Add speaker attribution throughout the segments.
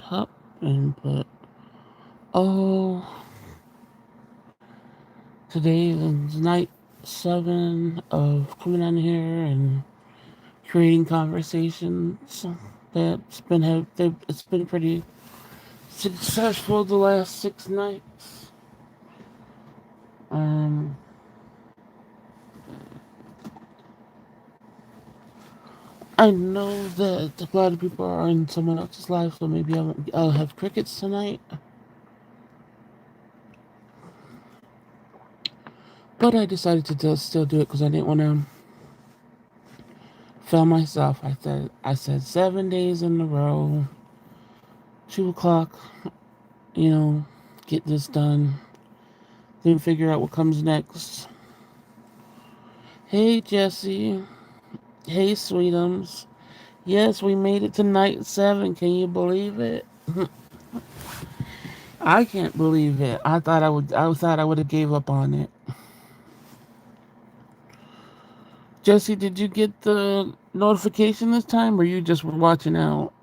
Speaker 1: top and put, oh, today is night 7 of coming on here and creating conversations. It's been pretty successful the last 6 nights. Um, I know that a lot of people are in someone else's life, so maybe I'll have crickets tonight. But I decided to still do it because I didn't want to fail myself. I said 7 days in a row, 2 o'clock. You know, get this done. Then figure out what comes next. Hey Jesse. Hey Sweetums. Yes, we made it to night 7. Can you believe it? I can't believe it. I thought I would. I thought I would have gave up on it. Jesse, did you get the notification this time, or you just were watching out?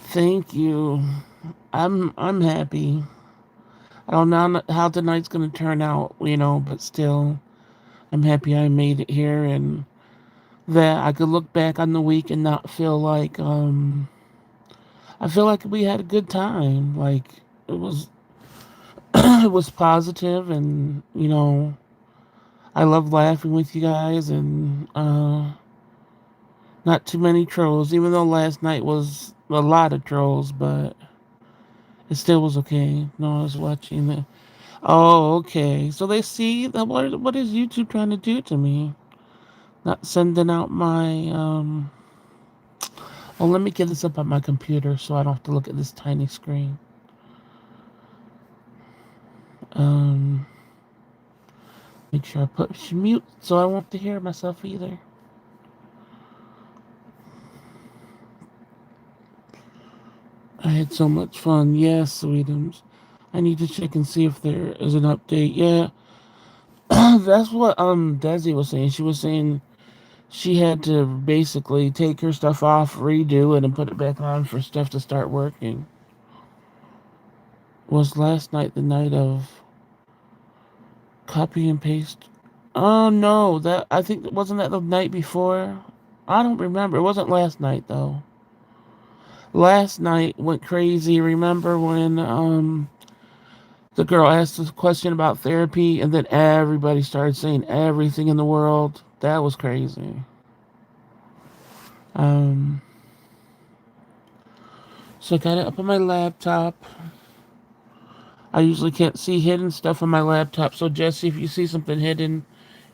Speaker 1: Thank you. I'm happy. I don't know how tonight's gonna turn out, but still, I'm happy I made it here and that I could look back on the week and not feel like I feel like we had a good time. Like it was it was positive and I love laughing with you guys and not too many trolls, even though last night was a lot of trolls, but it still was okay. No, I was watching the. Oh, okay. So they see that what is YouTube trying to do to me? Not sending out my Oh, let me get this up on my computer so I don't have to look at this tiny screen. Um, Make sure I put mute so I won't have to hear myself either. I had so much fun. Yes, Sweetums. I need to check and see if there is an update. Yeah, that's what Desi was saying. She was saying she had to basically take her stuff off, redo it, and put it back on for stuff to start working. Was last night the night of copy and paste? Oh no, that I think wasn't that the night before? I don't remember. It wasn't last night though. Last night went crazy. Remember when the girl asked a question about therapy and then everybody started saying everything in the world? That was crazy. Um so I got it up on my laptop. I usually can't see hidden stuff on my laptop. So Jesse, if you see something hidden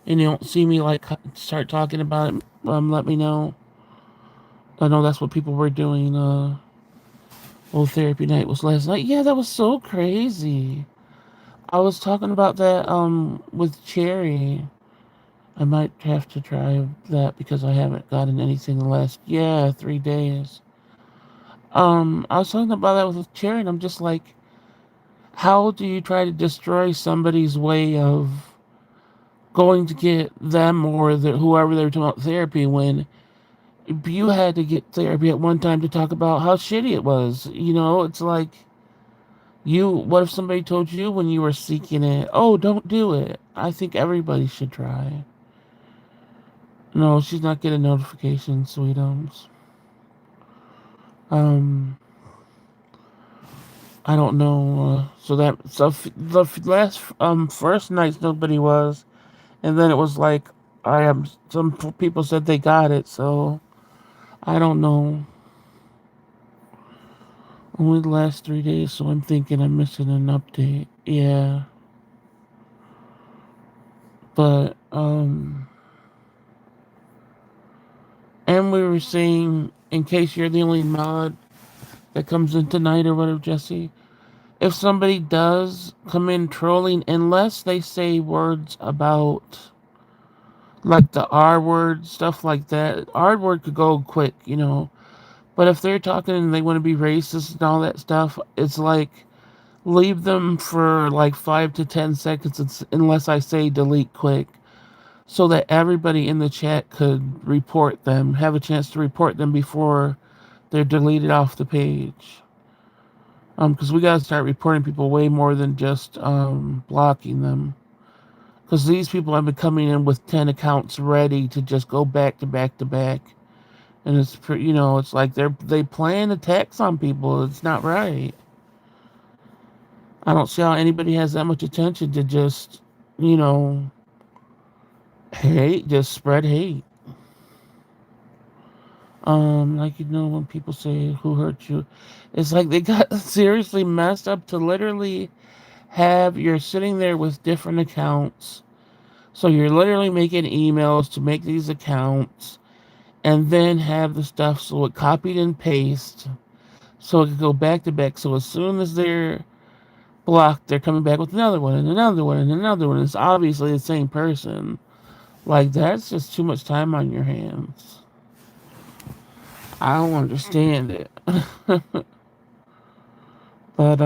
Speaker 1: and you don't see me like start talking about it, let me know. I know that's what people were doing. Old therapy night was last night. Yeah, that was so crazy. I was talking about that with Cherry. I might have to try that because I haven't gotten anything in the last 3 days. I was talking about that with Cherry, and I'm just like, how do you try to destroy somebody's way of going to get them or whoever they're talking about therapy when you had to get therapy at one time to talk about how shitty it was? It's like what if somebody told you when you were seeking it, oh, don't do it? I think everybody should try. No, she's not getting notifications, sweetums. Um, I don't know. The last first nights nobody was, and then it was like I am. Some people said they got it, so I don't know. Only the last 3 days, so I'm thinking I'm missing an update. Yeah, but and we were saying, in case you're the only mod that comes in tonight or whatever, Jesse, if somebody does come in trolling, unless they say words about like the R word, stuff like that, R word could go quick. But if they're talking and they want to be racist and all that stuff, it's like leave them for like 5 to 10 seconds unless I say delete quick. so that everybody in the chat could report them, have a chance to report them before they're deleted off the page. Because we gotta start reporting people way more than just blocking them. Because these people have been coming in with 10 accounts ready to just go back to back to back, and it's like they plan attacks on people. It's not right. I don't see how anybody has that much attention to just you know hate, just spread hate. Like when people say who hurt you, it's like they got seriously messed up to literally have you're sitting there with different accounts. So you're literally making emails to make these accounts and then have the stuff so it copied and paste so it could go back to back. So as soon as they're blocked, they're coming back with another one and another one and another one. It's obviously the same person. Like that's just too much time on your hands. I don't understand it. But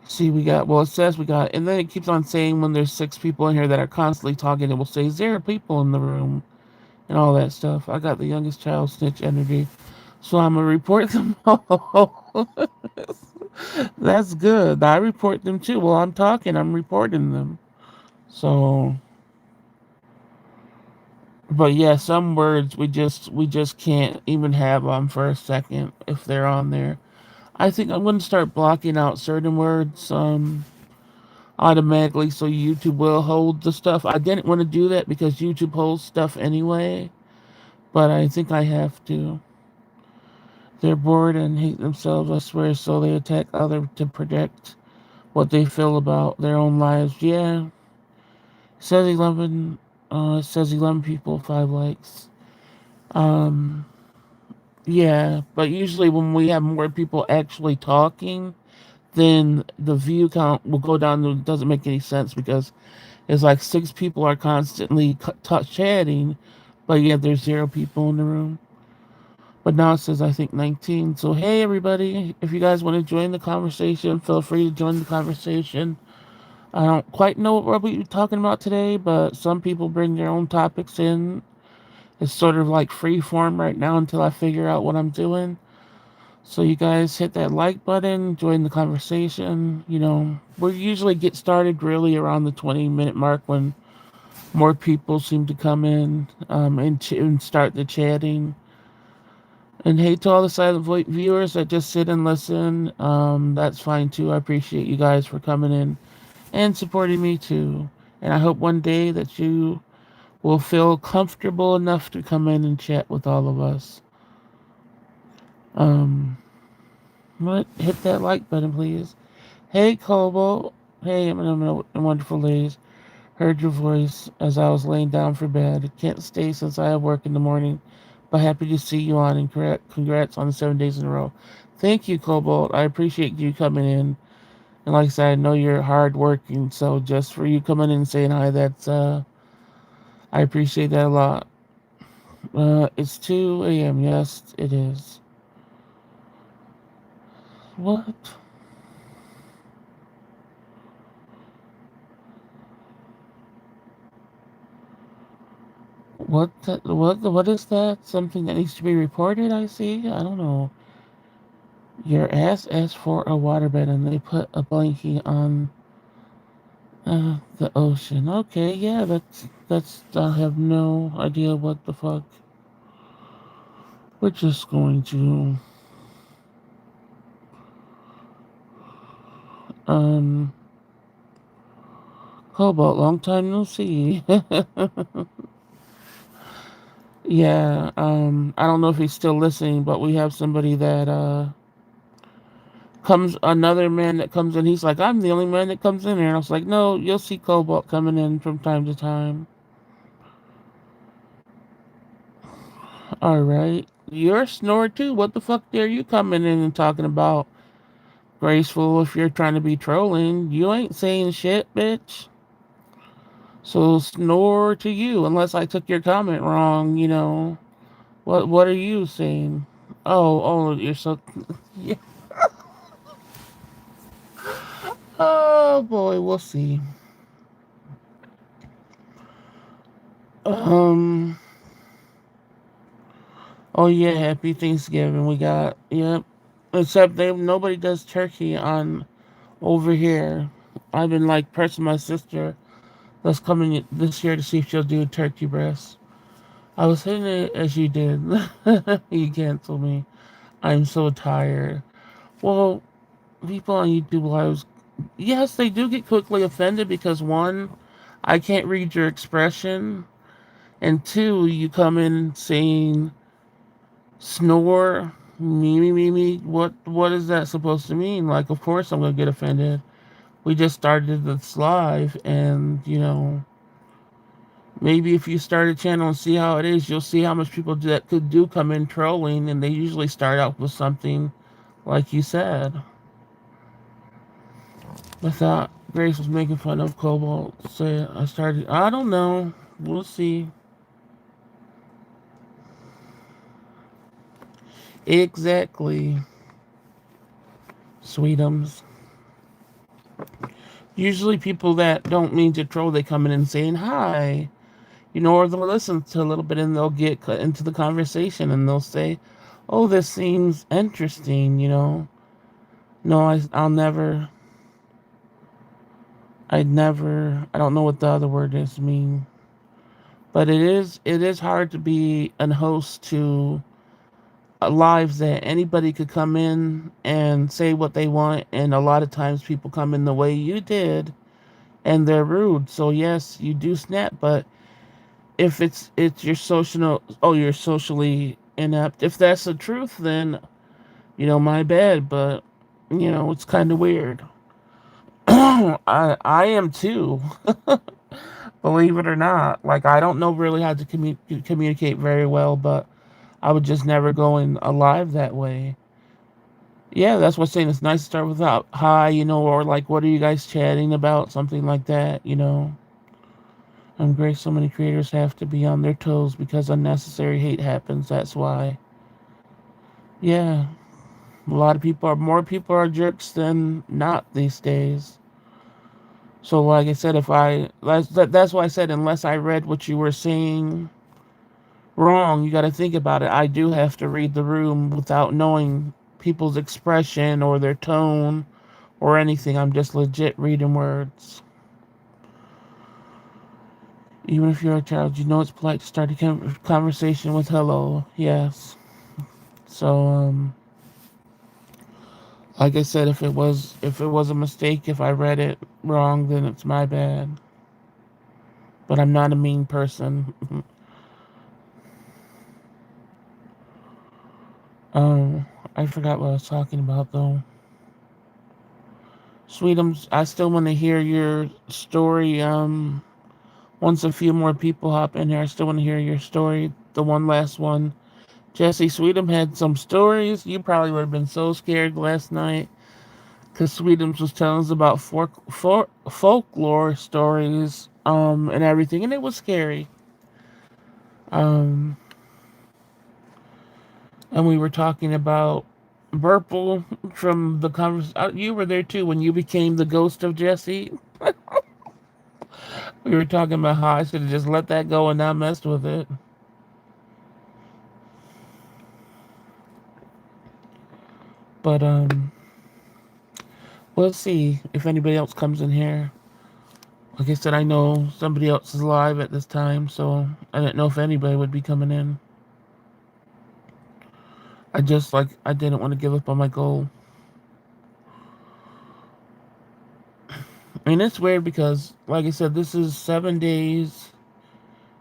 Speaker 1: see, it says we got, and then it keeps on saying when there's 6 people in here that are constantly talking, it will say 0 people in the room and all that stuff. I got the youngest child snitch energy, so I'm gonna report them all. That's good. I report them too. While I'm talking, I'm reporting them. So, but yeah, some words we just can't even have on for a second if they're on there. I think I'm gonna start blocking out certain words. Automatically so YouTube will hold the stuff. I didn't want to do that because YouTube holds stuff anyway, but I think I have to. They're bored and hate themselves, I swear, so they attack others to project what they feel about their own lives. Yeah. Says 11 it says 11 people, 5 likes. Um yeah, but usually when we have more people actually talking, then the view count will go down. It doesn't make any sense because it's like 6 people are constantly chatting, but yet there's 0 people in the room. But now it says I think 19. So hey everybody, if you guys want to join the conversation, feel free to join the conversation. I don't quite know what we'll be talking about today, but some people bring their own topics in. It's sort of like free form right now until I figure out what I'm doing. So you guys hit that like button, join the conversation. We usually get started really around the 20-minute mark when more people seem to come in and start the chatting. And hey to all the silent viewers that just sit and listen, that's fine too. I appreciate you guys for coming in and supporting me too. And I hope one day that you will feel comfortable enough to come in and chat with all of us. Um, hit that like button, please. Hey, Cobalt. Hey, wonderful ladies. Heard your voice as I was laying down for bed. Can't stay since I have work in the morning, but happy to see you on and congrats on the 7 days in a row. Thank you, Cobalt. I appreciate you coming in. And like I said, I know you're hard working, so just for you coming in and saying hi, I appreciate that a lot. It's 2 a.m. Yes, it is. What? What is that? Something that needs to be reported, I see? I don't know. Your ass asked for a waterbed and they put a blankie on the ocean. Okay, yeah, I have no idea what the fuck. We're just going to, um, Cobalt, long time no see. Yeah, I don't know if he's still listening, but we have somebody that, another man that comes in. He's like, I'm the only man that comes in here. And I was like, no, you'll see Cobalt coming in from time to time. All right. You're a snore too. What the fuck are you coming in and talking about? Graceful, if you're trying to be trolling, you ain't saying shit, bitch. So snore to you, unless I took your comment wrong. What are you saying? Oh, you're so. Yeah. Oh boy, we'll see. Um. Oh yeah, happy Thanksgiving. We got yep. Except they nobody does turkey on over here. I've been like pressing my sister. Let's come in this year to see if she'll do turkey breast. I was hitting it as you did. You canceled me. I'm so tired. Well, people on YouTube lives, yes, they do get quickly offended because one, I can't read your expression, and two, you come in saying snore, me. What is that supposed to mean? Like, of course I'm gonna get offended. We just started this live, and maybe if you start a channel and see how it is, you'll see how much people that could do come in trolling, and they usually start out with something like you said. I thought Grace was making fun of Cobalt. So I started. I don't know. We'll see. Exactly. Sweetums. Usually people that don't mean to troll, they come in and saying hi. Or they'll listen to a little bit and they'll get into the conversation and they'll say, "Oh, this seems interesting." No, I'll never. I'd never. I don't know what the other word is mean, but it is hard to be an host to lives that anybody could come in and say what they want, and a lot of times people come in the way you did, and they're rude. So yes, you do snap, but if it's your social, oh, you're socially inept. If that's the truth, then my bad. But it's kind of weird. I am too, believe it or not. Like I don't know really how to communicate very well, but I would just never go in alive that way. Yeah, that's what I'm saying. It's nice to start with a hi, or like, what are you guys chatting about? Something like that. I'm great. So many creators have to be on their toes because unnecessary hate happens. That's why. Yeah, more people are jerks than not these days. So, like I said, that's why I said, unless I read what you were saying wrong, you got to think about it. I do have to read the room without knowing people's expression or their tone or anything. I'm just legit reading words. Even if you're a child, it's polite to start a conversation with hello. Yes. So, like I said, if it was a mistake, if I read it wrong, then it's my bad. But I'm not a mean person. um, I forgot what I was talking about though. Sweetums, I still want to hear your story. Once a few more people hop in here, I still want to hear your story. The one last one. Jesse Sweetum had some stories. You probably would have been so scared last night because Sweetums was telling us about folklore stories, and everything, and it was scary. Um, and we were talking about Burple from the conversation. You were there too when you became the ghost of Jesse. We were talking about how I should have just let that go and not messed with it. But we'll see if anybody else comes in here. Like I said, I know somebody else is live at this time, so I didn't know if anybody would be coming in. I didn't want to give up on my goal. I mean, it's weird because, like I said, this is 7 days.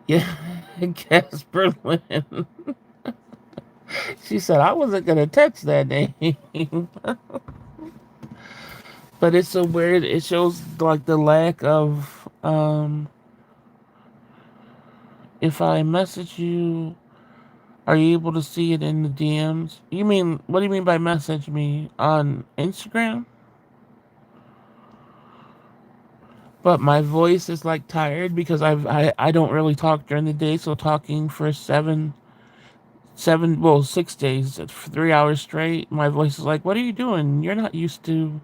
Speaker 1: Yeah, Casper Lynn. She said I wasn't gonna text that name. But it's so weird. It shows like the lack of if I message you, are you able to see it in the DMs? You mean what do you mean by message me on Instagram? But my voice is like tired because I don't really talk during the day, so talking for 6 days, 3 hours straight, my voice is like, what are you doing? You're not used to,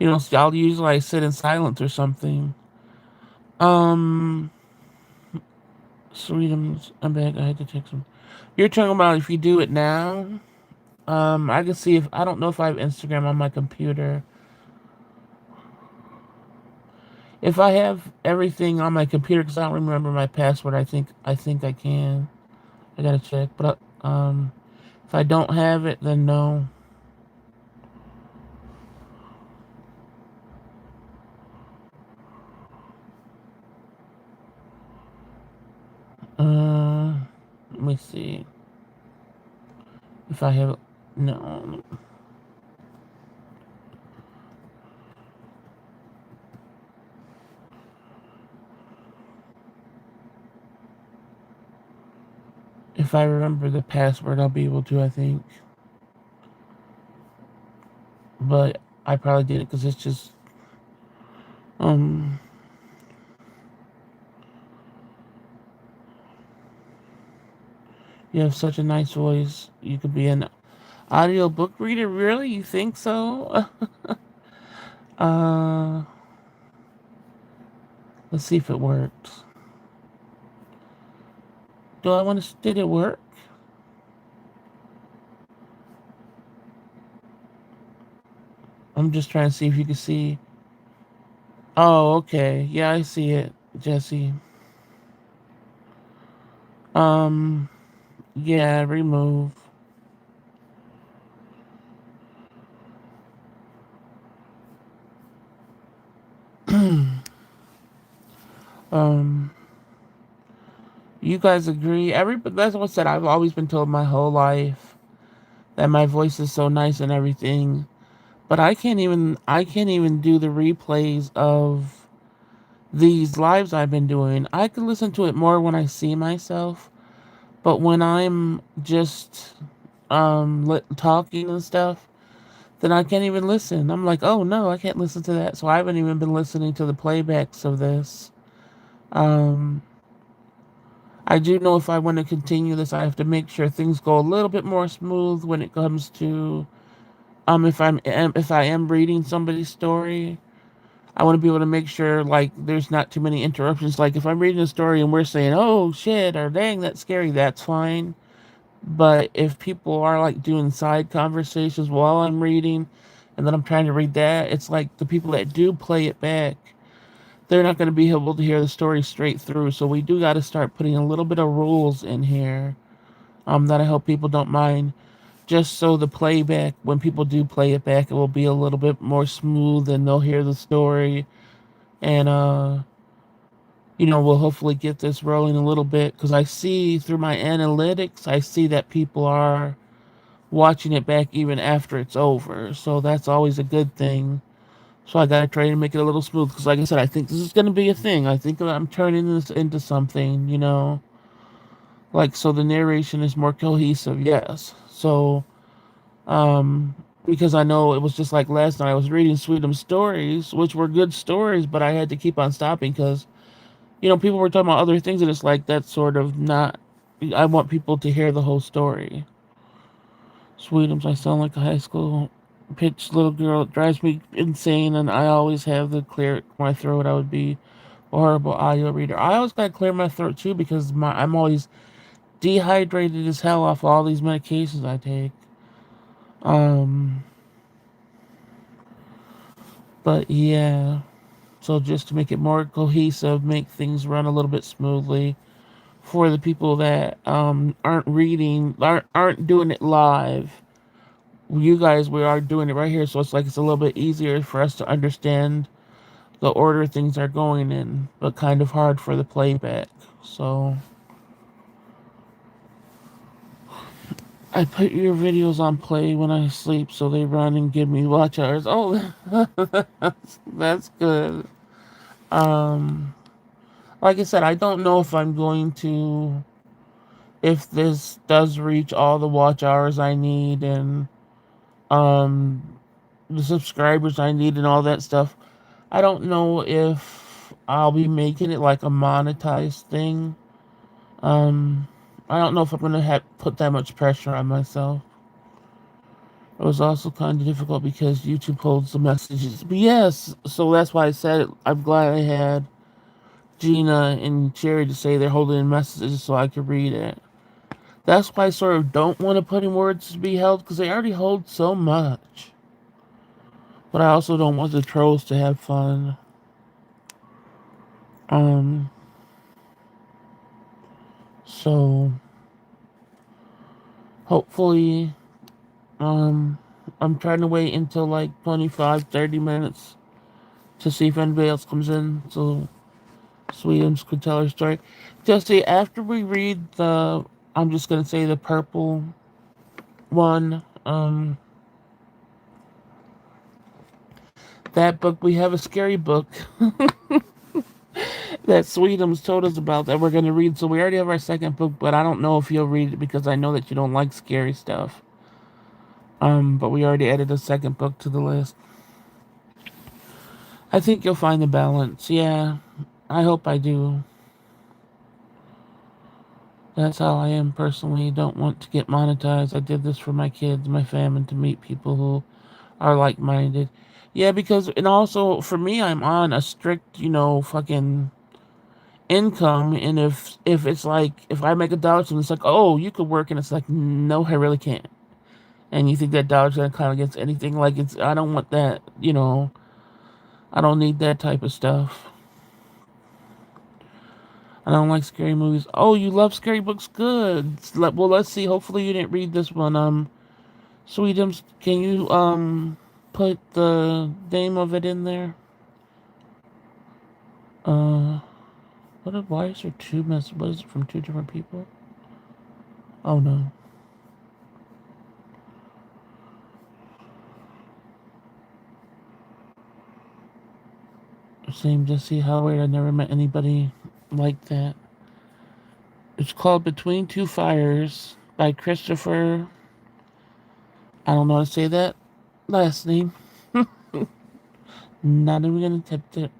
Speaker 1: I'll usually sit in silence or something. Um, Sweetums, I'm back. I had to text him. You're talking about if you do it now? I can see if I don't know if I have Instagram on my computer. If I have everything on my computer, because I don't remember my password, I think I can. I gotta check. But if I don't have it, then no. Let me see if I have. No. If I remember the password, I'll be able to. I think, but I probably did it because it's just um. You have such a nice voice. You could be an audiobook reader. Really? You think so? uh, let's see if it works. Do I want to? Did it work? I'm just trying to see if you can see. Oh, okay. Yeah, I see it, Jesse. Um, yeah, remove. um, you guys agree? Everybody, that's what I said. I've always been told my whole life that my voice is so nice and everything, but I can't even do the replays of these lives I've been doing. I can listen to it more when I see myself, but when I'm just talking and stuff, then I can't even listen. I'm like, oh no, I can't listen to that. So I haven't even been listening to the playbacks of this. Um, I do know if I want to continue this, I have to make sure things go a little bit more smooth when it comes to if I am reading somebody's story. I want to be able to make sure like there's not too many interruptions. Like if I'm reading a story and we're saying, "Oh shit," or "Dang, that's scary," that's fine. But if people are like doing side conversations while I'm reading, and then I'm trying to read that, it's like the people that do play it back, they're not going to be able to hear the story straight through. So we do got to start putting a little bit of rules in here, that I hope people don't mind. Just so the playback, when people do play it back, it will be a little bit more smooth and they'll hear the story. And, we'll hopefully get this rolling a little bit because I see through my analytics, I see that people are watching it back even after it's over. So that's always a good thing. So I gotta try to make it a little smooth because, like I said, I think this is gonna be a thing. I think that I'm turning this into something, like so the narration is more cohesive. Yes. So, um, because I know it was just like last night. I was reading Sweetums stories, which were good stories, but I had to keep on stopping because people were talking about other things, and it's like that's sort of not. I want people to hear the whole story. Sweetums, I sound like a high school pitch little girl. It drives me insane, and I always have to clear my throat. I would be a horrible audio reader. I always gotta clear my throat too because I'm always dehydrated as hell off all these medications I take. Um, but yeah. So just to make it more cohesive, make things run a little bit smoothly for the people that aren't reading, aren't doing it live. You guys, we are doing it right here, so it's like it's a little bit easier for us to understand the order things are going in, but kind of hard for the playback. So I put your videos on play when I sleep, so they run and give me watch hours. Oh, that's good. Um, like I said, I don't know if I'm going to if this does reach all the watch hours I need and um the subscribers I need and all that stuff. I don't know if I'll be making it like a monetized thing. Um, I don't know if I'm gonna have put that much pressure on myself. It was also kind of difficult because YouTube holds the messages. But yes, so that's why I said it. I'm glad I had Gina and Cherry to say they're holding in messages so I could read it. That's why I sort of don't want to put in words to be held because they already hold so much. But I also don't want the trolls to have fun. Um, so hopefully, um, I'm trying to wait until like 25, 30 minutes to see if anybody else comes in so Sweetums could tell her story. Jesse, after we read the, I'm just gonna say the purple one, that book, we have a scary book that Sweetums told us about that we're gonna read. So we already have our second book, but I don't know if you'll read it because I know that you don't like scary stuff. But we already added a second book to the list. I think you'll find the balance. Yeah, I hope I do. That's how I am personally. Don't want to get monetized. I did this for my kids, my family, to meet people who are like minded. Yeah, because and also for me, I'm on a strict, fucking income, and if it's like if I make $1, and it's like, oh, you could work, and it's like, no, I really can't. And you think that dollar's gonna count against anything? Like it's, I don't want that. I don't need that type of stuff. I don't like scary movies. Oh, you love scary books? Good. Well, let's see. Hopefully, you didn't read this one. Sweetums, can you put the name of it in there? Uh, why is there two messages? What is it from two different people? Oh no. Same Jesse Howard. I never met anybody like that. It's called Between Two Fires by Christopher. I don't know how to say that last name. Not even gonna attempt it.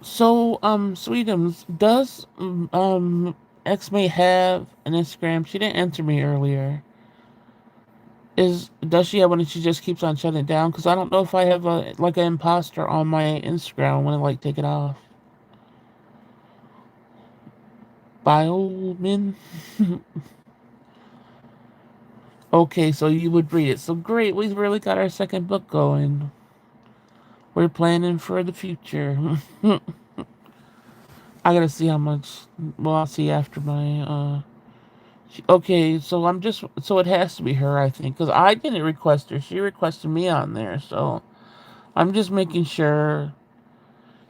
Speaker 1: So, Sweetums, does X May have an Instagram? She didn't answer me earlier. Does she have one and she just keeps on shutting it down? Because I don't know if I have a like an imposter on my Instagram. I want to like take it off. Biomin. Okay, so you would read it. So great, we've really got our second book going. We're planning for the future. I gotta see how much. Well, I'll see after my. Okay, so So it has to be her, I think, because I didn't request her. She requested me on there, so I'm just making sure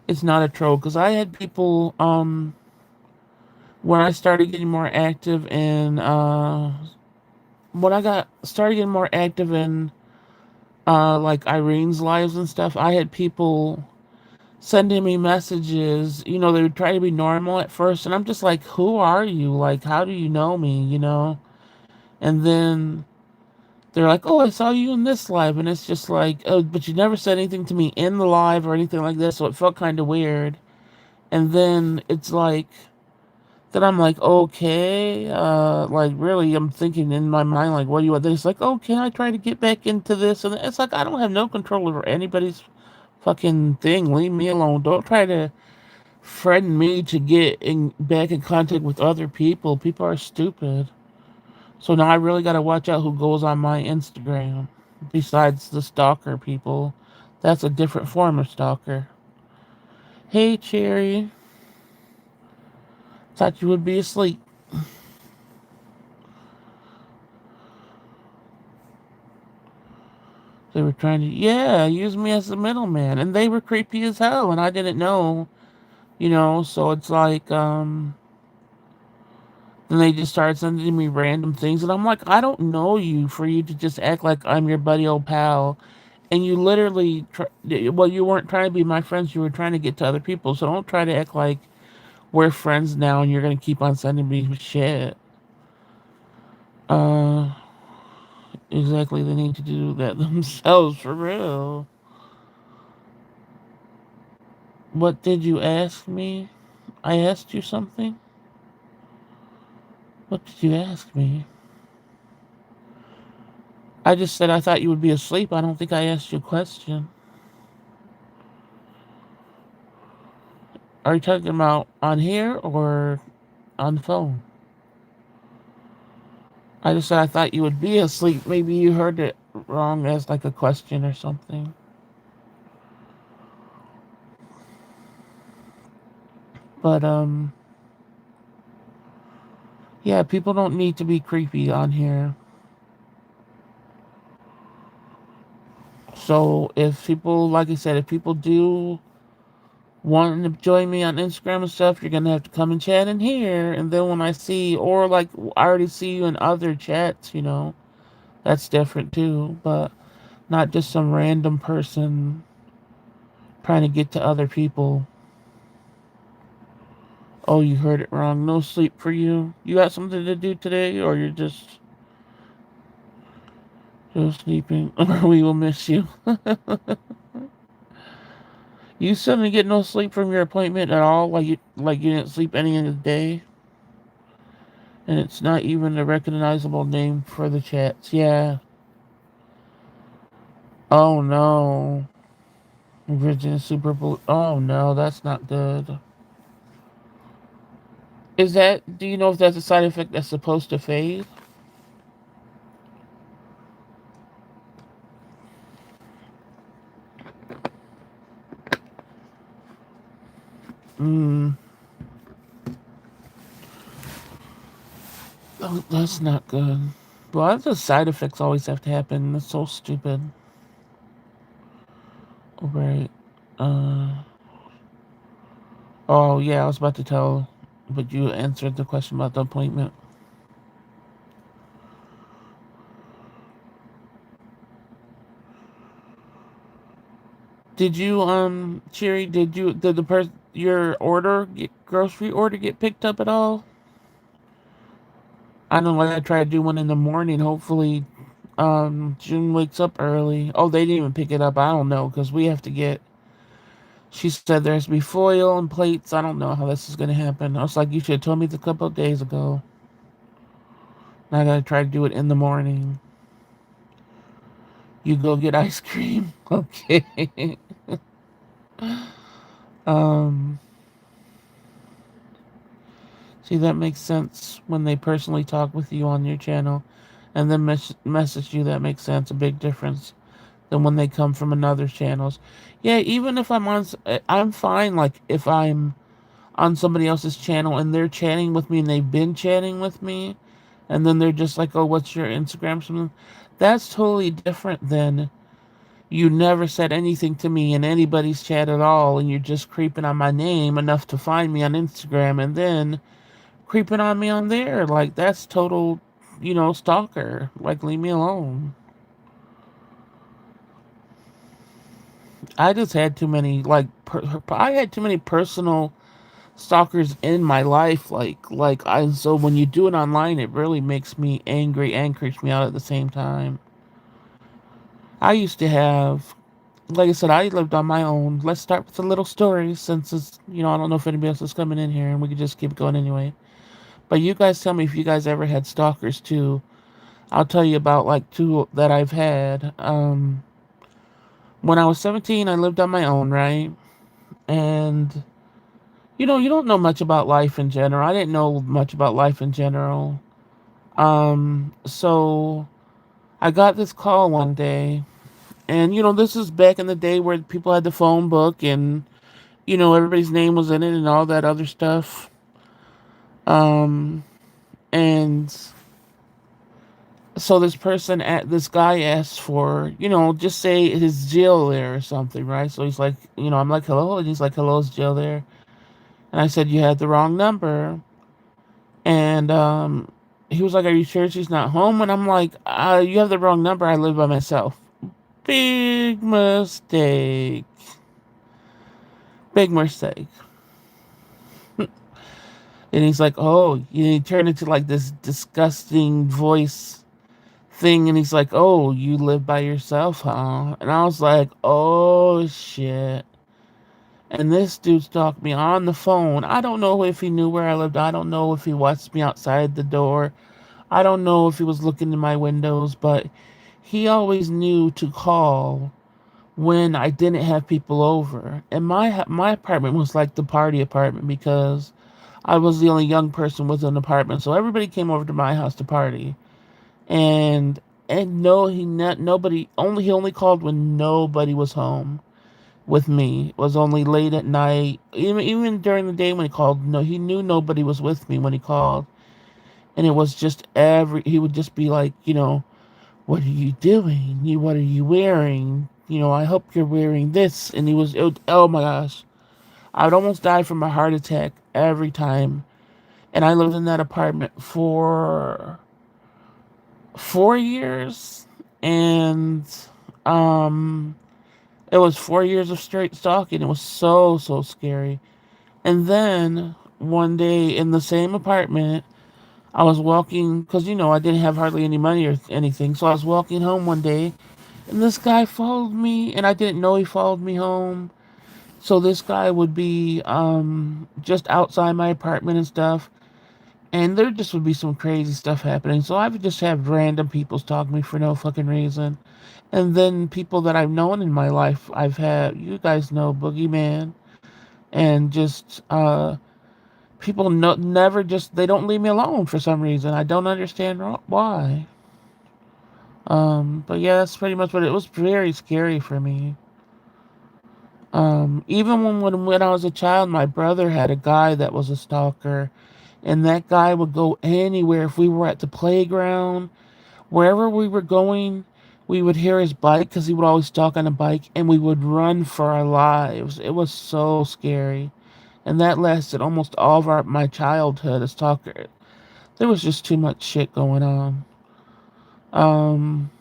Speaker 1: it's not a troll. Because I had people. When I started getting more active in. When I got started getting more active in. Like Irene's lives and stuff, I had people sending me messages. They would try to be normal at first, and I'm just like, who are you? Like, how do you know me? And then they're like, oh, I saw you in this live, and it's just like, oh, but you never said anything to me in the live or anything like this, so it felt kind of weird. And then it's like, then I'm like, okay, like really, I'm thinking in my mind, like, what do you want? Then it's like, oh, can I try to get back into this? And it's like, I don't have no control over anybody's fucking thing. Leave me alone. Don't try to friend me to get back in contact with other people. People are stupid. So now I really got to watch out who goes on my Instagram. Besides the stalker people, that's a different form of stalker. Hey, Cherry. Thought you would be asleep. They were trying to, yeah, use me as the middleman, and they were creepy as hell, and I didn't know, So it's like, then they just started sending me random things, and I'm like, I don't know you for you to just act like I'm your buddy old pal. And you literally, well, you weren't trying to be my friends, you were trying to get to other people, so don't try to act like we're friends now and you're gonna keep on sending me shit. Uh, exactly, they need to do that themselves, for real. What did you ask me? I asked you something? What did you ask me? I just said I thought you would be asleep. I don't think I asked you a question. Are you talking about on here or on the phone? I just said I thought you would be asleep. Maybe you heard it wrong as like a question or something. But yeah, people don't need to be creepy on here. So if people, like I said, if people do want to join me on Instagram and stuff, you're gonna have to come and chat in here. And then when I see, or like I already see you in other chats, that's different too. But not just some random person trying to get to other people. Oh, you heard it wrong. No sleep for you. You got something to do today, or you're just sleeping, or we will miss you. You suddenly get no sleep from your appointment at all, like you didn't sleep any of the day, and it's not even a recognizable name for the chats. Yeah. Oh no. Virgin Super Bowl. Oh no, that's not good. Is that? Do you know if that's a side effect that's supposed to fade? Hmm. Oh, that's not good. Well, the side effects always have to happen. That's so stupid. Right. Uh. Oh yeah, I was about to tell, but you answered the question about the appointment. Did you Cherry? Did your grocery order get picked up at all? I know, like I tried to do one in the morning. Hopefully, June wakes up early. Oh, they didn't even pick it up. I don't know because we have to get. She said there has to be foil and plates. I don't know how this is gonna happen. I was like, you should have told me this a couple of days ago. Now I gotta try to do it in the morning. You go get ice cream, okay? um, See, that makes sense when they personally talk with you on your channel, and then message you. That makes sense. A big difference than when they come from another channels. Yeah, even if I'm fine. Like if I'm on somebody else's channel and they're chatting with me and they've been chatting with me, and then they're just like, "Oh, what's your Instagram?" Something. That's totally different than you never said anything to me in anybody's chat at all, and you're just creeping on my name enough to find me on Instagram, and then creeping on me on there. Like that's total, stalker. Like leave me alone. I just had too many I had too many personal stalkers in my life. So when you do it online, it really makes me angry and creeps me out at the same time. I used to have, like I said, I lived on my own. Let's start with a little story since it's, I don't know if anybody else is coming in here and we could just keep going anyway. But you guys tell me if you guys ever had stalkers too. I'll tell you about like two that I've had. When I was 17, I lived on my own, right? And you don't know much about life in general. I didn't know much about life in general. So I got this call one day, and this is back in the day where people had the phone book and everybody's name was in it and all that other stuff. Um, and so this guy asked for, just say his Jill there or something, right? So he's like, I'm like, hello, and he's like, hello, is Jill there? And I said, you had the wrong number. And he was like, are you sure she's not home? And I'm like, you have the wrong number. I live by myself. Big mistake. Big mistake. And he's like, oh, he turned into like this disgusting voice thing, and he's like, oh, you live by yourself, huh? And I was like, oh shit. And this dude stalked me on the phone. I don't know if he knew where I lived. I don't know if he watched me outside the door. I don't know if he was looking in my windows, but he always knew to call when I didn't have people over. And my apartment was like the party apartment because I was the only young person with an apartment. So everybody came over to my house to party. And no, he only called when nobody was home with me. It was only late at night. Even during the day when he called, no, he knew nobody was with me when he called. And it was just he would just be like, what are you doing? What are you wearing? I hope you're wearing this. And oh my gosh. I would almost die from a heart attack every time. And I lived in that apartment for 4 years. And um, it was 4 years of straight stalking. It was so, so scary. And then one day in the same apartment, I was walking, because, I didn't have hardly any money or anything. So I was walking home one day, and this guy followed me, and I didn't know he followed me home. So this guy would be just outside my apartment and stuff, and there just would be some crazy stuff happening. So I would just have random people stalk me for no fucking reason. And then people that I've known in my life, I've had, you guys know Boogeyman, and just people never just, they don't leave me alone for some reason. I don't understand why. But yeah, that's pretty much what it was. Very scary for me. Even when I was a child, my brother had a guy that was a stalker, and that guy would go anywhere. If we were at the playground, wherever we were going, we would hear his bike because he would always stalk on a bike, and we would run for our lives. It was so scary, and that lasted almost all of my childhood. A stalker, there was just too much shit going on. Um,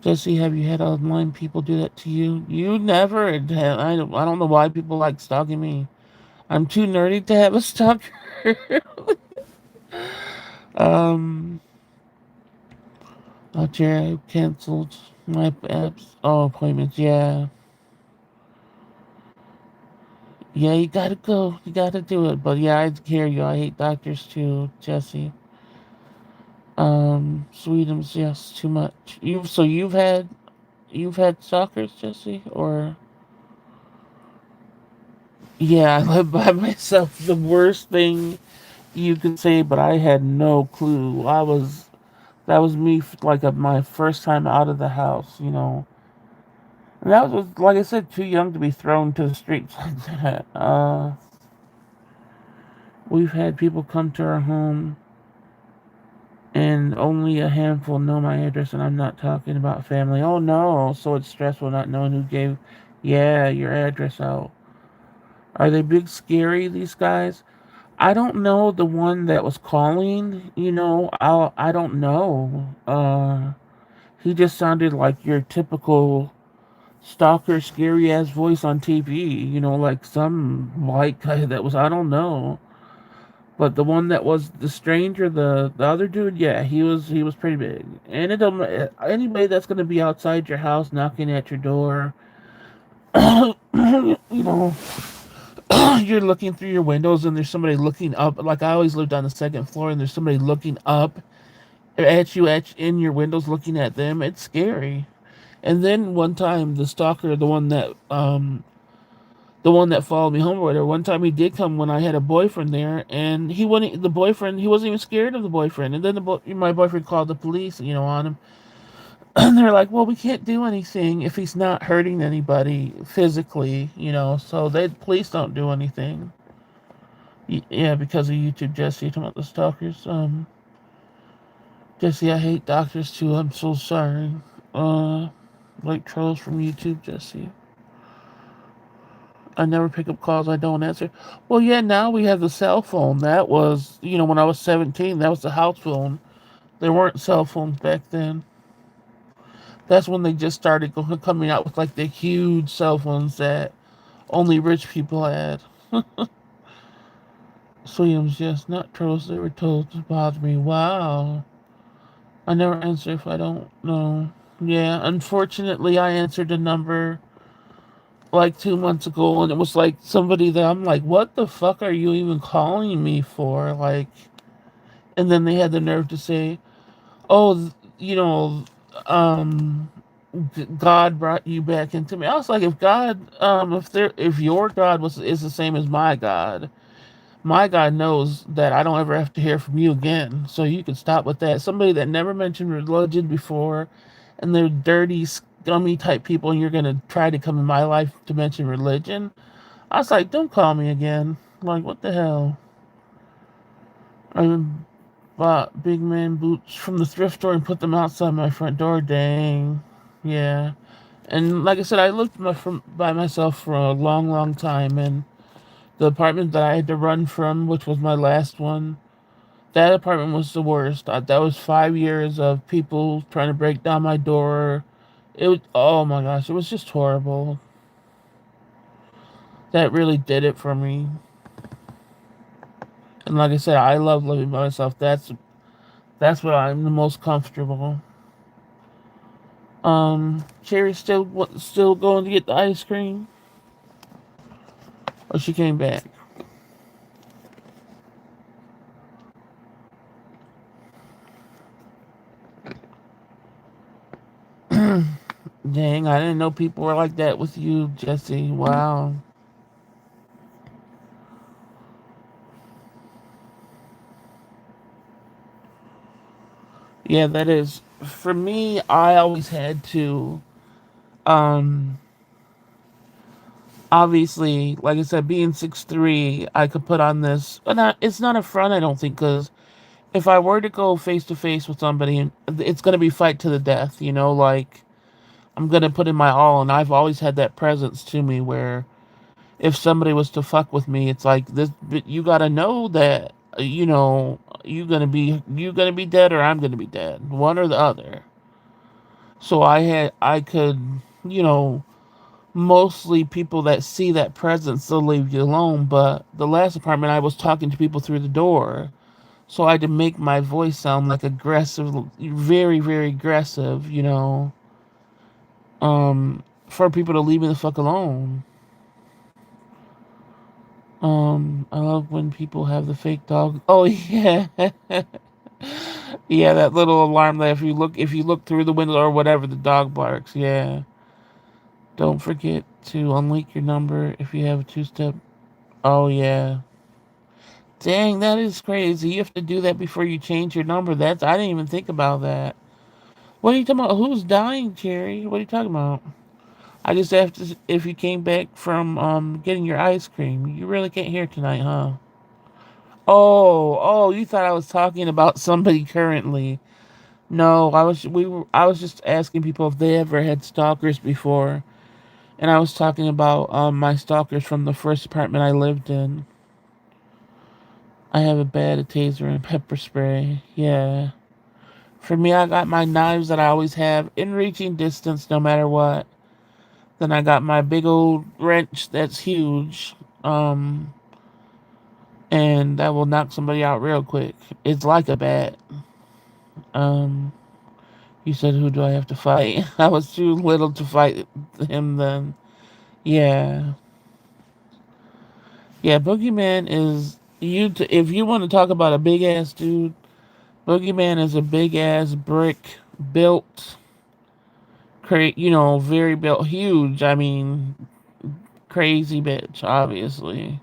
Speaker 1: Jesse, have you had online people do that to you? You never. I don't know why people like stalking me. I'm too nerdy to have a stalker. um, oh, Jerry, I canceled my apps. Oh, appointments. Yeah, yeah. You gotta go. You gotta do it. But yeah, I hear you. I hate doctors too, Jesse. Sweetums. Yes, too much. You've had stalkers, Jesse, or yeah, I live by myself. The worst thing you could say, but I had no clue. That was me, like my first time out of the house. And that was, like I said, too young to be thrown to the streets like that. We've had people come to our home, and only a handful know my address, and I'm not talking about family. Oh no, so it's stressful not knowing who gave, yeah, your address out. Are they big, scary, these guys? I don't know the one that was calling. I don't know. He just sounded like your typical stalker, scary ass voice on TV. Like some white guy that was. I don't know. But the one that was the stranger, the other dude, yeah, he was pretty big. And it don't anybody that's gonna be outside your house knocking at your door. you know, you're looking through your windows and there's somebody looking up. Like I always lived on the second floor, and there's somebody looking up at you in your windows, looking at them. It's scary. And then one time, the stalker, the one that followed me home or whatever, one time he did come when I had a boyfriend there, and he wasn't even scared of the boyfriend. And then my boyfriend called the police, on him. And they're like, well, we can't do anything if he's not hurting anybody physically. So the police don't do anything. Yeah, because of YouTube, Jesse, talking about the stalkers. Jesse, I hate doctors too. I'm so sorry. Like trolls from YouTube, Jesse. I never pick up calls I don't answer. Well, yeah, now we have the cell phone. That was, when I was 17, that was the house phone. There weren't cell phones back then. That's when they just started coming out with like the huge cell phones that only rich people had. Williams, yes, not trolls. They were told to bother me. Wow. I never answer if I don't know. Yeah, unfortunately, I answered a number like 2 months ago, and it was like somebody that I'm like, what the fuck are you even calling me for? Like, and then they had the nerve to say, oh, um, God brought you back into me. I was like, if God, if your God is the same as my God knows that I don't ever have to hear from you again. So you can stop with that. Somebody that never mentioned religion before, and they're dirty, scummy type people, and you're gonna try to come in my life to mention religion. I was like, don't call me again. Like, what the hell? I bought big man boots from the thrift store and put them outside my front door. Dang. Yeah. And like I said, I lived by myself for a long, long time, and the apartment that I had to run from, which was my last one, that apartment was the worst. That was 5 years of people trying to break down my door. It was, oh my gosh, it was just horrible. That really did it for me. And like I said, I love living by myself. That's what I'm the most comfortable. Cherry's still going to get the ice cream, or she came back. Dang, I didn't know people were like that with you, Jesse. Wow. Yeah, that is. For me, I always had to, um, obviously, like I said, being 6'3", I could put on this. But it's not a front, I don't think, because if I were to go face to face with somebody, it's going to be fight to the death, like, I'm going to put in my all, and I've always had that presence to me where if somebody was to fuck with me, it's like this. But you gotta know that you gonna be dead or I'm gonna be dead, one or the other. So I could, you know, mostly people that see that presence they'll leave you alone. But the last apartment I was talking to people through the door, so I had to make my voice sound like aggressive, very very aggressive, for people to leave me the fuck alone. I love when people have the fake dog. Oh yeah, yeah, that little alarm that if you look through the window or whatever, the dog barks. Yeah. Don't forget to unlink your number if you have a two-step. Oh yeah. Dang, that is crazy. You have to do that before you change your number. I didn't even think about that. What are you talking about? Who's dying, Cherry? What are you talking about? I just have to. If you came back from getting your ice cream, you really can't hear tonight, huh? Oh, you thought I was talking about somebody currently. No, I was just asking people if they ever had stalkers before. And I was talking about my stalkers from the first apartment I lived in. I have a bat, a taser, and pepper spray. Yeah. For me, I got my knives that I always have in reaching distance no matter what. Then I got my big old wrench that's huge. And that will knock somebody out real quick. It's like a bat. Um, you said, who do I have to fight? I was too little to fight him then. Yeah. Yeah, Boogeyman is. If you want to talk about a big ass dude, Boogeyman is a big ass brick built, very built, huge. I mean, crazy bitch, obviously.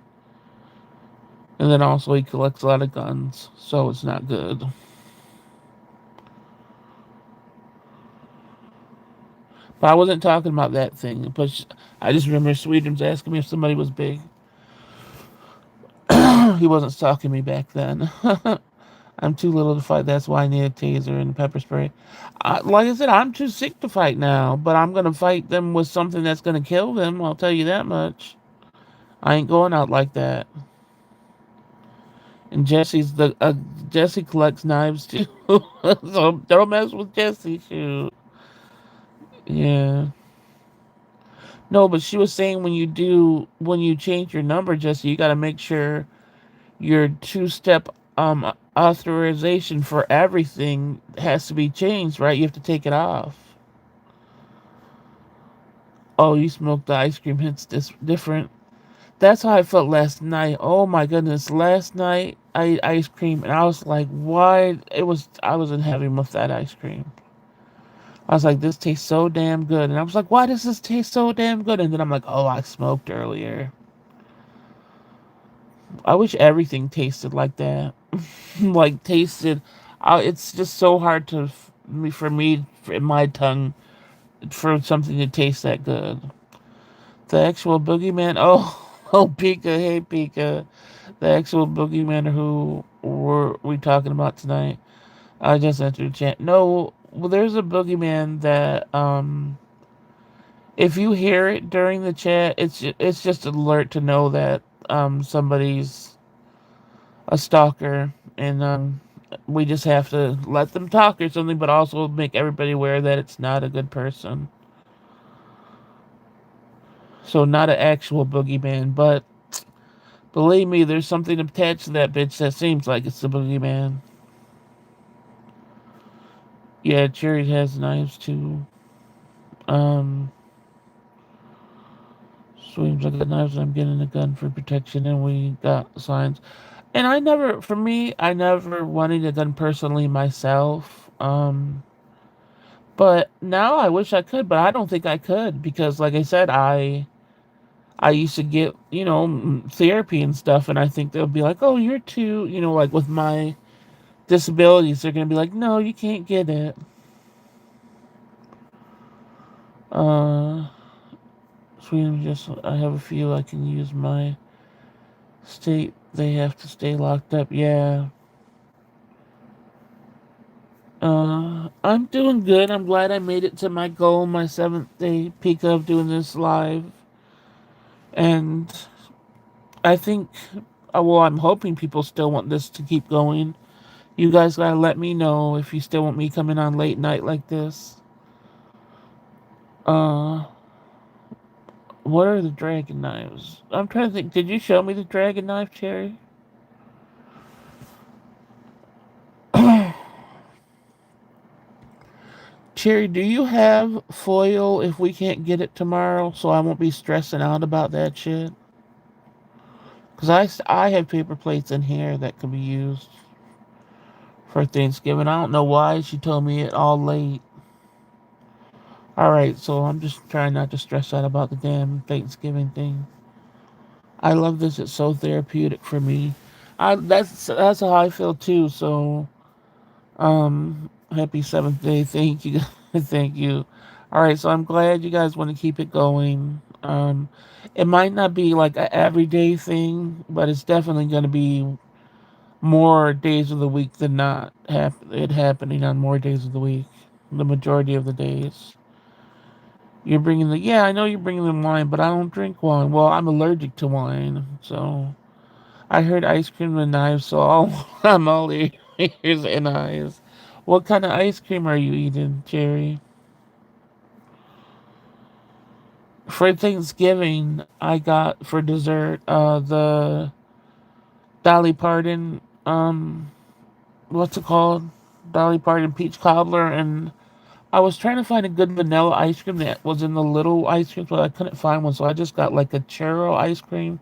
Speaker 1: And then also he collects a lot of guns, so it's not good. But I wasn't talking about that thing. But I just remember Sweetums asking me if somebody was big. He wasn't stalking me back then. I'm too little to fight. That's why I need a taser and pepper spray. Like I said, I'm too sick to fight now. But I'm gonna fight them with something that's gonna kill them. I'll tell you that much. I ain't going out like that. And Jesse collects knives too. So don't mess with Jesse. Shoot. Yeah. No, but she was saying when you change your number, Jesse, you got to make sure your two-step authorization for everything has to be changed, right? You have to take it off. Oh, you smoked the ice cream hits this different. That's how I felt last night. Oh my goodness, last night I ate ice cream and I was like, why? I was in heaven with that ice cream. I was like, this tastes so damn good. And I was like, why does this taste so damn good? And then I'm like, oh, I smoked earlier. I wish everything tasted like that. Like, tasted. It's just so hard for me, in my tongue, for something to taste that good. The actual boogeyman. Oh, oh, Pika. Hey, Pika. The actual boogeyman who were we talking about tonight? I just entered the chat. No, well, there's a boogeyman that if you hear it during the chat, it's just an alert to know that somebody's a stalker, and we just have to let them talk or something, but also make everybody aware that it's not a good person. So not an actual boogeyman, but believe me, there's something attached to that bitch that seems like it's the boogeyman. Yeah, Cherry has knives too. Um, Sweems, I got knives and I'm getting a gun for protection, and we got signs. And for me, I never wanted a gun personally myself. But now I wish I could, but I don't think I could because, like I said, I used to get therapy and stuff, and I think they'll be like, "Oh, you're too," like with my disabilities, they're gonna be like, "No, you can't get it." Uh, Sweden just I have a few I can use my state. They have to stay locked up. Yeah. I'm doing good. I'm glad I made it to my goal, my 7th day peak of doing this live. And I think, well, I'm hoping people still want this to keep going. You guys gotta let me know if you still want me coming on late night like this. Uh, what are the dragon knives? I'm trying to think. Did you show me the dragon knife, Cherry? Cherry, do you have foil if we can't get it tomorrow so I won't be stressing out about that shit? Because I have paper plates in here that could be used for Thanksgiving. I don't know why she told me it all late. Alright, so I'm just trying not to stress out about the damn Thanksgiving thing. I love this. It's so therapeutic for me. That's how I feel too. So, happy 7th day. Thank you. Thank you. All right. So I'm glad you guys want to keep it going. It might not be like an everyday thing, but it's definitely going to be more days of the week than not. It happening on more days of the week. The majority of the days. You're bringing I know you're bringing the wine, but I don't drink wine. Well, I'm allergic to wine, so I heard ice cream and knives, so I'm all ears and eyes. What kind of ice cream are you eating, Jerry? For Thanksgiving, I got for dessert the Dolly Parton, what's it called? Dolly Parton peach cobbler, and I was trying to find a good vanilla ice cream that was in the little ice cream, but I couldn't find one, so I just got like a churro ice cream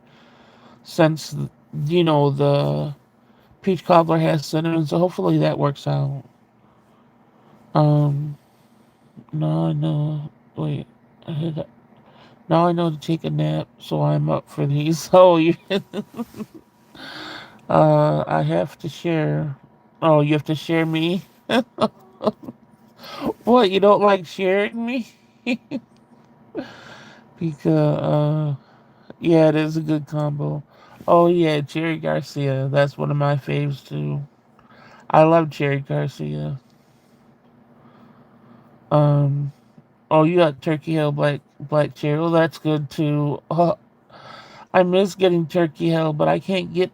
Speaker 1: since the peach cobbler has cinnamon, so hopefully that works out. Um, no, no, wait. Now I know to take a nap, so I'm up for these. Oh, I have to share. Oh, you have to share me? What, you don't like sharing me? Because, yeah, it is a good combo. Oh, yeah, Jerry Garcia. That's one of my faves, too. I love Jerry Garcia. Um, oh, you got Turkey Hill Black Cherry. Oh, that's good, too. Oh, I miss getting Turkey Hill, but I can't get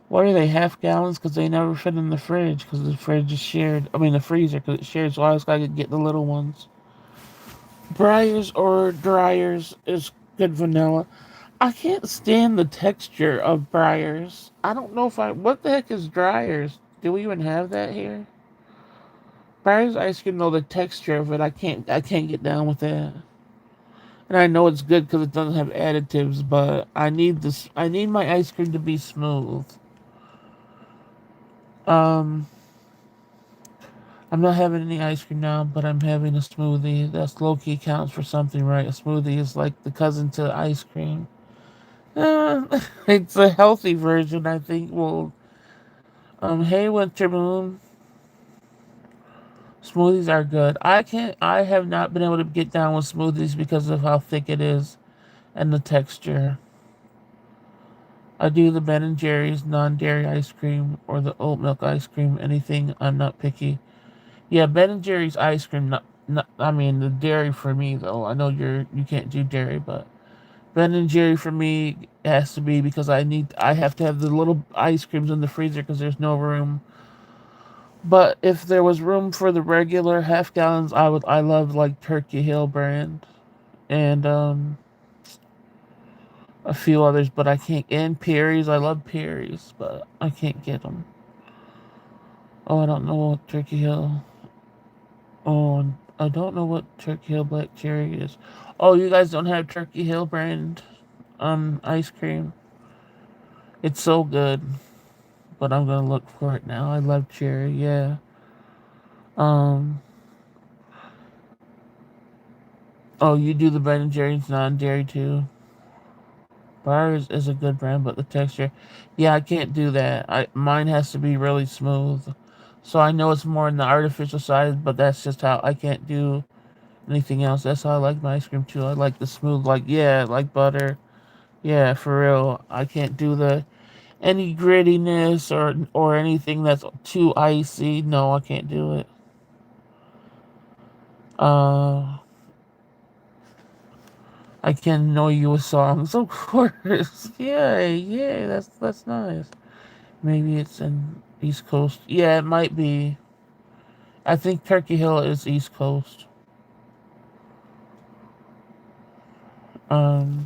Speaker 1: what are they, half gallons? Because they never fit in the fridge because the fridge is shared. I mean, the freezer because it's shared, so I always gotta get the little ones. Briars or Dryers is good vanilla. I can't stand the texture of Briars. I don't know if I. What the heck is Dryers? Do we even have that here? Briars ice cream, though, the texture of it, I can't get down with that. And I know it's good because it doesn't have additives, but I need this. I need my ice cream to be smooth. Um, I'm not having any ice cream now, but I'm having a smoothie. That's low-key counts for something, right? A smoothie is like the cousin to ice cream. It's a healthy version, I think. Well, hey, Winter Moon. Smoothies are good. I have not been able to get down with smoothies because of how thick it is and the texture. I do the Ben and Jerry's non-dairy ice cream or the oat milk ice cream. Anything. I'm not picky. Yeah, Ben and Jerry's ice cream. Not. I mean, the dairy for me though. I know you can't do dairy, but Ben and Jerry for me has to be because I have to have the little ice creams in the freezer because there's no room. But if there was room for the regular half gallons, I love like Turkey Hill brand and a few others, but I can't. And Perry's, I love Perry's, but I can't get them. Oh, I don't know what Turkey Hill. Oh, I don't know what Turkey Hill Black Cherry is. Oh, you guys don't have Turkey Hill brand ice cream. It's so good, but I'm gonna look for it now. I love cherry. Yeah. Um. Oh, you do the Ben and Jerry's non-dairy too. Bars is a good brand, but the texture, yeah, I can't do that. I mine has to be really smooth. So I know it's more in the artificial side, but that's just how I can't do anything else. That's how I like my ice cream too. I like the smooth, like yeah, like butter. Yeah, for real. I can't do the any grittiness or anything that's too icy. No, I can't do it. Uh, I can know you with songs, of course. Yeah, yeah, that's nice. Maybe it's in East Coast. Yeah, it might be. I think Turkey Hill is East Coast. Um,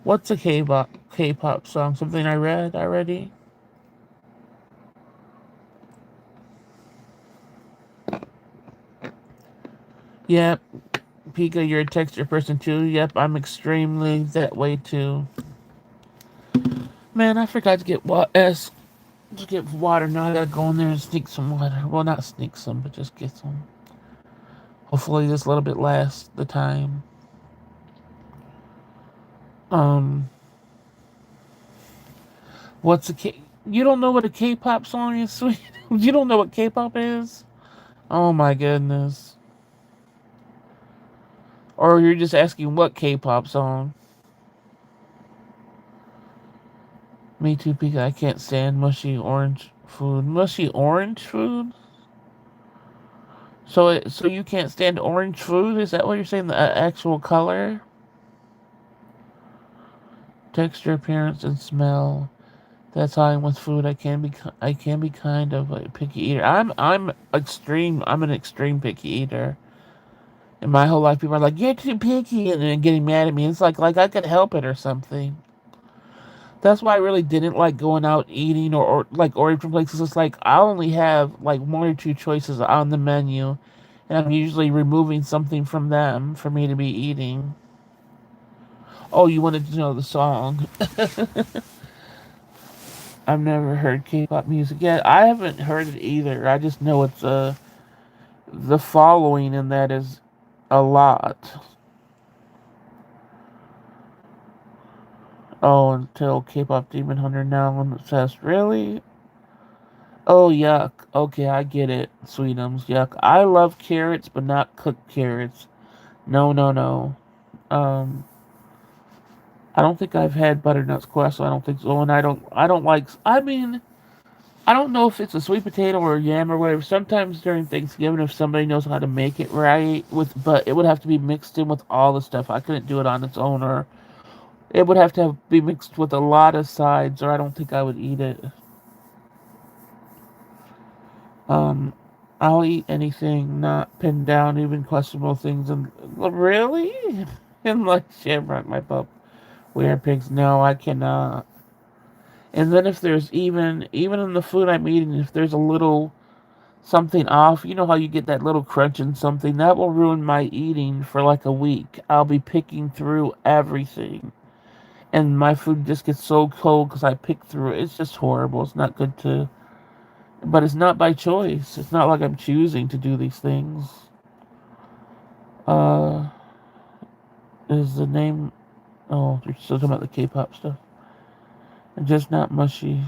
Speaker 1: what's a K-pop song? Something I read already. Yep, Pika, you're a texture person too. Yep, I'm extremely that way too. Man, I forgot to get water. Now I gotta go in there and sneak some water. Well, not sneak some, but just get some. Hopefully, this little bit lasts the time. Um, what's a K? You don't know what a K-pop song is, sweet? You don't know what K-pop is? Oh my goodness. Or you're just asking what K-pop song? Me too, Pika. I can't stand mushy orange food. Mushy orange food? So you can't stand orange food? Is that what you're saying? The actual color, texture, appearance, and smell. That's how I'm with food. I can be kind of a picky eater. I'm extreme. I'm an extreme picky eater. And my whole life, people are like, "You're too picky," and then getting mad at me. It's like I could help it or something. That's why I really didn't like going out eating or like ordering from places. It's like I only have like one or two choices on the menu, and I'm usually removing something from them for me to be eating. Oh, you wanted to know the song? I've never heard K-pop music yet. I haven't heard it either. I just know it's the following in that is a lot. Oh, until K-pop Demon Hunter now I'm obsessed. Really? Oh, yuck. Okay, I get it. Sweetums, yuck. I love carrots, but not cooked carrots. No, no, no. Um, I don't think I've had butternut squash, so I don't think so. And I don't like. I mean, I don't know if it's a sweet potato or a yam or whatever. Sometimes during Thanksgiving, if somebody knows how to make it right but it would have to be mixed in with all the stuff. I couldn't do it on its own, or it would have to be mixed with a lot of sides, or I don't think I would eat it. Um, I'll eat anything not pinned down, even questionable things. And really, and like Shamrock, my pup, weird pigs. No, I cannot. And then if there's even in the food I'm eating, if there's a little something off, you know how you get that little crunch in something that will ruin my eating for like a week. I'll be picking through everything, and my food just gets so cold because I pick through it. It's just horrible. It's not good to But it's not by choice. It's not like I'm choosing to do these things. Uh, is the name? Oh, you're still talking about the K-pop stuff. And just not mushy.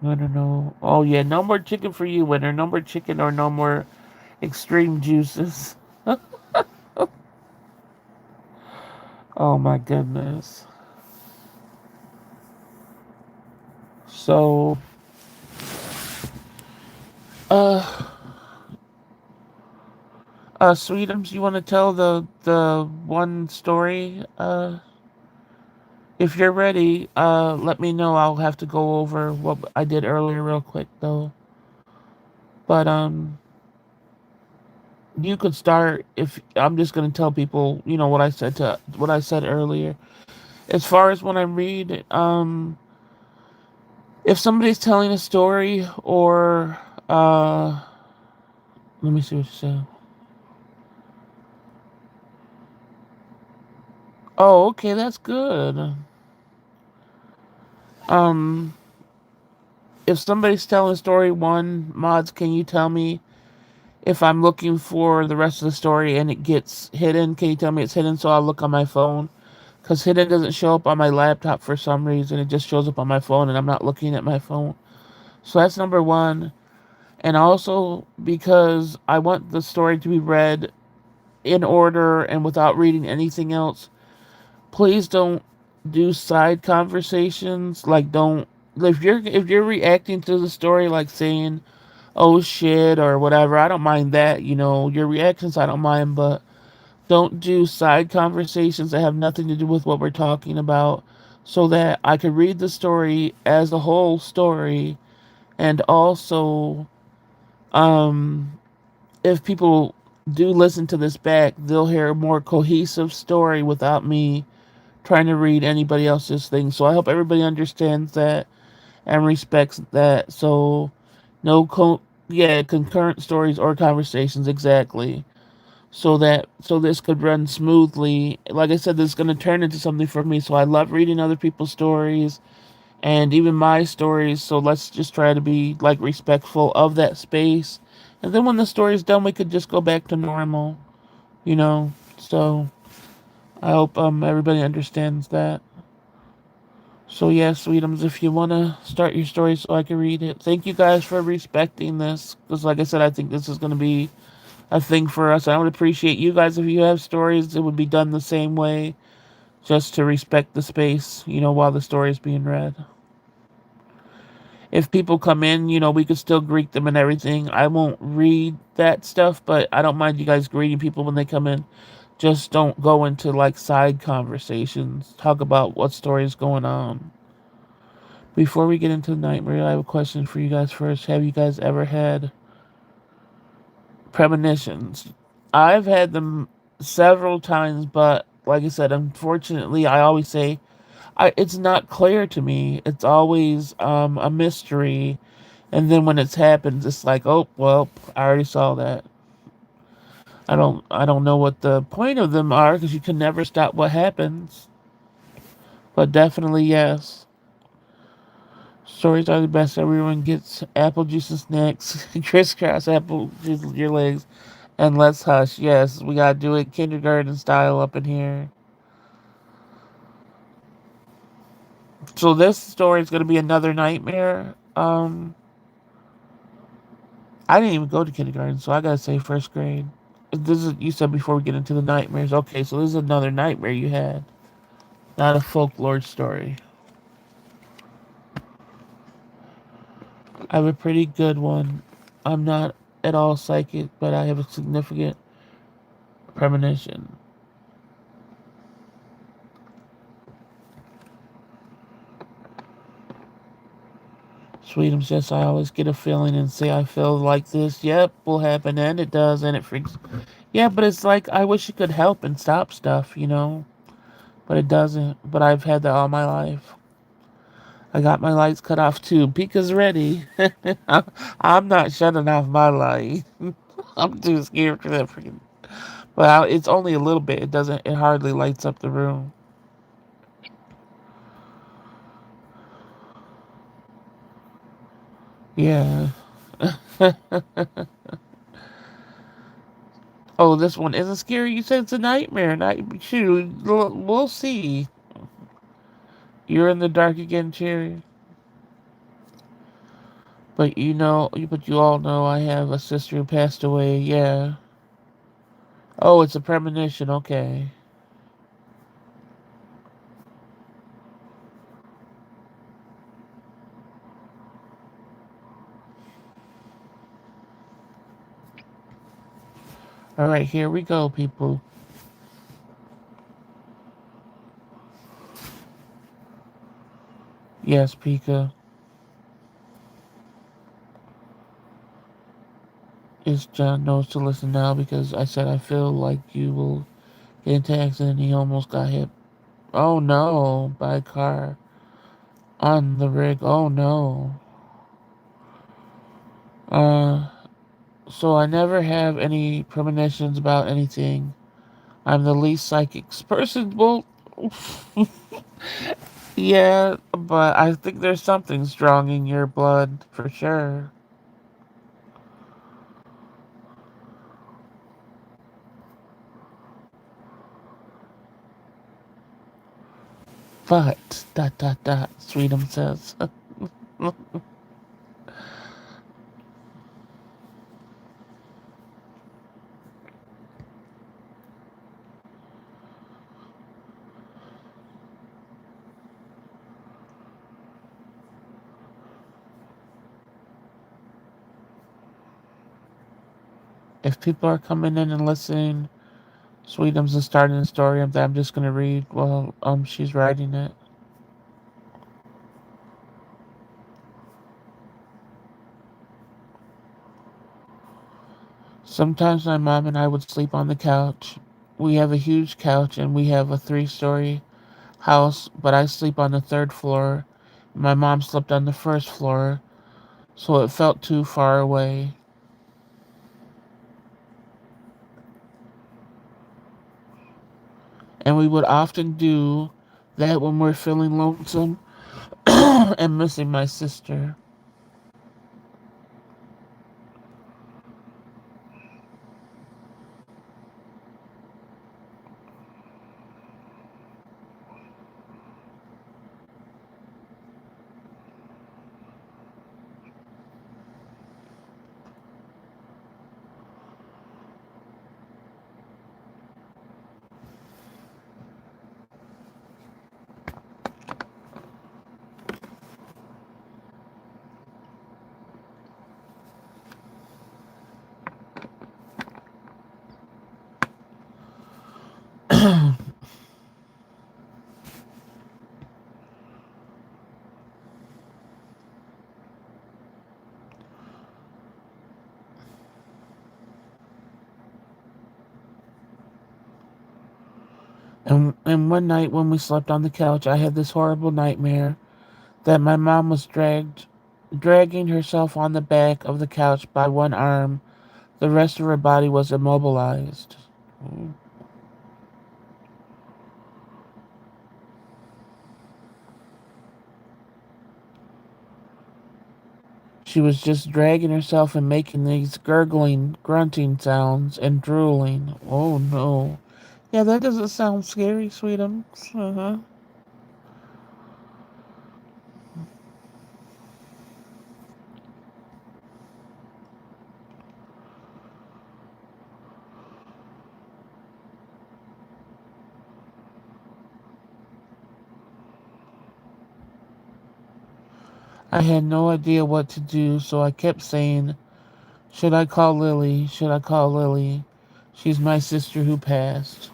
Speaker 1: No, no, no. Oh yeah, no more chicken for you, winner. No more chicken or no more extreme juices. Oh my goodness. So, uh, Sweetums, you want to tell the one story? If you're ready, let me know. I'll have to go over what I did earlier real quick though. But you could start if I'm just gonna tell people, what I said earlier. As far as when I read, if somebody's telling a story or let me see what you said. Oh, okay, that's good. Um, if somebody's telling a story, one mods, can you tell me if I'm looking for the rest of the story and it gets hidden? Can you tell me it's hidden so I'll look on my phone? Because hidden doesn't show up on my laptop for some reason. It just shows up on my phone and I'm not looking at my phone. So that's number one. And also because I want the story to be read in order and without reading anything else. Please don't do side conversations. Like don't if you're reacting to the story like saying, "Oh shit" or whatever, I don't mind that, your reactions I don't mind, but don't do side conversations that have nothing to do with what we're talking about so that I could read the story as a whole story and also um if people do listen to this back, they'll hear a more cohesive story without me trying to read anybody else's thing. So I hope everybody understands that and respects that. So no concurrent stories or conversations exactly. So this could run smoothly. Like I said, this is going to turn into something for me. So I love reading other people's stories and even my stories. So let's just try to be like respectful of that space. And then when the story's done, we could just go back to normal, you know. So I hope everybody understands that. So yeah, Sweetums, if you wanna start your story so I can read it. Thank you guys for respecting this. Because like I said, I think this is gonna be a thing for us. I would appreciate you guys if you have stories, it would be done the same way. Just to respect the space, while the story is being read. If people come in, we could still greet them and everything. I won't read that stuff, but I don't mind you guys greeting people when they come in. Just don't go into like side conversations. Talk about what story is going on. Before we get into the nightmare, I have a question for you guys first. Have you guys ever had premonitions? I've had them several times, but like I said, unfortunately, I always say it's not clear to me. It's always a mystery. And then when it's happened, it's like, oh well, I already saw that. I don't know what the point of them are because you can never stop what happens. But definitely yes. Stories are the best. Everyone gets apple juice and snacks. Crisscross apple juice your legs. And let's hush. Yes, we gotta do it kindergarten style up in here. So this story is gonna be another nightmare. I didn't even go to kindergarten, so I gotta say first grade. This is you said before we get into the nightmares. Okay, so this is another nightmare you had, not a folklore story. I have a pretty good one. I'm not at all psychic, but I have a significant premonition. Sweetums says I always get a feeling and say I feel like this. Yep, will happen, and it does, and it freaks. Yeah, but it's like I wish it could help and stop stuff. But it doesn't. But I've had that all my life. I got my lights cut off too. Pika's ready. I'm not shutting off my light. I'm too scared for that freaking. But it's only a little bit. It doesn't. It hardly lights up the room. Yeah. Oh, this one isn't scary. You said it's a nightmare. Shoot, we'll see. You're in the dark again, Cherry. But you all know I have a sister who passed away. Yeah. Oh, it's a premonition. Okay. All right, here we go, people. Yes, Pika. Is John knows to listen now because I said I feel like you will get into an accident. He almost got hit. Oh no, by a car on the rig. Oh no. Uh, so I never have any premonitions about anything. I'm the least psychic person. Well, yeah, but I think there's something strong in your blood for sure. But dot dot dot. Sweetum says. If people are coming in and listening, Sweetums is starting a story that I'm just gonna read while she's writing it. Sometimes my mom and I would sleep on the couch. We have a huge couch and we have a 3-story house, but I sleep on the third floor. My mom slept on the first floor, so it felt too far away. And we would often do that when we're feeling lonesome and missing my sister. And one night when we slept on the couch, I had this horrible nightmare that my mom was dragging herself on the back of the couch by one arm. The rest of her body was immobilized. She was just dragging herself and making these gurgling, grunting sounds and drooling. Oh no. Yeah, that doesn't sound scary, Sweetums. Uh-huh. I had no idea what to do, so I kept saying, should I call Lily? Should I call Lily? She's my sister who passed.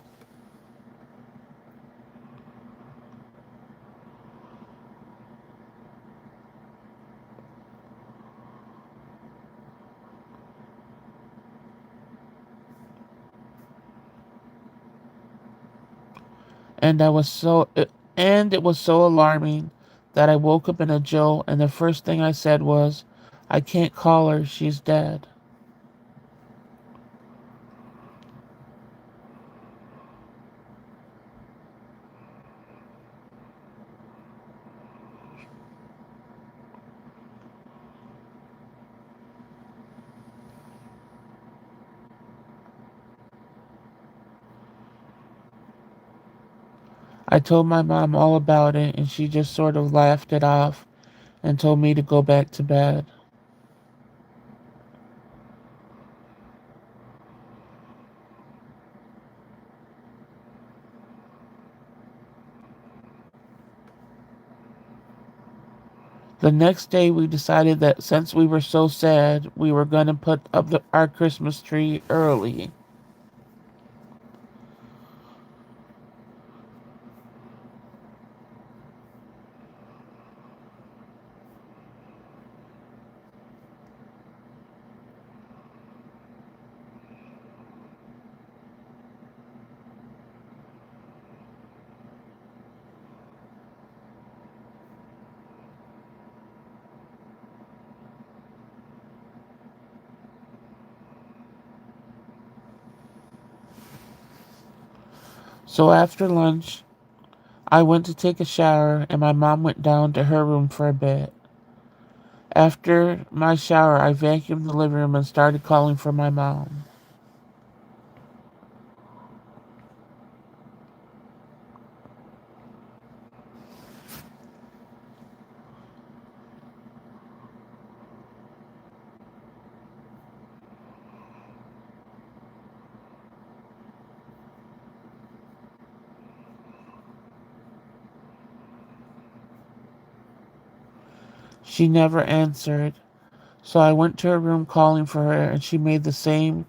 Speaker 1: And I was so and it was so alarming that I woke up in a jolt and the first thing I said was, I can't call her, she's dead. I told my mom all about it, and she just sort of laughed it off and told me to go back to bed. The next day, we decided that since we were so sad, we were going to put up our Christmas tree early. So after lunch, I went to take a shower, and my mom went down to her room for a bit. After my shower, I vacuumed the living room and started calling for my mom. She never answered, so I went to her room calling for her, and she made the same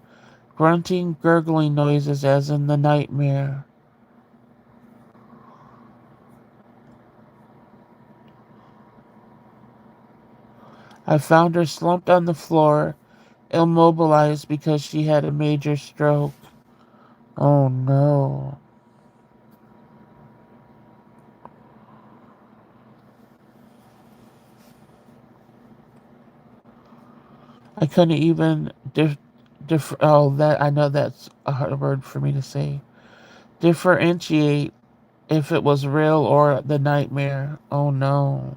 Speaker 1: grunting, gurgling noises as in the nightmare. I found her slumped on the floor, immobilized because she had a major stroke. Oh no. I couldn't even that I know that's a hard word for me to say. Differentiate if it was real or the nightmare. Oh no.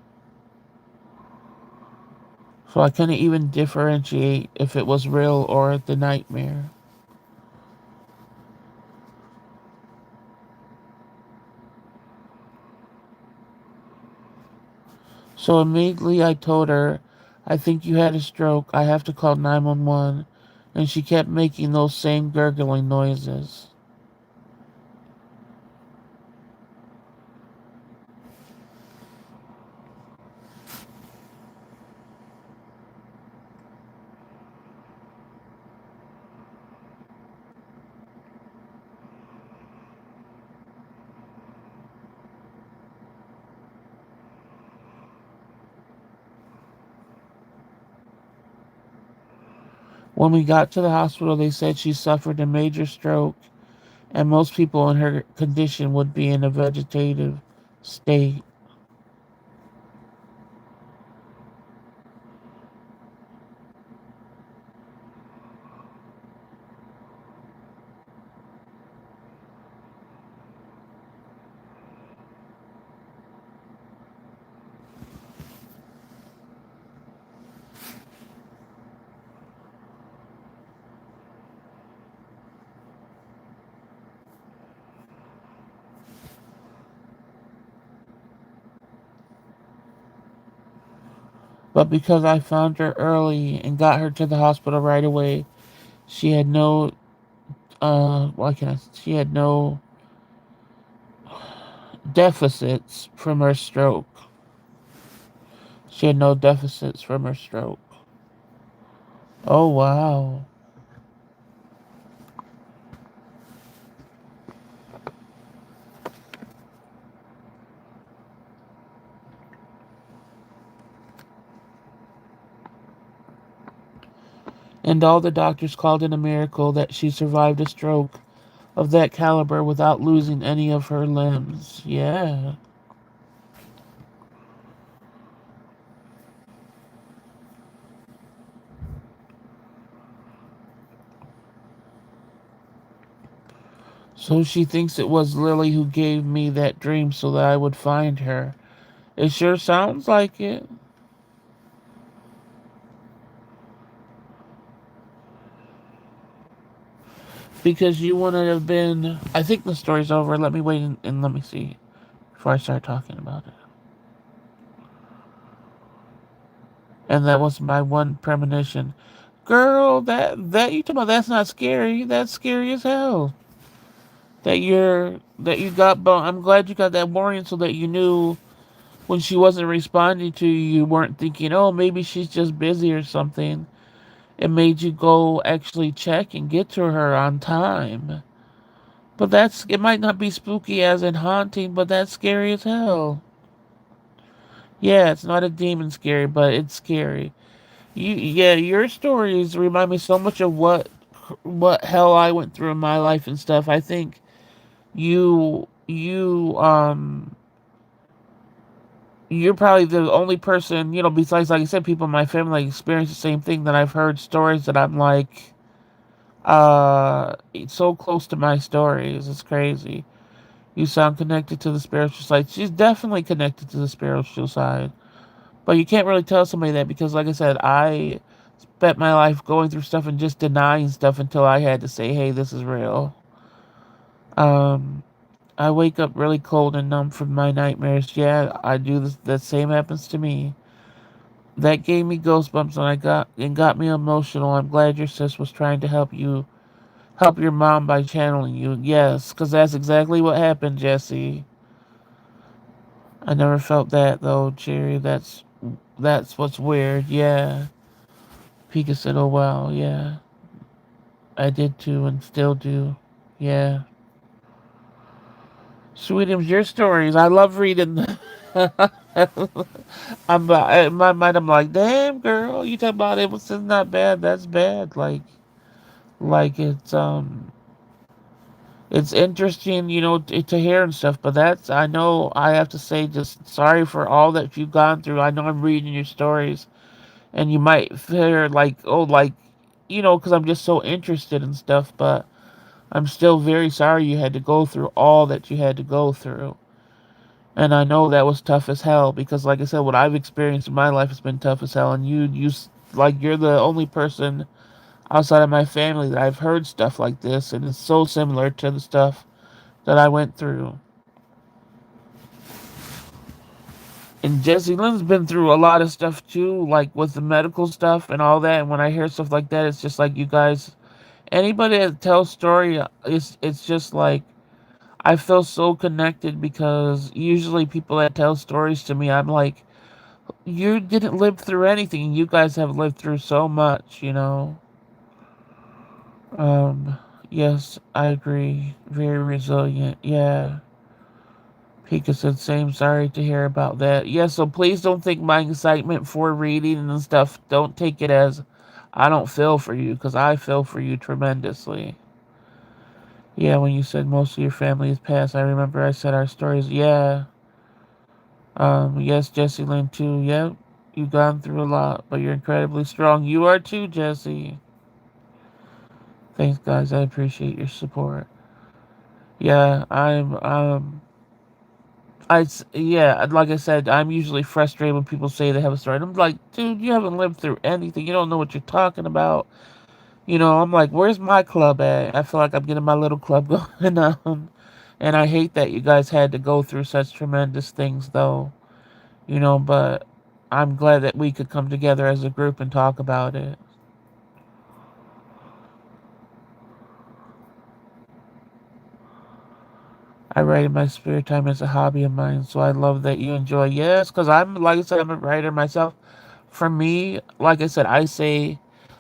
Speaker 1: So I couldn't even differentiate if it was real or the nightmare. So immediately I told her, I think you had a stroke. I have to call 911. And she kept making those same gurgling noises. When we got to the hospital, they said she suffered a major stroke, and most people in her condition would be in a vegetative state. But because I found her early and got her to the hospital right away, she had no she had no deficits from her stroke. She had no deficits from her stroke. Oh wow. And all the doctors called it a miracle that she survived a stroke of that caliber without losing any of her limbs. Yeah. So she thinks it was Lily who gave me that dream so that I would find her. It sure sounds like it. Because you wouldn't have been. I think the story's over. Let me wait and let me see. before I start talking about it. And that was my one premonition. Girl, that you talking about, that's not scary. That's scary as hell. That you got I'm glad you got that warning so that you knew when she wasn't responding to you, you weren't thinking, oh, maybe she's just busy or something. It made you go actually check and get to her on time. But it might not be spooky as in haunting, but that's scary as hell. Yeah, it's not a demon scary, but it's scary. Yeah, your stories remind me so much of what hell I went through in my life and stuff. I think you you're probably the only person, besides, like I said, people in my family experience the same thing, that I've heard stories that I'm like, it's so close to my stories. It's crazy. You sound connected to the spiritual side. She's definitely connected to the spiritual side. But you can't really tell somebody that because, like I said, I spent my life going through stuff and just denying stuff until I had to say, hey, this is real. Um, I wake up really cold and numb from my nightmares. Yeah, I do this. That same happens to me. That gave me goosebumps and got me emotional. I'm glad your sis was trying to help your mom by channeling you. Yes, because that's exactly what happened, Jesse. I never felt that though, Jerry. That's what's weird. Yeah. Pika said, "Oh wow, yeah, I did too, and still do. Yeah." Sweetums, your stories. I love reading. In my mind, I'm like, damn, girl, you talk about it. It's not bad. That's bad. Like it's interesting, to hear and stuff. But I know I have to say, just sorry for all that you've gone through. I know I'm reading your stories, and you might feel like, oh, like, because I'm just so interested in stuff. But I'm still very sorry you had to go through all that you had to go through. And I know that was tough as hell because, like I said, what I've experienced in my life has been tough as hell. And you're the only person outside of my family that I've heard stuff like this, and it's so similar to the stuff that I went through. And Jesse Lynn's been through a lot of stuff too, like with the medical stuff and all that. And when I hear stuff like that, it's just like you guys, anybody that tells story, it's just like I feel so connected because usually people that tell stories to me, I'm like, you didn't live through anything. You guys have lived through so much. Um, yes, I agree. Very resilient. Yeah. Pika said, same. Sorry to hear about that. Yeah, so please don't think my excitement for reading and stuff, don't take it as I don't feel for you, because I feel for you tremendously. Yeah, when you said most of your family is passed, I remember I said our stories. Yeah. Yes, Jesse Lynn too. Yep. You've gone through a lot, but you're incredibly strong. You are too, Jesse. Thanks, guys. I appreciate your support. Yeah, yeah, like I said, I'm usually frustrated when people say they have a story. And I'm like, dude, you haven't lived through anything. You don't know what you're talking about. I'm like, where's my club at? I feel like I'm getting my little club going on. And I hate that you guys had to go through such tremendous things, though. But I'm glad that we could come together as a group and talk about it. I write in my spare time as a hobby of mine, so I love that you enjoy. Yes, because like I said, I'm a writer myself. For me, like I said, I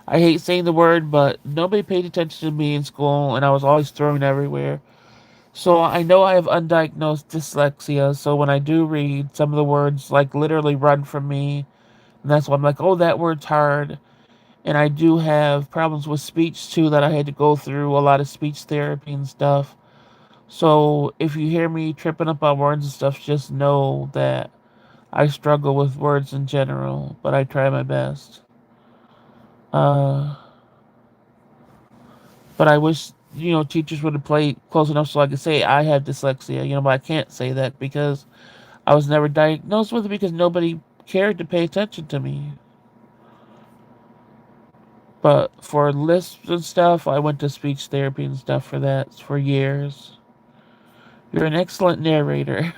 Speaker 1: hate saying the word, but nobody paid attention to me in school, and I was always thrown everywhere. So I know I have undiagnosed dyslexia, so when I do read, some of the words, like, literally run from me, and that's why I'm like, oh, that word's hard. And I do have problems with speech, too, that I had to go through a lot of speech therapy and stuff. So if you hear me tripping up on words and stuff, just know that I struggle with words in general, but I try my best. Uh, but I wish, teachers would have played close enough so I could say I have dyslexia, but I can't say that because I was never diagnosed with it because nobody cared to pay attention to me. But for lists and stuff, I went to speech therapy and stuff for that for years. You're an excellent narrator.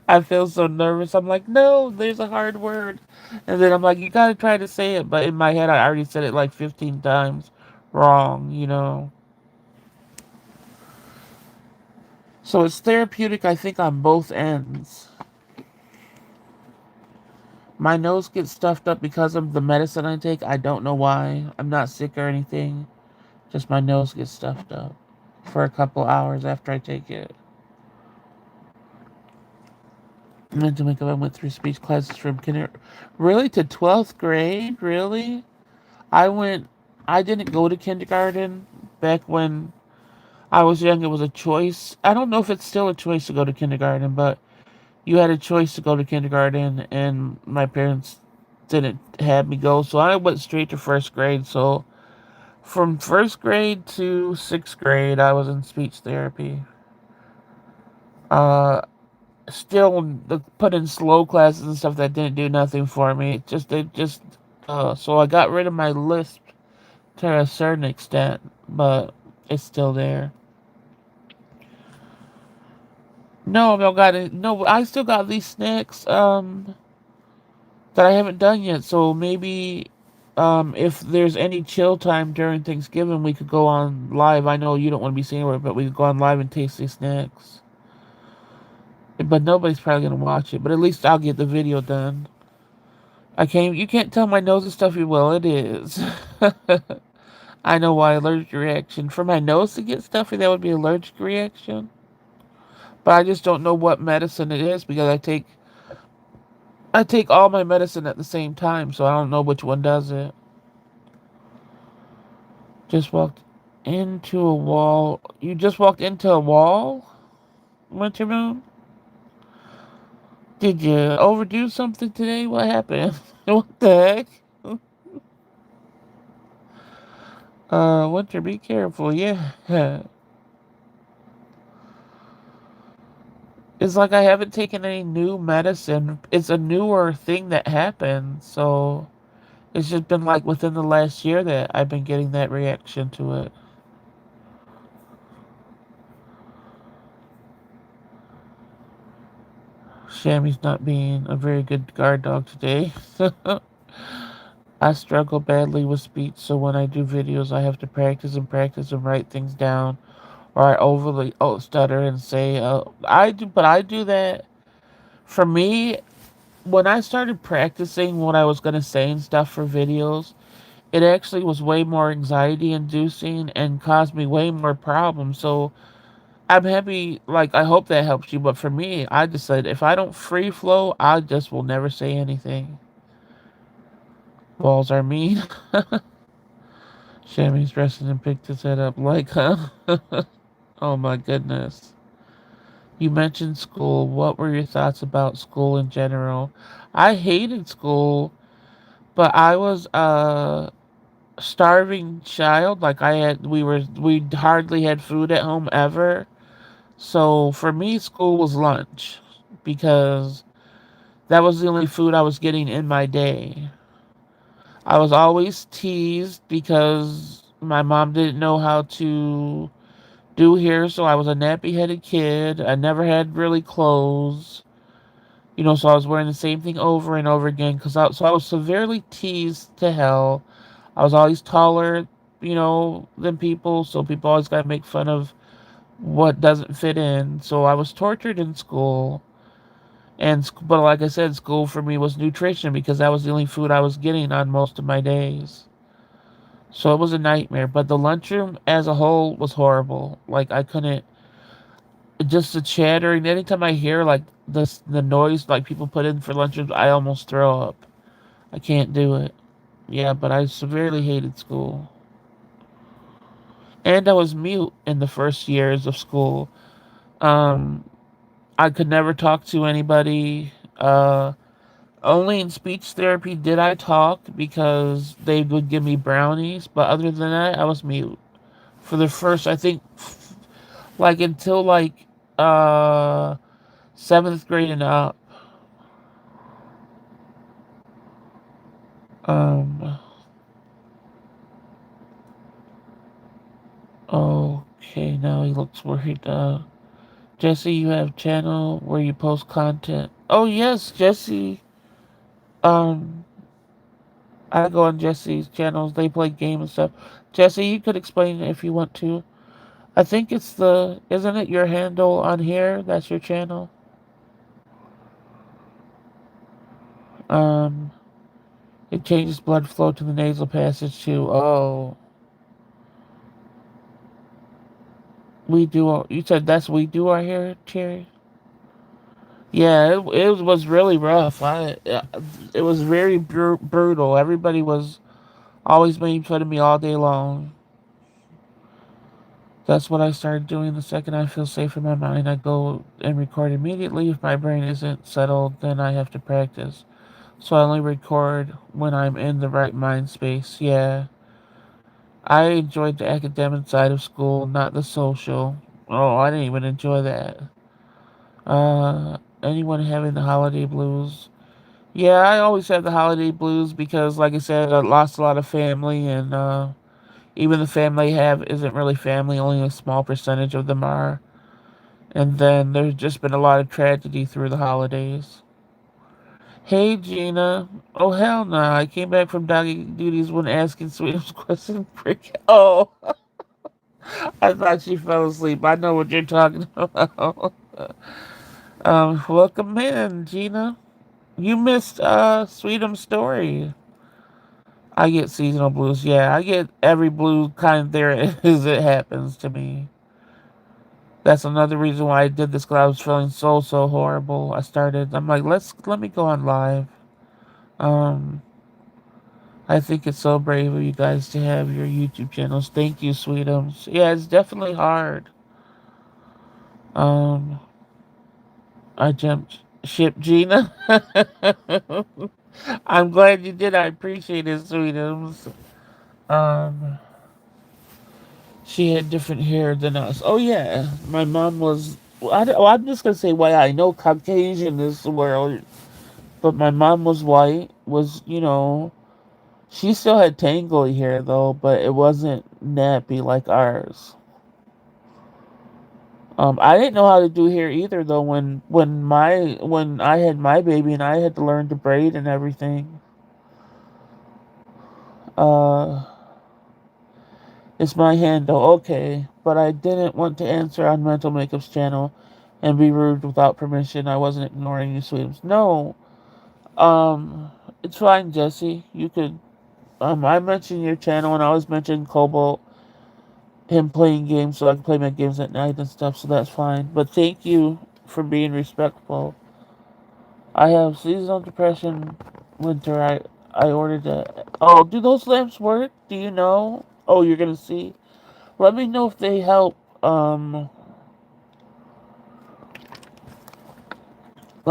Speaker 1: I feel so nervous. I'm like, no, there's a hard word. And then I'm like, you gotta try to say it. But in my head, I already said it like 15 times wrong, you know? So it's therapeutic, I think, on both ends. My nose gets stuffed up because of the medicine I take. I don't know why. I'm not sick or anything. Just my nose gets stuffed up for a couple hours after I take it. And to make up, I went through speech classes from kindergarten. Really? To 12th grade? Really? I went, I didn't go to kindergarten back when I was young. It was a choice. I don't know if it's still a choice to go to kindergarten, but you had a choice to go to kindergarten, and my parents didn't have me go. So I went straight to first grade. So from first grade to sixth grade, I was in speech therapy. Uh, Still put in slow classes and stuff that didn't do nothing for me. So I got rid of my lisp to a certain extent, but it's still there. No, I don't got it. No, I still got these snacks that I haven't done yet. So maybe if there's any chill time during Thanksgiving, we could go on live. I know you don't want to be seen anywhere, but we could go on live and taste these snacks. But nobody's probably gonna watch it. But at least I'll get the video done. I can't. You can't tell my nose is stuffy. Well, it is. I know why allergic reaction. For my nose to get stuffy, that would be allergic reaction. But I just don't know what medicine it is because I take all my medicine at the same time, so I don't know which one does it. Just walked into a wall. You just walked into a wall, Winter Moon? Did you overdo something today? What happened? What the heck? Winter, be careful. Yeah. It's like I haven't taken any new medicine. It's a newer thing that happened, so it's just been like within the last year that I've been getting that reaction to it. Shammy's not being a very good guard dog today. I struggle badly with speech, so when I do videos, I have to practice and write things down, or I overly stutter and say, I do that. For me, when I started practicing what I was gonna say and stuff for videos, it actually was way more anxiety inducing and caused me way more problems. So I'm happy, like, I hope that helps you. But for me, I decided if I don't free flow, I just will never say anything. Balls are mean. Shammy's dressing and picked his head up like, huh? Oh my goodness. You mentioned school. What were your thoughts about school in general? I hated school, but I was starving child. Like we hardly had food at home ever. So for me, school was lunch because that was the only food I was getting in my day. I was always teased because my mom didn't know how to do hair, so I was a nappy headed kid. I never had really clothes. So I was wearing the same thing over and over again so I was severely teased to hell. I was always taller, than people, so people always got to make fun of what doesn't fit in. So I was tortured in school. But like I said, school for me was nutrition because that was the only food I was getting on most of my days. So it was a nightmare. But the lunchroom as a whole was horrible. Like I couldn't, just the chattering. Anytime I hear like the noise like people put in for lunchrooms, I almost throw up. I can't do it. Yeah, but I severely hated school. And I was mute in the first years of school. Um, I could never talk to anybody. Only in speech therapy did I talk because they would give me brownies, but other than that, I was mute for the first, I think, like until like uh seventh grade and up. Um. Okay, now he looks worried. Jesse, you have channel where you post content. Oh yes, Jesse. Um, I go on Jesse's channels. They play game and stuff. Jesse, you could explain it if you want to. I think it's isn't it your handle on here? That's your channel. Um, it changes blood flow to the nasal passage too. Oh, we do. You said that's we do our hair, Cherry. Yeah, it was really rough. It was very brutal. Everybody was always making fun of me all day long. That's what I started doing the second I feel safe in my mind. I go and record immediately. If my brain isn't settled, then I have to practice. So I only record when I'm in the right mind space. Yeah. I enjoyed the academic side of school, not the social. Oh, I didn't even enjoy that. Anyone having the holiday blues? Yeah, I always have the holiday blues because, like I said, I lost a lot of family, and even the family I have isn't really family. Only a small percentage of them are. And then there's just been a lot of tragedy through the holidays. Hey, Gina. Oh, hell no. I came back from doggy duties when asking Sweetums question. Oh, I thought she fell asleep. I know what you're talking about. Welcome in, Gina. You missed Sweetum's story. I get seasonal blues. Yeah, I get every blue kind there is. It happens to me. That's another reason why I did this because I was feeling so horrible. I'm like, let me go on live. Um, I think it's so brave of you guys to have your YouTube channels. Thank you, Sweetums. Yeah, it's definitely hard. Um, I jumped ship, Gina. I'm glad you did. I appreciate it, Sweetums. Um, she had different hair than us. Oh yeah, my mom was. I'm just gonna say why I know Caucasian is the world, but my mom was white. She still had tangly hair though, but it wasn't nappy like ours. I didn't know how to do hair either though. When I had my baby and I had to learn to braid and everything. Uh, it's my handle, okay, but I didn't want to answer on Mental Makeup's channel and be rude without permission. I wasn't ignoring you, Sweetums. No, it's fine, Jesse. You could. I mentioned your channel and I was mentioning Cobalt, him playing games, so I can play my games at night and stuff. So that's fine. But thank you for being respectful. I have seasonal depression, winter. I ordered that. Oh, do those lamps work? Do you know? Oh, you're gonna see. Let me know if they help. Let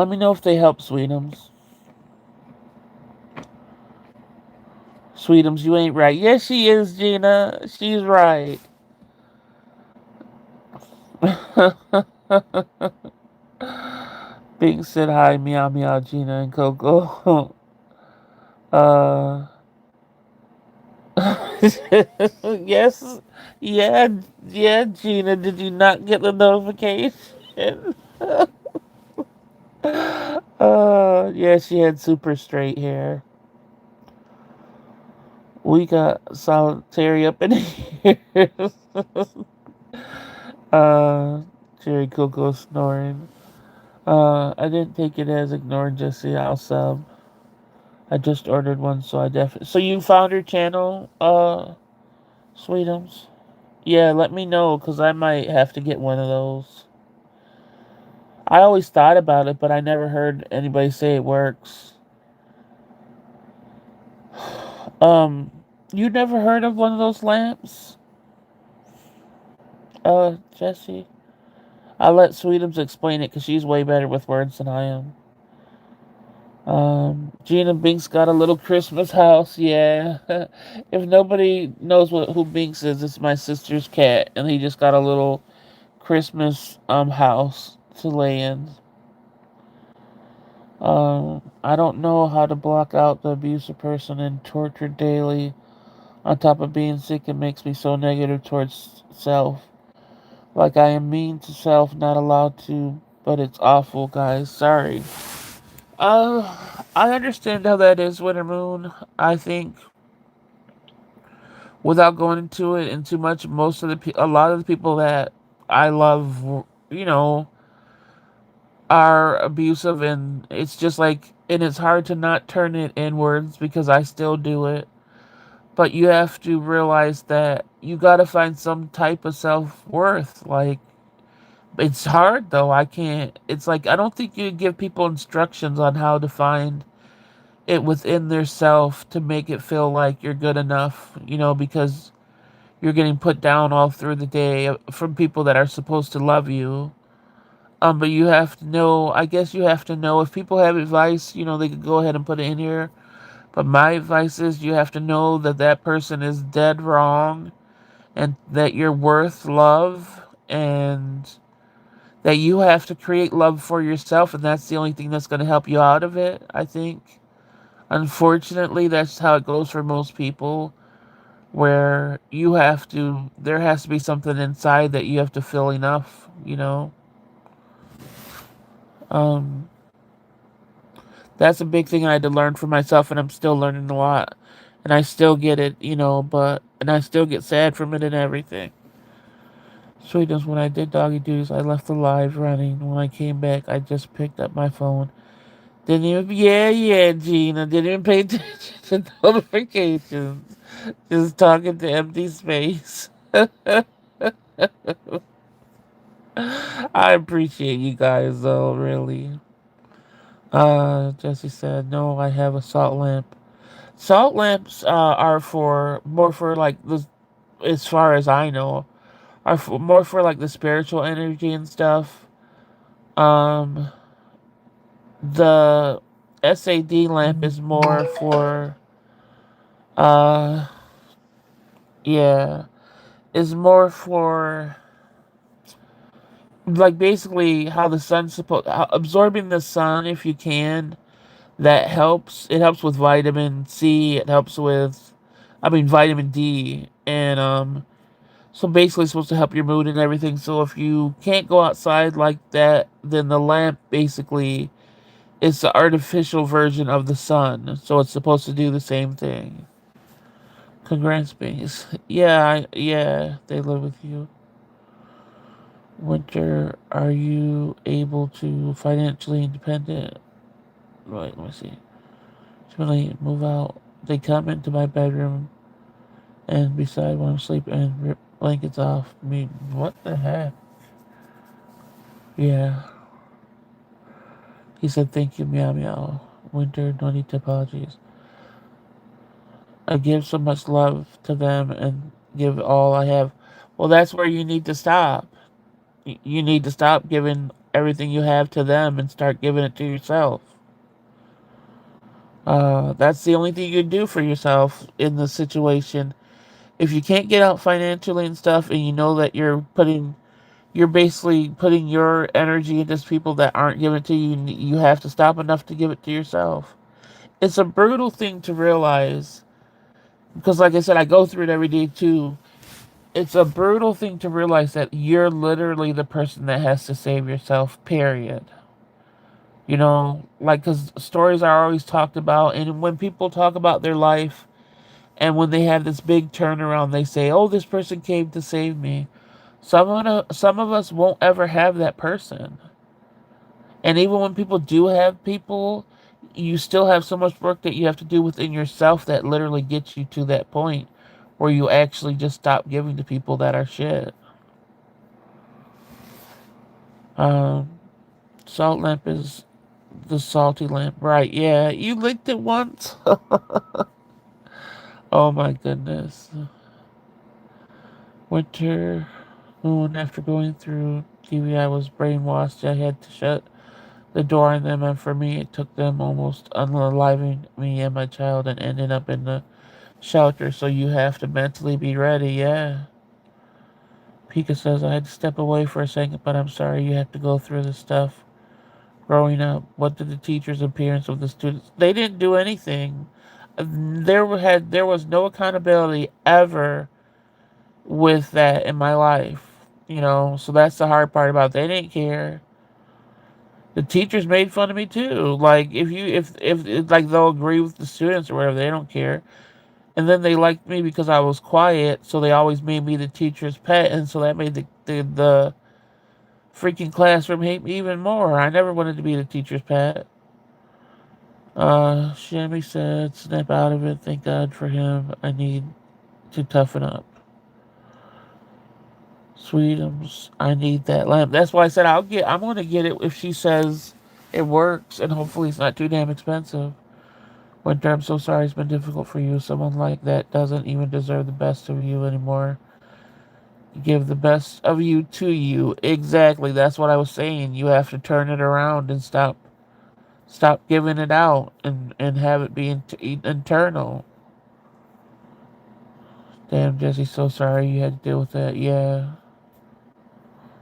Speaker 1: me know if they help, Sweetums. Sweetums, you ain't right. Yes, she is, Gina. She's right. Bing said hi, meow meow, Gina and Coco. uh, yes, yeah, yeah, Gina. Did you not get the notification? Yeah, she had super straight hair. We got solitary up in here. uh, Jerry Coco snoring. I didn't take it as ignored, Jesse. I'll sub. I just ordered one, so I definitely. So you found her channel, Sweetums? Yeah, let me know, because I might have to get one of those. I always thought about it, but I never heard anybody say it works. Um, you never heard of one of those lamps? Jesse? I'll let Sweetums explain it, because she's way better with words than I am. Gina Binks got a little Christmas house, yeah. If nobody knows who Binks is, it's my sister's cat, and he just got a little Christmas house to lay in. I don't know how to block out the abusive person and torture daily. On top of being sick, it makes me so negative towards self. Like I am mean to self, not allowed to, but it's awful, guys. Sorry. I understand how that is, Winter Moon. I think without going into it and too much, a lot of the people that I love, you know, are abusive, and it's just like, and it's hard to not turn it inwards because I still do it. But you have to realize that you got to find some type of self worth. Like, it's hard though. I can't. It's like, I don't think you give people instructions on how to find it within their self to make it feel like you're good enough, because you're getting put down all through the day from people that are supposed to love you. But you have to know, I guess you have to know if people have advice, they could go ahead and put it in here. But my advice is you have to know that that person is dead wrong and that you're worth love and that you have to create love for yourself, and that's the only thing that's going to help you out of it, I think. Unfortunately, that's how it goes for most people, where there has to be something inside that you have to feel enough. Um, that's a big thing I had to learn for myself, and I'm still learning a lot. And I still get it, and I still get sad from it and everything. Sweetness, when I did doggy duties, I left the live running. When I came back, I just picked up my phone. Didn't even, yeah, Gina. Didn't even pay attention to notifications. Just talking to empty space. I appreciate you guys, though, really. Jesse said, no, I have a salt lamp. Salt lamps are more for like as far as I know, more for like the spiritual energy and stuff. Um, the SAD lamp is more for, uh, yeah, is more for like basically how the sun's supposed absorbing the sun if you can. That helps. It helps with vitamin C. It helps with, I mean, vitamin D, and so basically it's supposed to help your mood and everything. So if you can't go outside like that, then the lamp basically is the artificial version of the sun. So it's supposed to do the same thing. Congrats, Base. Yeah, they live with you. Winter, are you able to financially independent? Right, let me see. Really move out. They come into my bedroom and beside when I'm sleeping and rip blankets off me. What the heck? Yeah. He said, thank you, meow meow. Winter, no need to apologies. I give so much love to them and give all I have. Well, that's where you need to stop. You need to stop giving everything you have to them and start giving it to yourself. That's the only thing you can do for yourself in this situation. If you can't get out financially and stuff, and you know that you're basically putting your energy into people that aren't giving it to you, you have to stop enough to give it to yourself. It's a brutal thing to realize because, like I said, I go through it every day too. It's a brutal thing to realize that you're literally the person that has to save yourself, period. Like, because stories are always talked about, and when people talk about their life, and when they have this big turnaround, they say, oh, this person came to save me. Some of us won't ever have that person. And even when people do have people, you still have so much work that you have to do within yourself that literally gets you to that point where you actually just stop giving to people that are shit. Um, Salt lamp is the salty lamp, right? Yeah, you licked it once. Oh my goodness. Winter moon. After going through TV, I was brainwashed. I had to shut the door on them, and for me, it took them almost unaliving me and my child and ended up in the shelter. So you have to mentally be ready. Yeah. Pika says I had to step away for a second, but I'm sorry you have to go through this stuff. Growing up, what did the teachers and parents of the students? They didn't do anything. There was no accountability ever with that in my life. So that's the hard part about it. They didn't care. The teachers made fun of me too. Like if like they'll agree with the students or whatever, they don't care. And then they liked me because I was quiet, so they always made me the teacher's pet, and so that made the freaking classroom hate me even more. I never wanted to be the teacher's pet. Shammy said, snap out of it. Thank God for him. I need to toughen up. Sweetums, I need that lamp. That's why I said I'm gonna get it if she says it works, and hopefully it's not too damn expensive. Winter, I'm so sorry it's been difficult for you. Someone like that doesn't even deserve the best of you anymore. Give the best of you to you. Exactly. That's what I was saying. You have to turn it around and stop giving it out and have it be internal. Damn, Jesse, so sorry you had to deal with that. Yeah.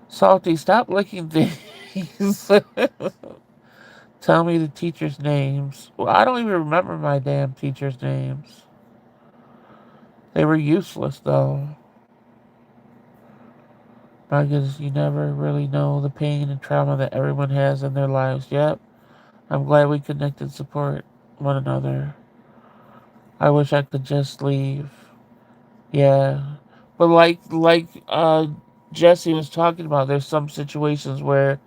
Speaker 1: Salty, stop licking things. Tell me the teachers' names. Well, I don't even remember my damn teachers' names. They were useless, though. Because you never really know the pain and trauma that everyone has in their lives. Yep. I'm glad we connected support one another. I wish I could just leave. Yeah. But like Jesse was talking about, there's some situations where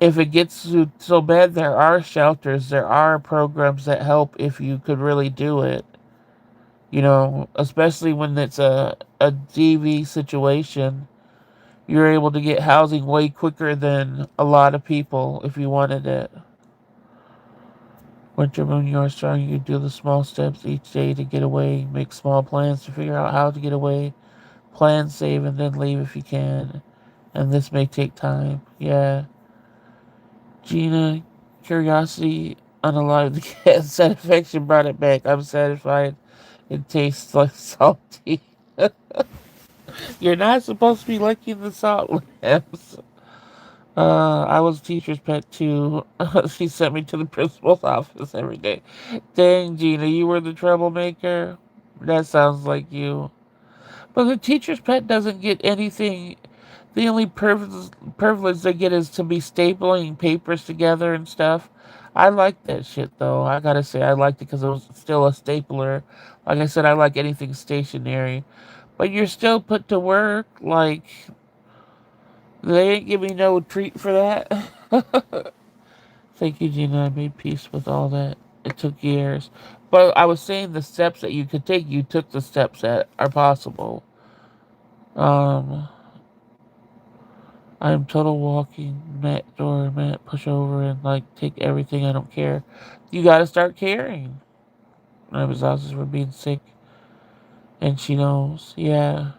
Speaker 1: if it gets so bad, there are shelters, there are programs that help if you could really do it. Especially when it's a DV situation, you're able to get housing way quicker than a lot of people if you wanted it. Winter Moon, you are strong. You do the small steps each day to get away. Make small plans to figure out how to get away. Plan, save, and then leave if you can. And this may take time. Yeah. Gina, curiosity, unalive the cat. Satisfaction brought it back. I'm satisfied. It tastes like salty. You're not supposed to be licking the salt lamps. I was a teacher's pet too. She sent me to the principal's office every day. Dang, Gina, you were the troublemaker? That sounds like you. But the teacher's pet doesn't get anything. The only privilege they get is to be stapling papers together and stuff. I like that shit though. I gotta say, I liked it because it was still a stapler. Like I said, I like anything stationary. But you're still put to work. Like, they ain't give me no treat for that. Thank you, Gina. I made peace with all that. It took years. But I was saying the steps that you could take, you took the steps that are possible. Um, I am total walking mat door mat, push over and like take everything. I don't care. You gotta start caring. I was exhausted from being sick, and she knows. Yeah.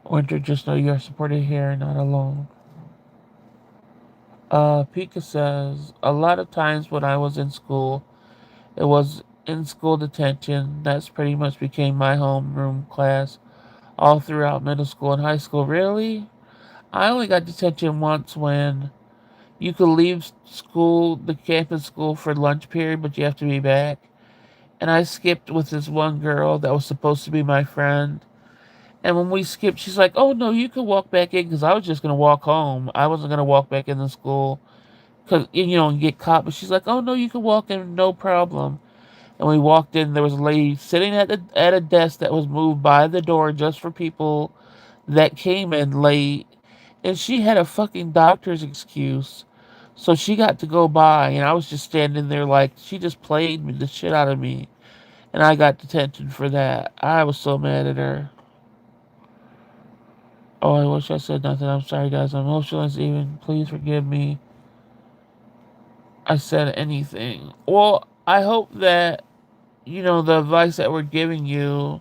Speaker 1: Winter, just know you are supported here, not alone. Pika says, a lot of times when I was in school, it was in school detention. That's pretty much became my homeroom class all throughout middle school and high school. Really? I only got detention once when you could leave school, the campus school for lunch period, but you have to be back. And I skipped with this one girl that was supposed to be my friend. And when we skipped, she's like, "Oh no, you can walk back in," because I was just gonna walk home. I wasn't gonna walk back in the school because and get caught. But she's like, "Oh no, you can walk in, no problem." And we walked in. There was a lady sitting at a desk that was moved by the door just for people that came in late, and she had a fucking doctor's excuse. So she got to go by, and I was just standing there like she just played the shit out of me, and I got detention for that. I was so mad at her. Oh, I wish I said nothing. I'm sorry, guys. I'm emotionless. Even please forgive me. I said anything. Well, I hope that the advice that we're giving you,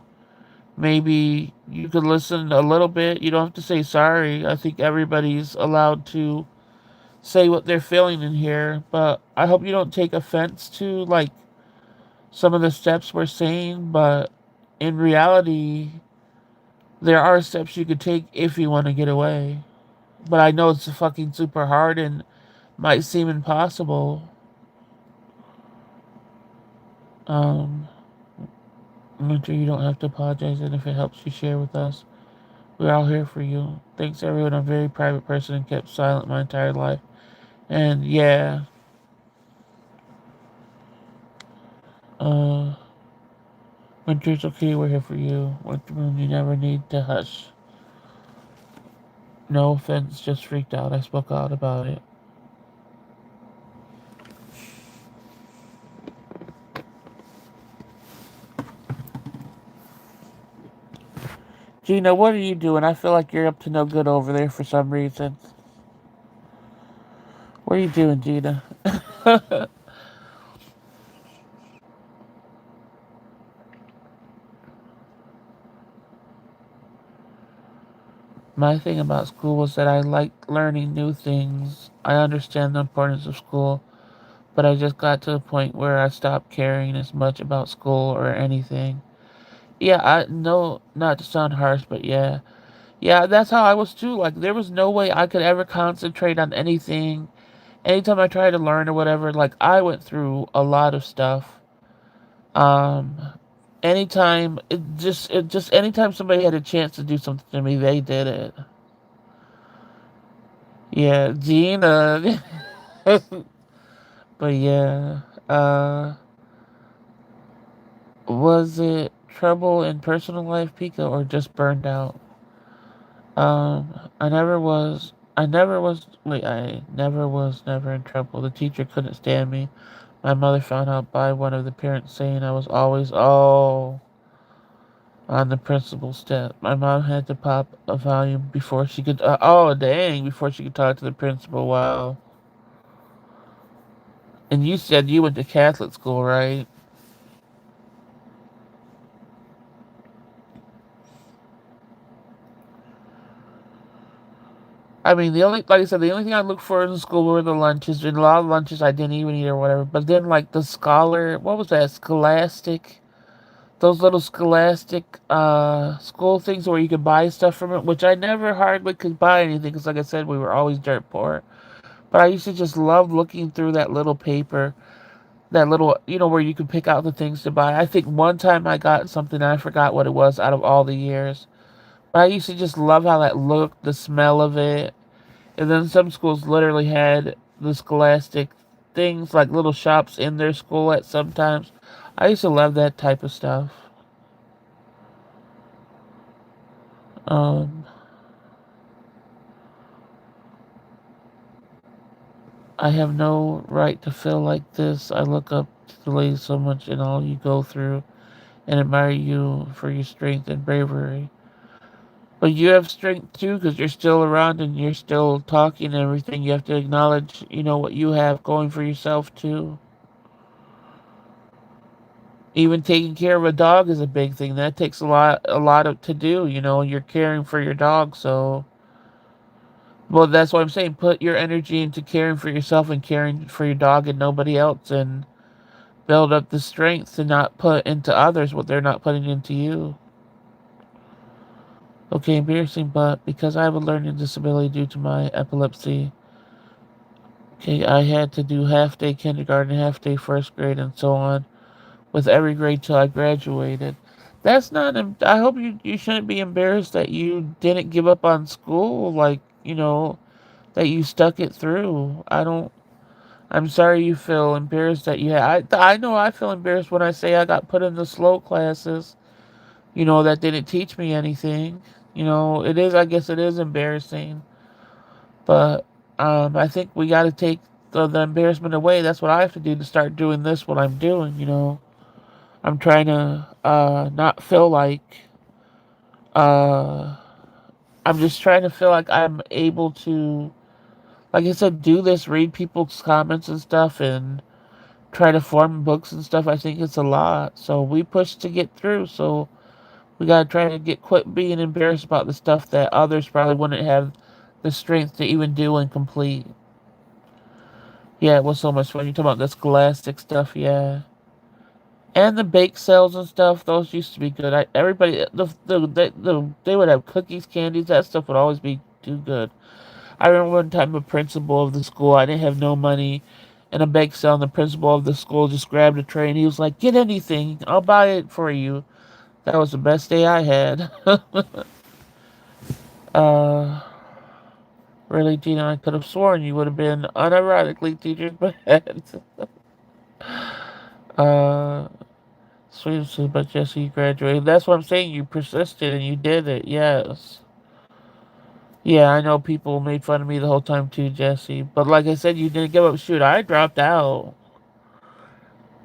Speaker 1: maybe you could listen a little bit. You don't have to say sorry. I think everybody's allowed to say what they're feeling in here, but I hope you don't take offense to like some of the steps we're saying, but in reality, there are steps you could take if you want to get away. But I know it's fucking super hard and might seem impossible. Um, Winter, you don't have to apologize, and if it helps you share with us, we're all here for you. Thanks, everyone. I'm a very private person and kept silent my entire life. And yeah, uh, Winter's okay. We're here for you. Winter Moon, you never need to hush. No offense, just freaked out. I spoke out about it. Gina, what are you doing? I feel like you're up to no good over there for some reason. What are you doing, Gina? My thing about school was that I liked learning new things. I understand the importance of school, but I just got to a point where I stopped caring as much about school or anything. Yeah, I know not to sound harsh, but yeah. Yeah, that's how I was too. Like there was no way I could ever concentrate on anything. Anytime I tried to learn or whatever, like I went through a lot of stuff. Um anytime it just anytime somebody had a chance to do something to me, they did it. Yeah, Gina. But yeah, was it trouble in personal life, Pika, or just burned out? I never was. I never was. Wait, I never was never in trouble. The teacher couldn't stand me. My mother found out by one of the parents saying I was always on the principal step. My mom had to pop a volume before she could. Oh dang! Before she could talk to the principal. Wow. And you said you went to Catholic school, right? I mean, like I said, the only thing I looked for in school were the lunches. And a lot of lunches I didn't even eat or whatever. But then, like the scholar, what was that? Scholastic, those little scholastic school things where you could buy stuff from it, which I never hardly could buy anything because, like I said, we were always dirt poor. But I used to just love looking through that little paper, that little, where you could pick out the things to buy. I think one time I got something and I forgot what it was out of all the years. But I used to just love how that looked, the smell of it. And then some schools literally had the scholastic things, like little shops in their school at sometimes. I used to love that type of stuff. Um, I have no right to feel like this. I look up to the lady so much in all you go through and admire you for your strength and bravery. But you have strength too because you're still around and you're still talking and everything. You have to acknowledge, what you have going for yourself too. Even taking care of a dog is a big thing. That takes a lot of to do. You're caring for your dog, so well, that's what I'm saying. Put your energy into caring for yourself and caring for your dog and nobody else, and build up the strength to not put into others what they're not putting into you. Okay, embarrassing, but because I have a learning disability due to my epilepsy, okay, I had to do half day kindergarten, half day first grade, and so on with every grade till I graduated. That's not. I hope you shouldn't be embarrassed that you didn't give up on school. Like that you stuck it through. I don't. I'm sorry you feel embarrassed that you had. I know I feel embarrassed when I say I got put in the slow classes. That didn't teach me anything. It is. I guess it is embarrassing, but I think we got to take the embarrassment away. That's what I have to do to start doing this. What I'm doing. I'm trying to not feel like uh I'm just trying to feel like I'm able to, like I said, do this, read people's comments and stuff, and try to form books and stuff. I think it's a lot. So we push to get through. So we gotta try to quit being embarrassed about the stuff that others probably wouldn't have the strength to even do and complete. Yeah, it was so much fun. You talk about the scholastic stuff, yeah. And the bake sales and stuff, those used to be good. Everybody, they would have cookies, candies. That stuff would always be too good. I remember one time a principal of the school, I didn't have no money in a bake sale, and the principal of the school just grabbed a tray and he was like, "Get anything, I'll buy it for you." That was the best day I had. uh, really, Gina, I could have sworn you would have been unironically teacher's pet. uh, Sweet, but Jesse, you graduated. That's what I'm saying. You persisted and you did it. Yes. Yeah, I know people made fun of me the whole time too, Jesse. But like I said, you didn't give up. Shoot, I dropped out.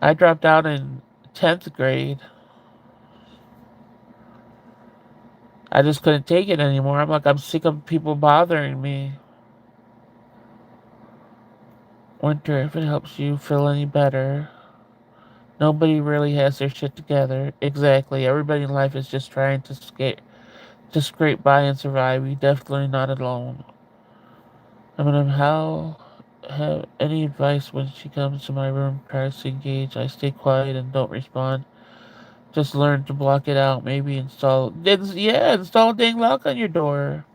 Speaker 1: I dropped out in 10th grade. I just couldn't take it anymore. I'm sick of people bothering me. Winter, if it helps you feel any better. Nobody really has their shit together. Exactly. Everybody in life is just trying to scrape by and survive. You're definitely not alone. I mean, how have any advice when she comes to my room, tries to engage? I stay quiet and don't respond. Just learn to block it out. Maybe install a dang lock on your door.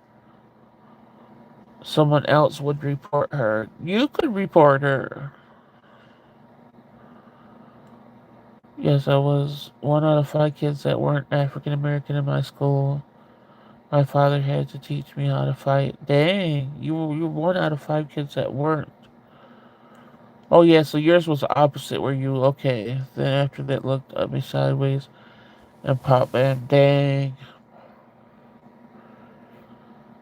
Speaker 1: Someone else would report her. You could report her. Yes, I was one out of 5 kids that weren't African American in my school. My father had to teach me how to fight. Dang, you were 1 out of 5 kids that weren't. Oh yeah, so yours was the opposite. Where you okay? Then after that, looked at me sideways and popped bam. Dang.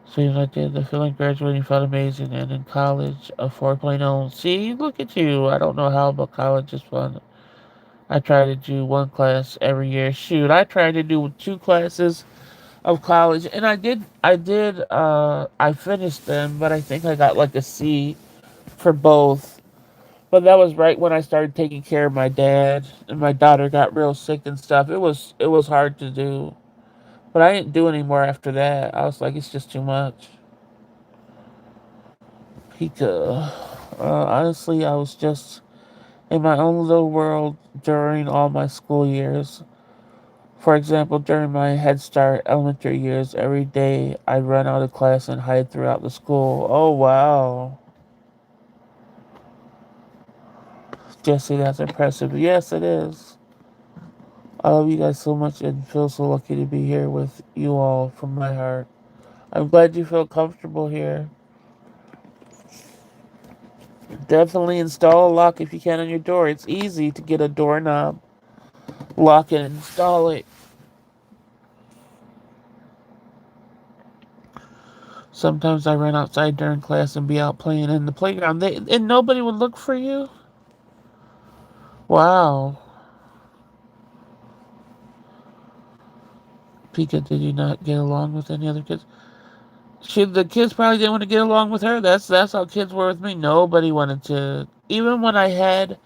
Speaker 1: Same I did. The feeling graduating felt amazing, and in college, a 4.0. See, look at you. I don't know how, but college is fun. I try to do one class every year. Shoot, I tried to do 2 classes of college, and I finished them, but I think I got like a C for both. But that was right when I started taking care of my dad, and my daughter got real sick and stuff. It was hard to do, but I didn't do any more after that. I was like, it's just too much. Pika. Honestly, I was just in my own little world during all my school years. For example, during my Head Start elementary years, every day I'd run out of class and hide throughout the school. Oh, wow. Jesse, that's impressive. Yes, it is. I love you guys so much and feel so lucky to be here with you all from my heart. I'm glad you feel comfortable here. Definitely install a lock if you can on your door. It's easy to get a doorknob, lock it, and install it. Sometimes I run outside during class and be out playing in the playground. And nobody would look for you? Wow. Pika, did you not get along with any other kids? The kids probably didn't want to get along with her. That's how kids were with me. Nobody wanted to. Even when I had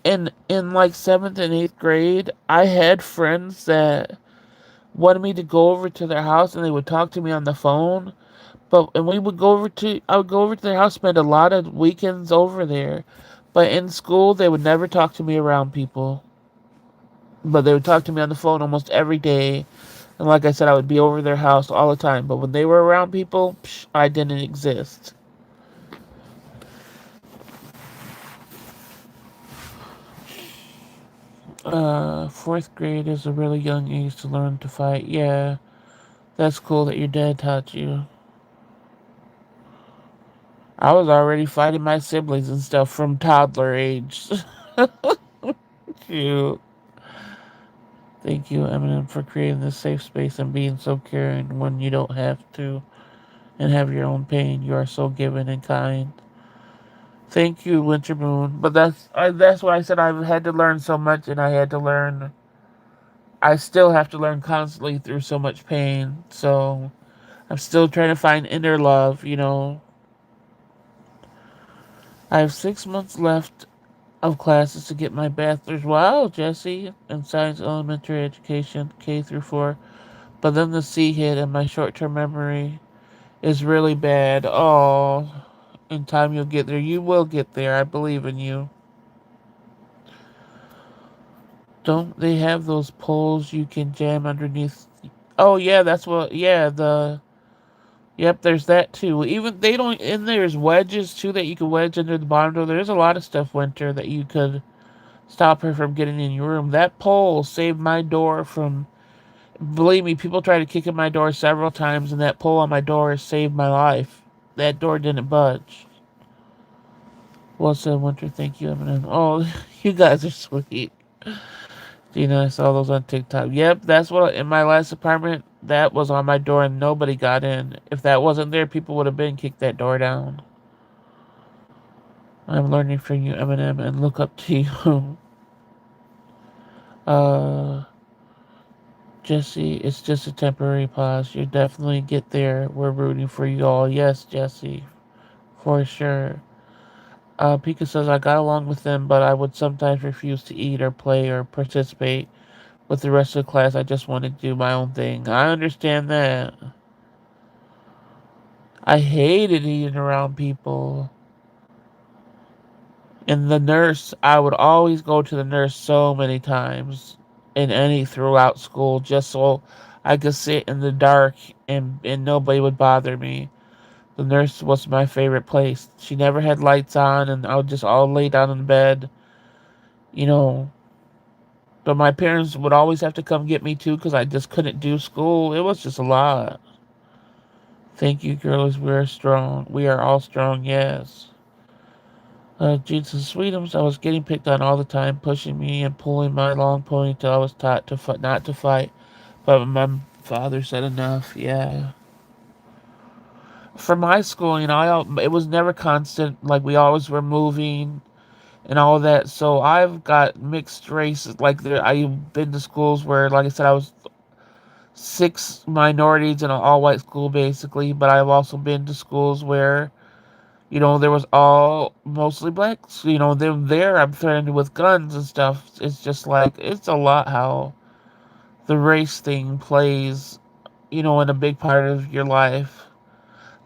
Speaker 1: in like 7th and 8th grade, I had friends that wanted me to go over to their house and they would talk to me on the phone. And I would go over to their house, spend a lot of weekends over there. But in school, they would never talk to me around people. But they would talk to me on the phone almost every day. And like I said, I would be over their house all the time. But when they were around people, I didn't exist. 4th grade is a really young age to learn to fight. Yeah, that's cool that your dad taught you. I was already fighting my siblings and stuff from toddler age. Shoot. Thank you, Eminem, for creating this safe space and being so caring when you don't have to and have your own pain. You are so giving and kind. Thank you, Winter Moon. But that's why I said I've had to learn so much, and I had to learn. I still have to learn constantly through so much pain. So I'm still trying to find inner love. I have 6 months left of classes to get my bachelor's. Wow, Jesse, in science elementary education, K through 4. But then the C hit, and my short-term memory is really bad. Oh, in time you'll get there. You will get there. I believe in you. Don't they have those poles you can jam underneath? Oh yeah, that's what. Yeah, Yep, there's that too. Even they don't. And there's wedges too that you can wedge under the bottom door. There's a lot of stuff, Winter, that you could stop her from getting in your room. That pole saved my door from Believe me, people tried to kick in my door several times, and that pull on my door saved my life. That door didn't budge. Well said, Winter. Thank you, Eminem. Oh, you guys are sweet. Gina, I saw those on TikTok. Yep, that's what in my last apartment. That was on my door, and nobody got in. If that wasn't there, people would have been kicked that door down. I'm learning from you, Eminem, and look up to you. uh, Jesse, it's just a temporary pause. You definitely get there. We're rooting for you all. Yes, Jesse, for sure. Pika says, I got along with them, but I would sometimes refuse to eat or play or participate with the rest of the class. I just wanted to do my own thing. I understand that. I hated eating around people. And the nurse, I would always go to the nurse so many times throughout school just so I could sit in the dark and nobody would bother me. The nurse was my favorite place. She never had lights on and I would just all lay down in bed, you know. But my parents would always have to come get me too because I just couldn't do school. It was just a lot. Thank you, girls. We are strong. We are all strong, yes. Jesus Sweetums, I was getting picked on all the time, pushing me and pulling my long ponytail. I was taught to not to fight, but my father said enough. Yeah. For my school, it was never constant. Like we always were moving and all of that. So I've got mixed races. Like I've been to schools where, like I said, I was six minorities in an all-white school basically. But I've also been to schools where there was all mostly blacks. Them there, I'm threatened with guns and stuff. It's just like, it's a lot how the race thing plays, in a big part of your life.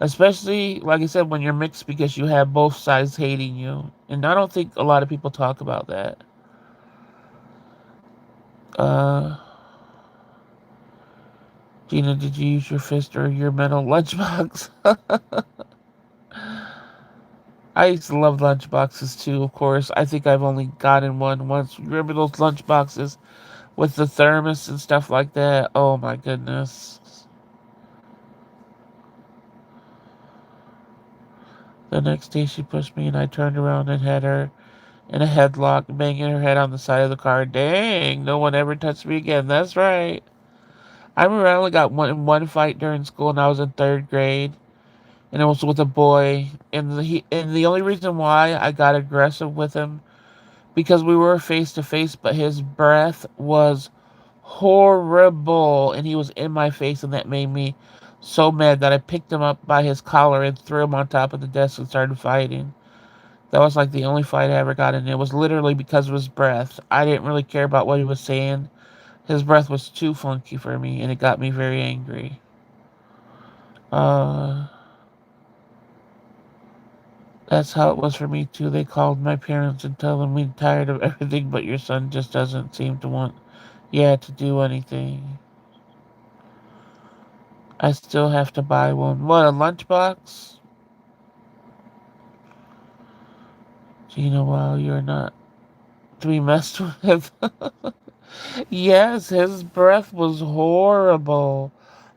Speaker 1: Especially, like I said, when you're mixed because you have both sides hating you. And I don't think a lot of people talk about that. Uh, Gina, did you use your fist or your metal lunchbox? I used to love lunchboxes too, of course. I think I've only gotten one once. Remember those lunchboxes with the thermos and stuff like that? Oh my goodness. The next day she pushed me and I turned around and had her in a headlock, banging her head on the side of the car. Dang, no one ever touched me again. That's right. I remember I only got one fight during school and I was in third grade. And it was with a boy. And the only reason why I got aggressive with him because we were face to face, but his breath was horrible and he was in my face, and that made me so mad that I picked him up by his collar and threw him on top of the desk and started fighting. That was like the only fight I ever got in. It was literally because of his breath. I didn't really care about what he was saying. His breath was too funky for me, and it got me very angry. Uh, that's how it was for me too. They called my parents and told them we're tired of everything, but your son just doesn't seem to want, to do anything. I still have to buy one. What, a lunchbox? Gina, wow, you're not to be messed with. Yes, his breath was horrible.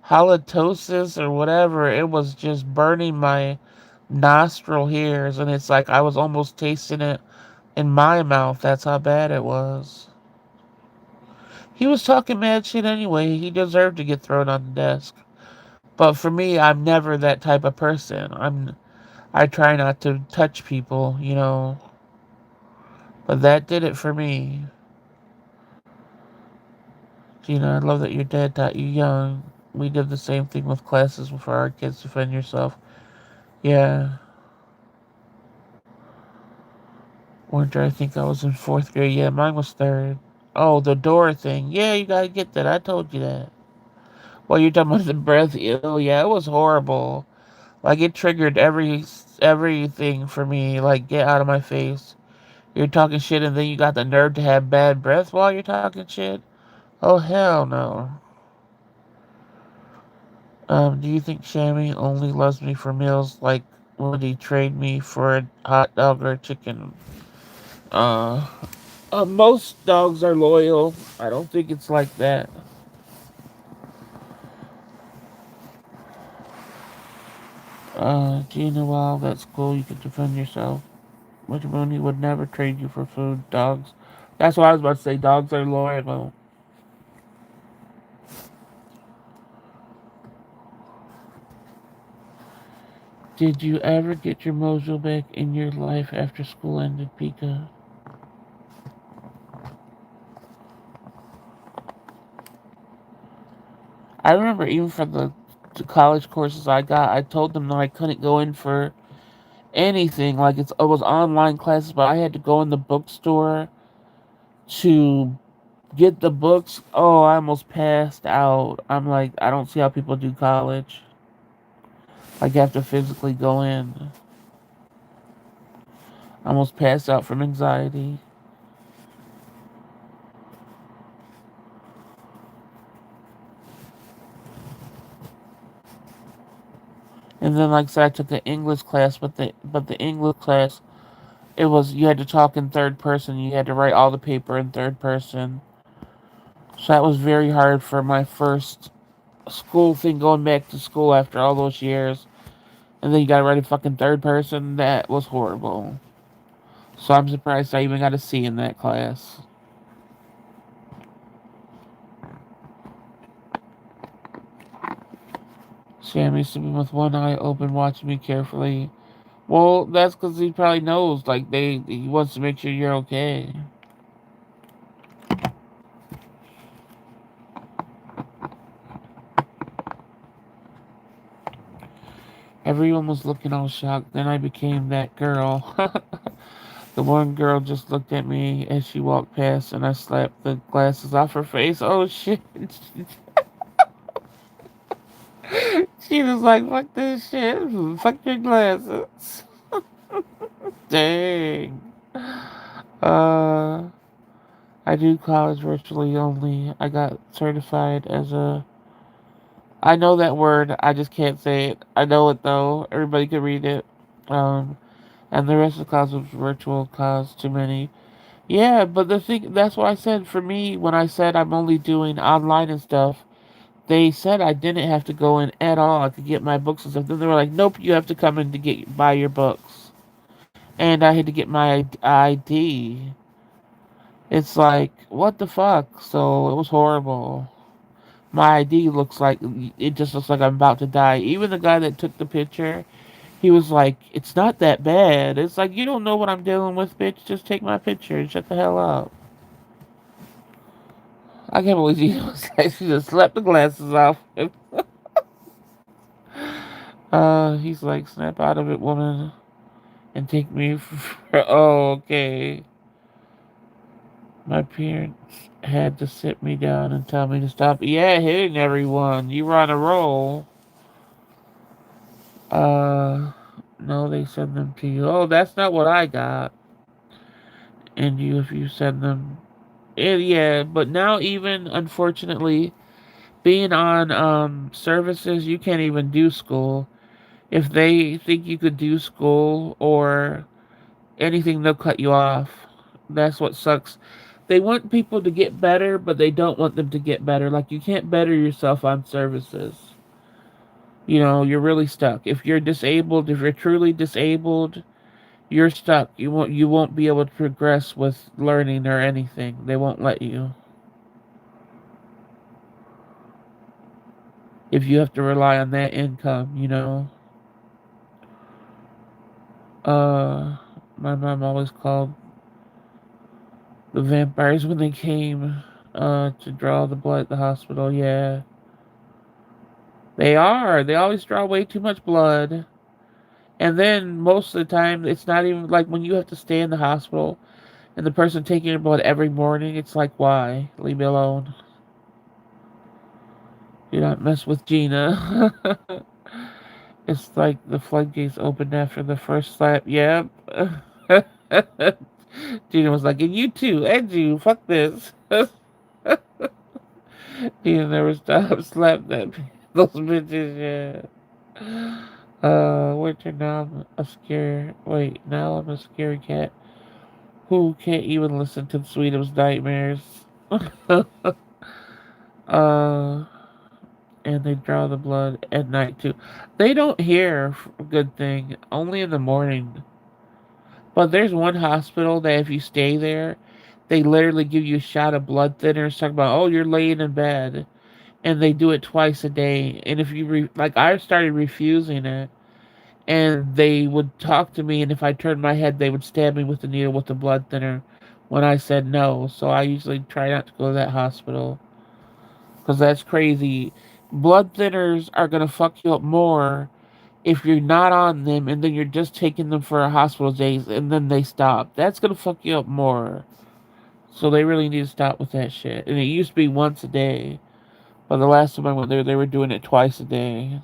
Speaker 1: Halitosis or whatever. It was just burning my nostril hairs, and it's like I was almost tasting it in my mouth. That's how bad it was. He was talking mad shit anyway. He deserved to get thrown on the desk. But for me, I'm never that type of person. I try not to touch people. But that did it for me. Gina, I love that your dad taught you young. We did the same thing with classes for our kids. Defend yourself. Yeah. Winter, I think I was in fourth grade. Yeah, mine was third. Oh, the door thing. Yeah, you gotta get that. I told you that. Well, you're talking about the breath. Ew, yeah, it was horrible. Like, it triggered everything for me. Like, get out of my face. You're talking shit and then you got the nerve to have bad breath while you're talking shit? Oh, hell no. Do you think Shammy only loves me for meals? Like, would he trade me for a hot dog or a chicken? Most dogs are loyal. I don't think it's like that. Gina, while at school, you could defend yourself. Which Mooney would never trade you for food. Dogs. That's what I was about to say. Dogs are loyal. Did you ever get your mojo back in your life after school ended, Pika? I remember even for the college courses I got, I told them that I couldn't go in for anything. Like it was online classes, but I had to go in the bookstore to get the books. Oh, I almost passed out. I'm like, I don't see how people do college. Like, you have to physically go in. I almost passed out from anxiety. And then, like I said, I took an English class, but the English class, it was you had to talk in third person. You had to write all the paper in third person. So that was very hard for my first school thing, going back to school after all those years. And then you gotta write a fucking third person. That was horrible. So I'm surprised I even got a C in that class. Sam used to be with one eye open, watching me carefully. Well, that's because he probably knows, like, he wants to make sure you're okay. Everyone was looking all shocked. Then I became that girl. The one girl just looked at me as she walked past, and I slapped the glasses off her face. Oh shit! She was like, "Fuck this shit! Fuck your glasses!" Dang. Uh, I do college virtually only. I got certified as a. I know that word. I just can't say it. I know it though. Everybody can read it. Um, and the rest of the class was virtual cause too many. Yeah, but the thing that's what I said for me when I said I'm only doing online and stuff. They said I didn't have to go in at all. I could get my books and stuff. Then they were like, "Nope, you have to come in to get buy your books." And I had to get my ID. It's like, what the fuck? So it was horrible. My ID looks like it just looks like I'm about to die. Even the guy that took the picture, he was like, "It's not that bad." It's like, you don't know what I'm dealing with, bitch. Just take my picture and shut the hell up. I can't believe she was like, she just slapped the glasses off. He's like, "Snap out of it, woman, and take me for." Oh, okay. My parents had to sit me down and tell me to stop. Yeah, hitting everyone. You were on a roll. Uh, no, they send them to you. Oh, that's not what I got. And you, if you send them, yeah. But now, even unfortunately, being on services, you can't even do school. If they think you could do school or anything, they'll cut you off. That's what sucks. They want people to get better, but they don't want them to get better. Like you can't better yourself on services. You know, you're really stuck. If you're disabled, if you're truly disabled, you're stuck. You won't be able to progress with learning or anything. They won't let you. If you have to rely on that income, you know. Uh my mom always called the vampires when they came to draw the blood at the hospital. Yeah. They are. They always draw way too much blood. And then most of the time it's not even like when you have to stay in the hospital and the person taking your blood every morning, it's like why? Leave me alone. Do not mess with Gina. It's like the floodgates opened after the first slap. Yep. Gina was like, and you too, and you, fuck this. Gina never stopped, slap that those bitches, yeah. Winter, now I'm a scary, wait, now I'm a scary cat who can't even listen to the sweetest nightmares. uh, and they draw the blood at night too. They don't hear, good thing, only in the morning. But there's one hospital that if you stay there, they literally give you a shot of blood thinners. Talk about, oh, you're laying in bed, and they do it twice a day. And if you like, I started refusing it, and they would talk to me, and if I turned my head, they would stab me with the needle with the blood thinner when I said no. So I usually try not to go to that hospital because that's crazy. Blood thinners are gonna fuck you up more if you're not on them, and then you're just taking them for a hospital days, and then they stop. That's gonna fuck you up more. So they really need to stop with that shit. And it used to be once a day, but the last time I went there, they were doing it twice a day.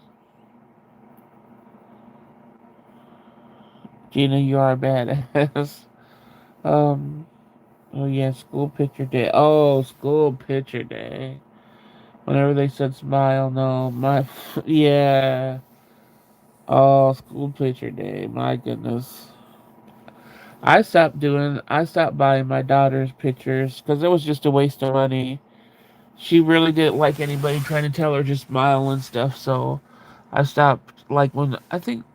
Speaker 1: Gina, you are a badass. um, oh yeah, school picture day. Oh, school picture day. Whenever they said smile, no, yeah. Oh, school picture day. My goodness. I stopped buying my daughter's pictures because it was just a waste of money. She really didn't like anybody trying to tell her just smile and stuff, so I stopped, like, when, I think,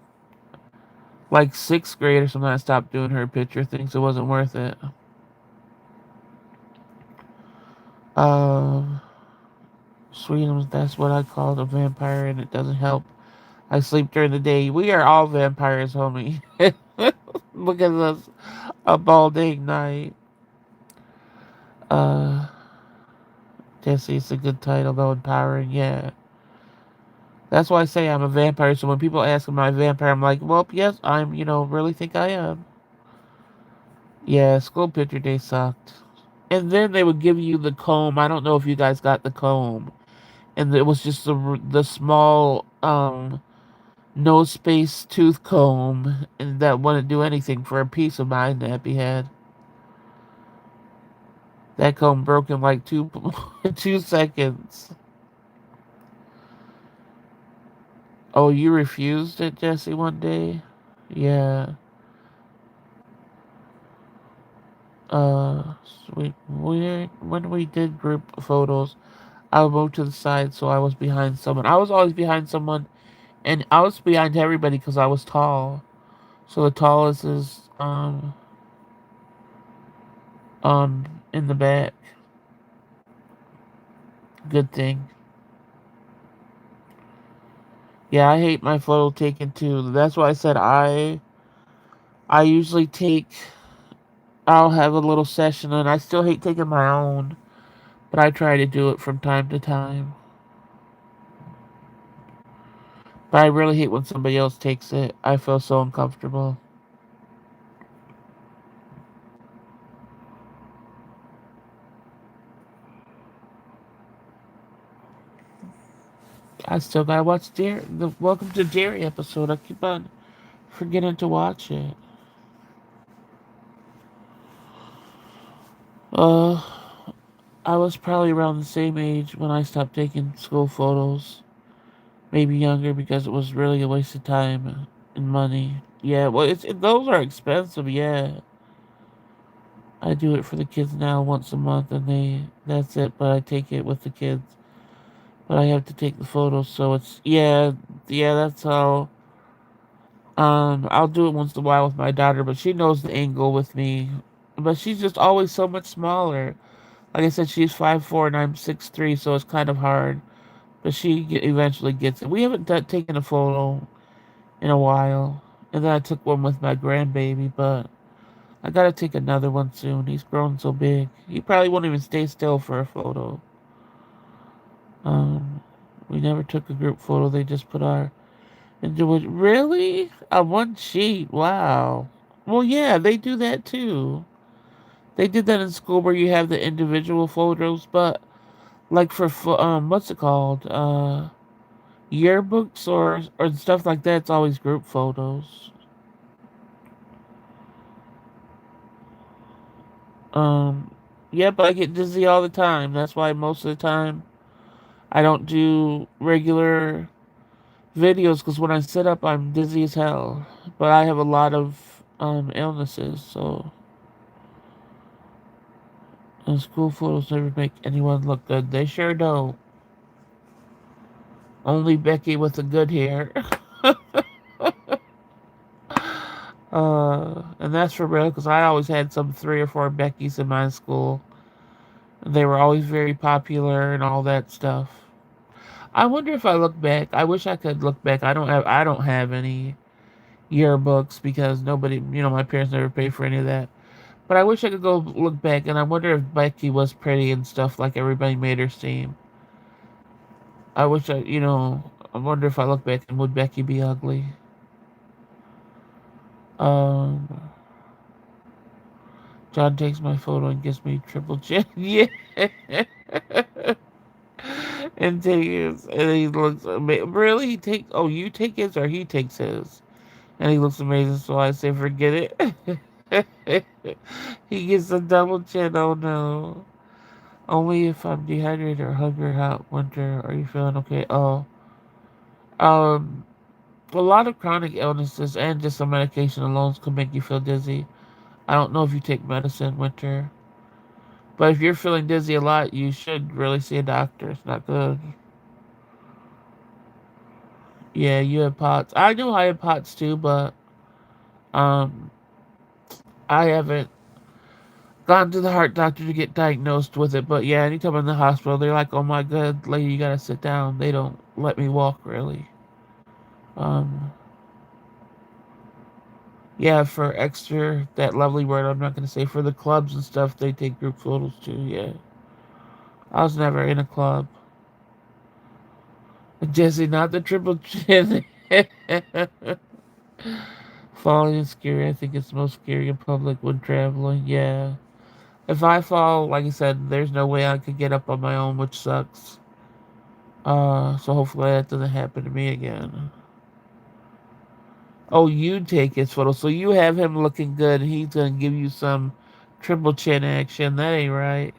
Speaker 1: like, 6th grade or something, I stopped doing her picture things. It wasn't worth it. Um, Sweetums, that's what I call a vampire, and it doesn't help. I sleep during the day. We are all vampires, homie. Look at us up all day night. Uh, Jesse, it's a good title, though, empowering, yeah. That's why I say I'm a vampire, so when people ask am I a vampire, I'm like, well, yes, really think I am. Yeah, school picture day sucked. And then they would give you the comb. I don't know if you guys got the comb. And it was just the small, no space tooth comb, and that wouldn't do anything for a peace of mind that we had. That comb broke in like 2 seconds. Oh, you refused it, Jesse, one day? Yeah. Sweet. When we did group photos, I would move to the side so I was behind someone. I was always behind someone, and I was behind everybody because I was tall. So the tallest is in the back. Good thing. Yeah, I hate my photo taken too. That's why I said I usually take. I'll have a little session, and I still hate taking my own, but I try to do it from time to time. But I really hate when somebody else takes it. I feel so uncomfortable. I still gotta watch the Welcome to Derry episode. I keep on forgetting to watch it. Uh, I was probably around the same age when I stopped taking school photos. Maybe younger because it was really a waste of time and money. Yeah, well, those are expensive. Yeah, I do it for the kids now once a month, and that's it. But I take it with the kids. But I have to take the photos, so it's yeah. That's how. I'll do it once in a while with my daughter, but she knows the angle with me. But she's just always so much smaller. Like I said, she's 5'4" and I'm 6'3", so it's kind of hard. But eventually gets it. We haven't taken a photo in a while. And then I took one with my grandbaby, but I gotta take another one soon. He's grown so big. He probably won't even stay still for a photo. Um, we never took a group photo. They just put our individual. Really? On one sheet? Wow. Well, yeah, they do that too. They did that in school where you have the individual photos, but like for what's it called? Yearbooks or stuff like that. It's always group photos. Um, yeah, but I get dizzy all the time. That's why most of the time I don't do regular videos because when I sit up, I'm dizzy as hell. But I have a lot of illnesses, so school photos never make anyone look good. They sure don't. Only Becky with the good hair. And that's for real because I always had some 3 or 4 Beckys in my school. They were always very popular and all that stuff. I wonder if I look back. I wish I could look back. I don't have any yearbooks because nobody, my parents never paid for any of that. But I wish I could go look back, and I wonder if Becky was pretty and stuff like everybody made her seem. I wish I wonder if I look back and would Becky be ugly? Um, John takes my photo and gives me triple chin. Yeah. And he looks amazing. Really? You take his or he takes his? And he looks amazing, so I say forget it. He gets a double chin. Oh no. Only if I'm dehydrated or hungry, hot winter. Are you feeling okay? Oh, um, a lot of chronic illnesses and just some medication alone can make you feel dizzy. I don't know if you take medicine, winter, but if you're feeling dizzy a lot, you should really see a doctor. It's not good. Yeah, you have POTS. I know I have POTS too, but um, I haven't gone to the heart doctor to get diagnosed with it. But yeah, anytime I'm in the hospital, they're like, "Oh my God, lady, you gotta sit down." They don't let me walk really. Um, Yeah, for extra, that lovely word I'm not going to say, for the clubs and stuff, they take group photos too, yeah. I was never in a club. Jesse, not the triple chin. Falling is scary. I think it's most scary in public when traveling, yeah. If I fall, like I said, there's no way I could get up on my own, which sucks. So hopefully that doesn't happen to me again. Oh, you take his photo, so you have him looking good, and he's going to give you some triple chin action. That ain't right.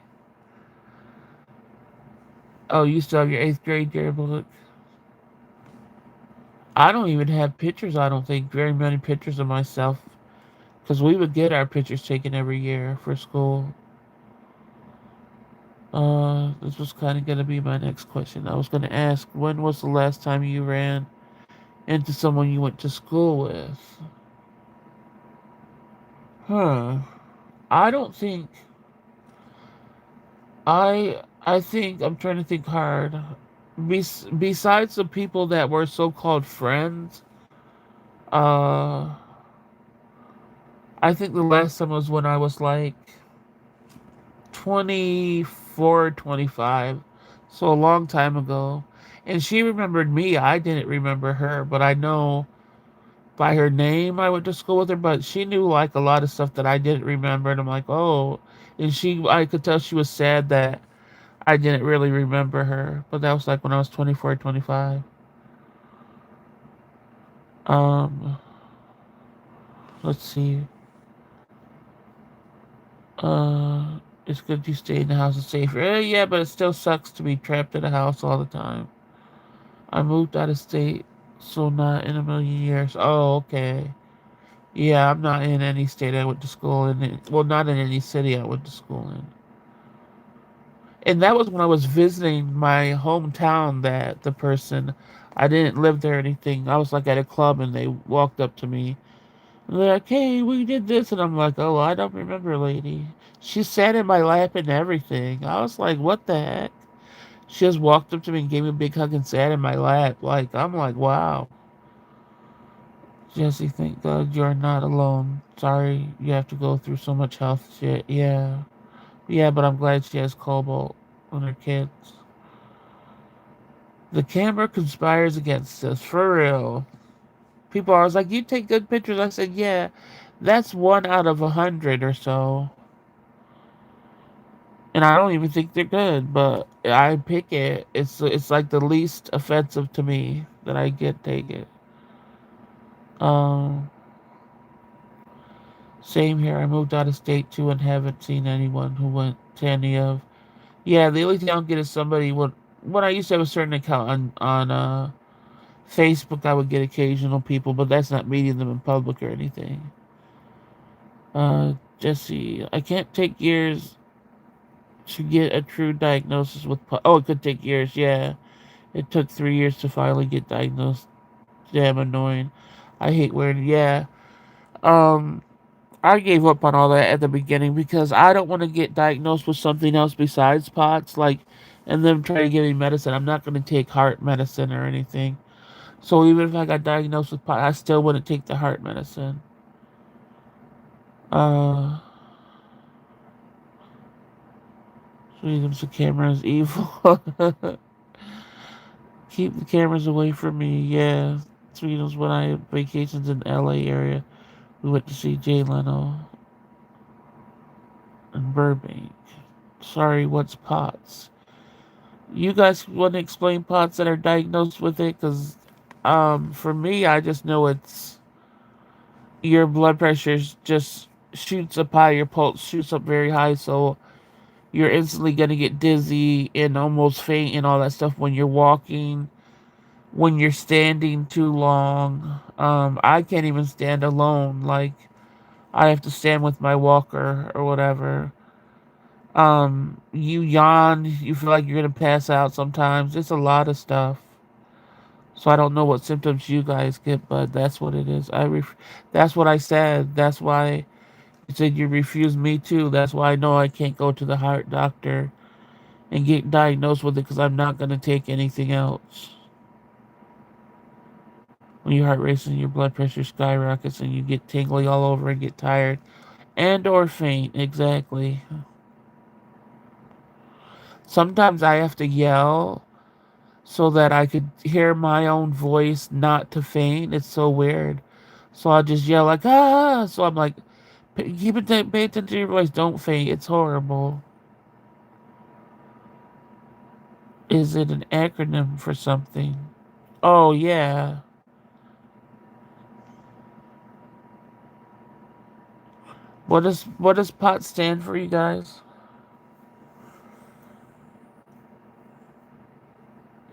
Speaker 1: Oh, you still have your 8th grade yearbook? I don't even have pictures, I don't think, very many pictures of myself. Because we would get our pictures taken every year for school. This was kind of going to be my next question. I was going to ask, when was the last time you ran into someone you went to school with? Huh. I don't think. I think, I'm trying to think hard. Besides the people that were so called friends, uh, I think the last time was when I was like 24, 25. So a long time ago. And she remembered me. I didn't remember her, but I know by her name I went to school with her, but she knew like a lot of stuff that I didn't remember. And I'm like, oh. And I could tell she was sad that I didn't really remember her. But that was like when I was 24, 25. Um, let's see. It's good you stay in the house and safe. Yeah, but it still sucks to be trapped in a house all the time. I moved out of state, so not in a million years. Oh, okay. Yeah, I'm not in any state I went to school in. Well, not in any city I went to school in. And that was when I was visiting my hometown. That the person, I didn't live there or anything. I was like at a club and they walked up to me. And they're like, "Hey, we did this," and I'm like, "Oh, I don't remember, lady." She sat in my lap and everything. I was like, "What the heck?" She just walked up to me and gave me a big hug and sat in my lap. Like, I'm like, wow. Jesse, thank God you're not alone. Sorry you have to go through so much health shit. Yeah. Yeah, but I'm glad she has Cobalt on her kids. The camera conspires against us, for real. People are always like, you take good pictures. I said, yeah, that's 1 out of 100 or so. And I don't even think they're good, but I pick it. It's like the least offensive to me that I get take it. Um, Same here. I moved out of state too and haven't seen anyone who went to any of. Yeah, the only thing I don't get is somebody when I used to have a certain account on Facebook, I would get occasional people, but that's not meeting them in public or anything. Jesse, I can't take years to get a true diagnosis with. Oh, it could take years. Yeah, It took 3 years to finally get diagnosed. Damn annoying. I hate wearing. Yeah. Um. I gave up on all that at the beginning because I don't want to get diagnosed with something else besides POTS, like, and them try to give me medicine. I'm not going to take heart medicine or anything. So even if I got diagnosed with POTS, I still wouldn't take the heart medicine. Uh, freedom's the camera is evil. Keep the cameras away from me. Yeah, freedom's when I had vacations in the LA area. We went to see Jay Leno in Burbank. Sorry, what's POTS? You guys want to explain POTS that are diagnosed with it? Because for me, I just know it's your blood pressure just shoots up high, your pulse shoots up very high, so you're instantly going to get dizzy and almost faint and all that stuff when you're walking, when you're standing too long. I can't even stand alone. Like, I have to stand with my walker or whatever. You yawn, you feel like you're going to pass out sometimes. It's a lot of stuff. So I don't know what symptoms you guys get, but that's what it is. That's what I said. That's why you said you refused me too. That's why I know I can't go to the heart doctor and get diagnosed with it because I'm not going to take anything else. When your heart races and your blood pressure skyrockets and you get tingly all over and get tired and or faint, exactly. Sometimes I have to yell so that I could hear my own voice not to faint. It's so weird. So I just yell like ah. So I'm like, pay attention to your voice. Don't faint. It's horrible. Is it an acronym for something? Oh yeah. What does POT stand for, you guys?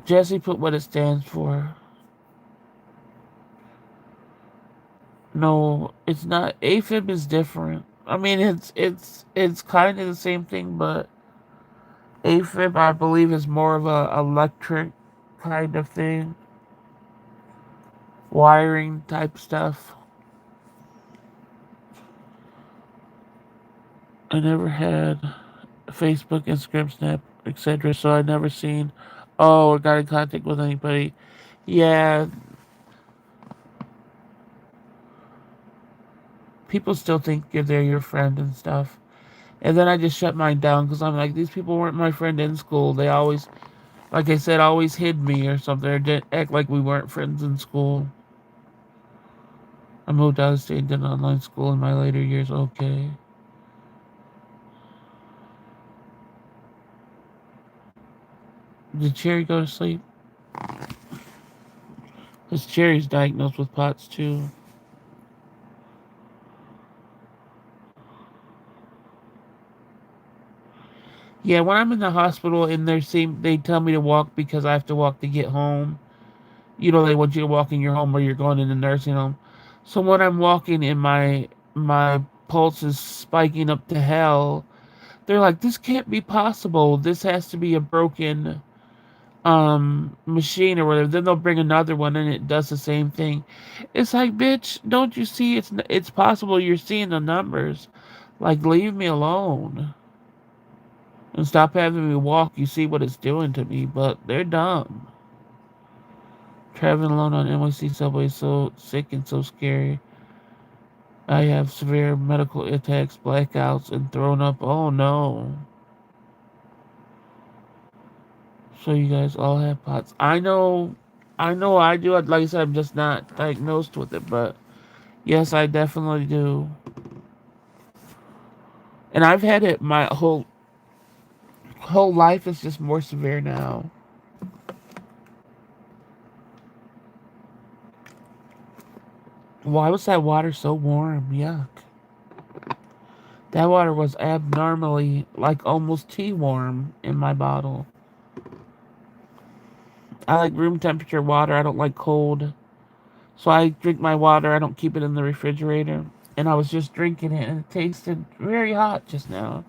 Speaker 1: Jesse put what it stands for. No, it's not. AFib is different. I mean, it's kind of the same thing, but AFib I believe is more of a electric kind of thing, wiring type stuff. I never had Facebook, Instagram, Snap, etc. So I never seen, oh, or got in contact with anybody. Yeah, people still think they're your friend and stuff. And then I just shut mine down because I'm like, these people weren't my friend in school. They always, like I said, always hid me or something, or didn't act like we weren't friends in school. I moved out of state and did online school in my later years. Okay. Did Cherry go to sleep? Because Cherry's diagnosed with POTS too. Yeah, when I'm in the hospital and they tell me to walk because I have to walk to get home. You know, they want you to walk in your home or you're going in the nursing home. So when I'm walking and my pulse is spiking up to hell, they're like, this can't be possible. This has to be a broken machine or whatever. Then they'll bring another one and it does the same thing. It's like, bitch, don't you see it's possible? You're seeing the numbers. Like, leave me alone and stop having me walk. You see what it's doing to me, but they're dumb. Traveling alone on NYC subway is so sick and so scary. I have severe medical attacks, blackouts, and thrown up. Oh no. So you guys all have POTS. I know I do. Like I said, I'm just not diagnosed with it, but yes, I definitely do. And I've had it my whole life. Is just more severe now. Why was that water so warm? Yuck. That water was abnormally, like almost tea warm in my bottle. I like room temperature water. I don't like cold. So I drink my water. I don't keep it in the refrigerator. And I was just drinking it and it tasted very hot just now.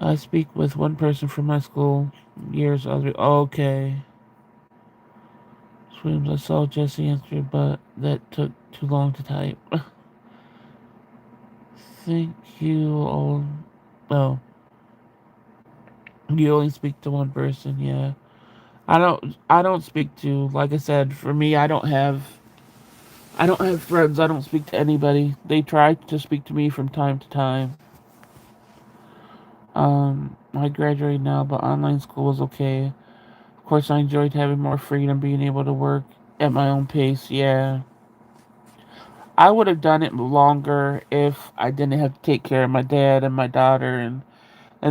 Speaker 1: I speak with one person from my school. Years other. Okay. Swims. I saw Jesse answer, but that took too long to type. Thank you all. Oh, you only speak to one person. Yeah. I don't speak to. Like I said, for me, I don't have friends. I don't speak to anybody. They try to speak to me from time to time. I graduated now, but online school was okay. Of course, I enjoyed having more freedom, being able to work at my own pace. Yeah. I would have done it longer if I didn't have to take care of my dad and my daughter, and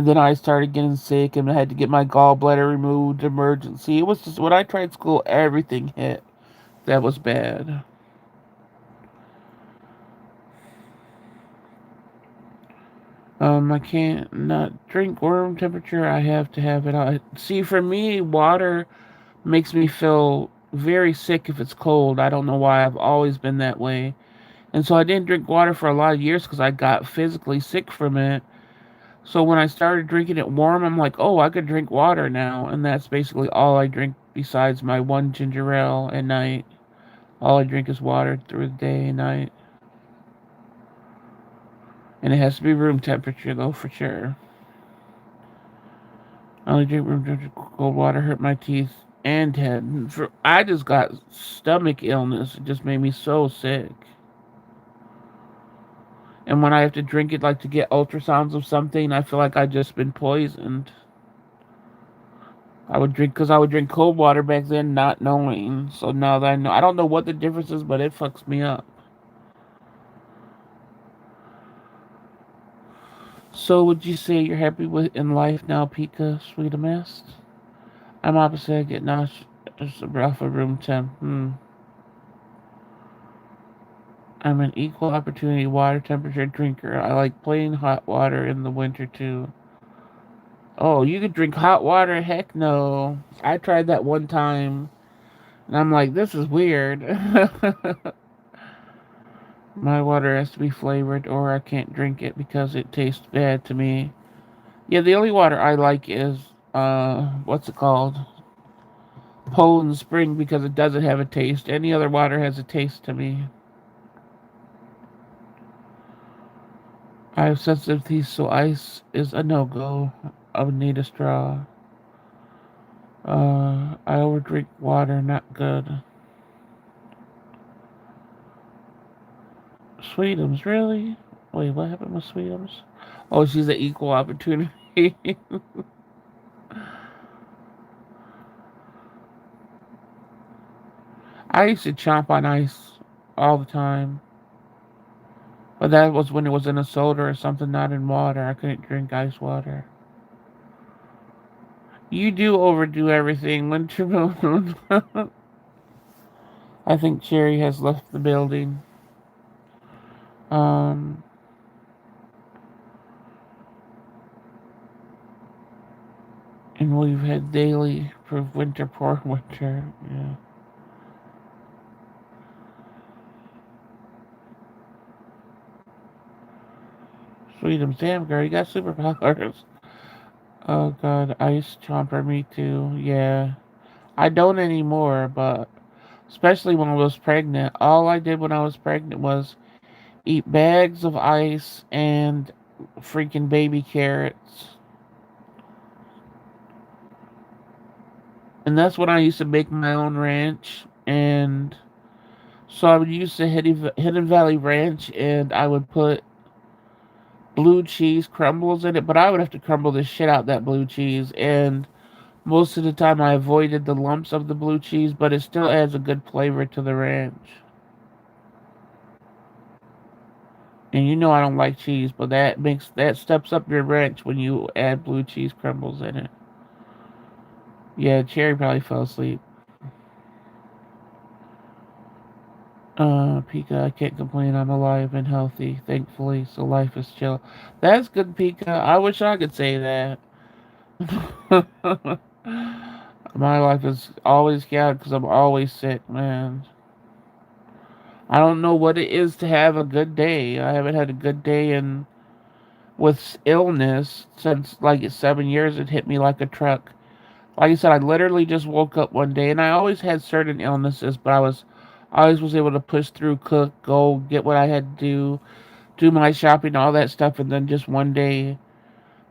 Speaker 1: then I started getting sick and I had to get my gallbladder removed, emergency. It was just when I tried school, everything hit. That was bad. I can't not drink room temperature. I have to have it. See, for me, water makes me feel very sick if it's cold. I don't know why. I've always been that way. And so I didn't drink water for a lot of years because I got physically sick from it. So when I started drinking it warm, I'm like, oh, I could drink water now. And that's basically all I drink besides my one ginger ale at night. All I drink is water through the day and night. And it has to be room temperature, though, for sure. I only drink room temperature. Cold water hurt my teeth and head. I just got stomach illness. It just made me so sick. And when I have to drink it, like to get ultrasounds of something, I feel like I just been poisoned. I would drink cold water back then, not knowing. So now that I know, I don't know what the difference is, but it fucks me up. So would you say you're happy with in life now, Pika, Sweetamest? I'm opposite. I get nauseous. It's a rough room temp. I'm an equal opportunity water temperature drinker. I like plain hot water in the winter too. Oh, you could drink hot water? Heck no. I tried that one time and I'm like, this is weird. My water has to be flavored or I can't drink it because it tastes bad to me. Yeah, the only water I like is what's it called? Poland Spring because it doesn't have a taste. Any other water has a taste to me. I have sensitive teeth, so ice is a no-go. I would need a straw. I overdrink water, not good. Sweetums, really? Wait, what happened with Sweetums? Oh, she's an equal opportunity. I used to chomp on ice all the time. But that was when it was in a soda or something, not in water. I couldn't drink ice water. You do overdo everything, Winter Moon. I think Cherry has left the building. Um, and we've had daily for winter, poor winter. Yeah. Sweetums, damn girl, you got superpowers. Oh god, ice chomper, me too. Yeah. I don't anymore, but especially when I was pregnant. All I did when I was pregnant was eat bags of ice and freaking baby carrots. And that's when I used to make my own ranch. And so I would use the Hidden Valley Ranch and I would put blue cheese crumbles in it, but I would have to crumble the shit out that blue cheese. And most of the time I avoided the lumps of the blue cheese, but it still adds a good flavor to the ranch. And you know I don't like cheese, but that steps up your ranch when you add blue cheese crumbles in it. Yeah, Cherry probably fell asleep. Pika, I can't complain. I'm alive and healthy, thankfully, so life is chill. That's good, Pika. I wish I could say that. My life is always chaotic because I'm always sick, man. I don't know what it is to have a good day. I haven't had a good day in with illness since like 7 years. It hit me like a truck. Like I said, I literally just woke up one day, and I always had certain illnesses, but I always was able to push through, cook, go get what I had to do my shopping, all that stuff, and then just one day,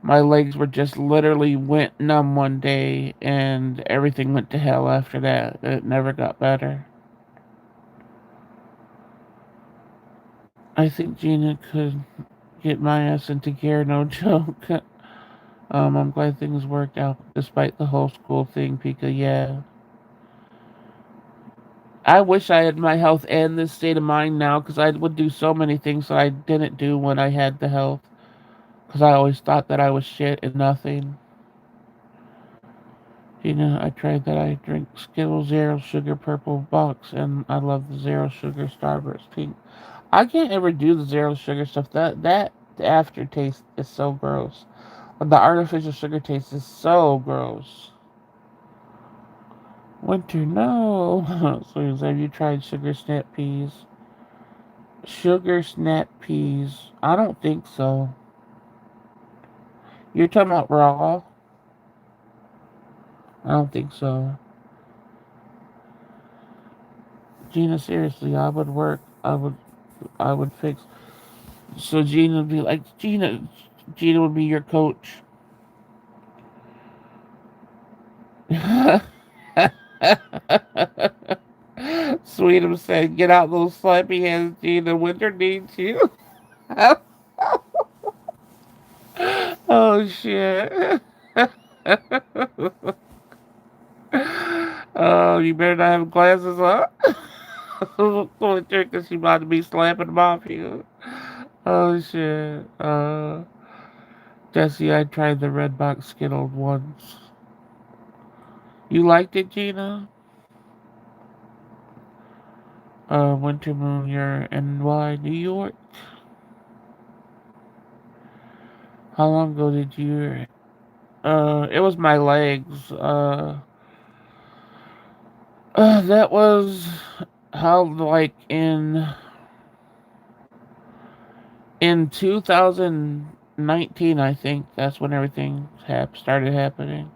Speaker 1: my legs were just literally went numb one day, and everything went to hell after that. It never got better. I think Gina could get my ass into gear, no joke. I'm glad things worked out despite the whole school thing, Pika. Yeah. I wish I had my health and this state of mind now because I would do so many things that I didn't do when I had the health because I always thought that I was shit and nothing. I tried that. I drink Skittles Zero Sugar Purple Box and I love the Zero Sugar Starburst Pink. I can't ever do the zero sugar stuff. That the aftertaste is so gross. The artificial sugar taste is so gross. Winter, no. So have you tried sugar snap peas? Sugar snap peas? I don't think so. You're talking about raw? I don't think so. Gina, seriously, I would work. I would fix. So Gina would be like, Gina would be your coach. Sweetum said, get out those slappy hands, Gina. Winter needs you. Oh, shit. Oh, you better not have glasses on. Winter, because she about to be slapping them off you. Oh, shit. Jesse, I tried the red box Skittle once. You liked it, Gina? Winter Moon, you're NY, New York. How long ago did you? It was my legs. That was how like in 2019, I think that's when everything started happening.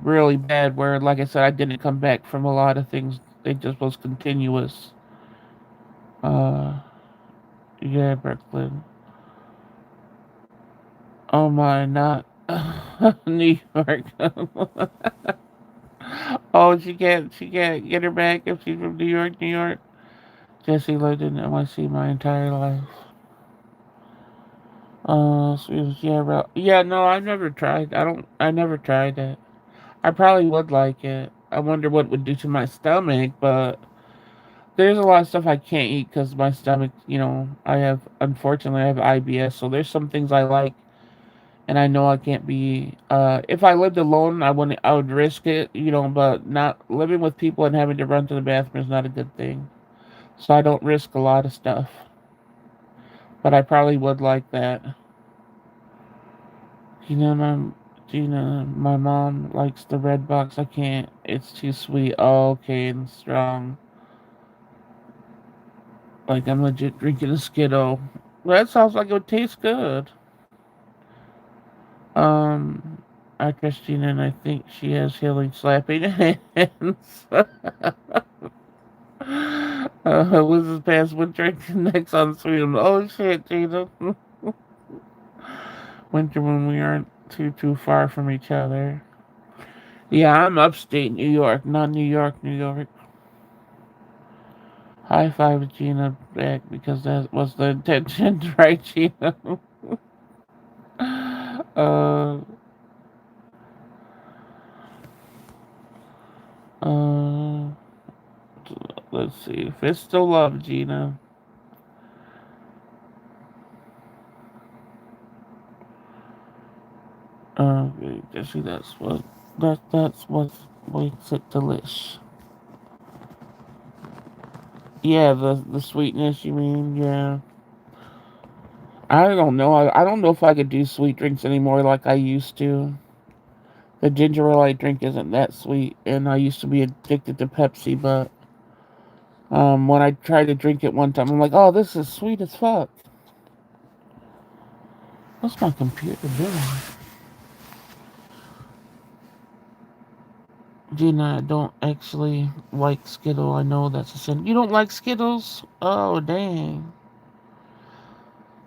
Speaker 1: Really bad. Where, like I said, I didn't come back from a lot of things. It just was continuous. Uh, yeah, Brooklyn. Oh my, not New York. Oh, she can't get her back if she's from New York, New York. Jesse lived in NYC my entire life. So yeah, yeah, no, I never tried. I never tried it. I probably would like it. I wonder what it would do to my stomach, but there's a lot of stuff I can't eat because my stomach, unfortunately, I have IBS, so there's some things I like and I know I can't be. If I lived alone, I would risk it, but not living with people and having to run to the bathroom is not a good thing. So I don't risk a lot of stuff, but I probably would like that. You know, my my mom likes the red box. I can't. It's too sweet. Oh, okay, and strong. Like I'm legit drinking a Skittle. Well, that sounds like it would taste good. Um, I Christina, and I think she has healing slapping hands. Liz's past winter next on Sweden. Oh shit, Gina. Winter when we aren't too far from each other. Yeah, I'm upstate New York, not New York, New York. High five Gina back because that was the intention, right, Gina? uh, uh, let's see. Fist of love, Gina. Jesse, that's what makes it delish. Yeah, the sweetness. You mean? Yeah. I don't know. I don't know if I could do sweet drinks anymore like I used to. The ginger ale I drink isn't that sweet, and I used to be addicted to Pepsi. But when I tried to drink it one time, I'm like, oh, this is sweet as fuck. What's my computer doing? Gina, I don't actually like Skittles. I know that's a sin. You don't like Skittles? Oh, dang.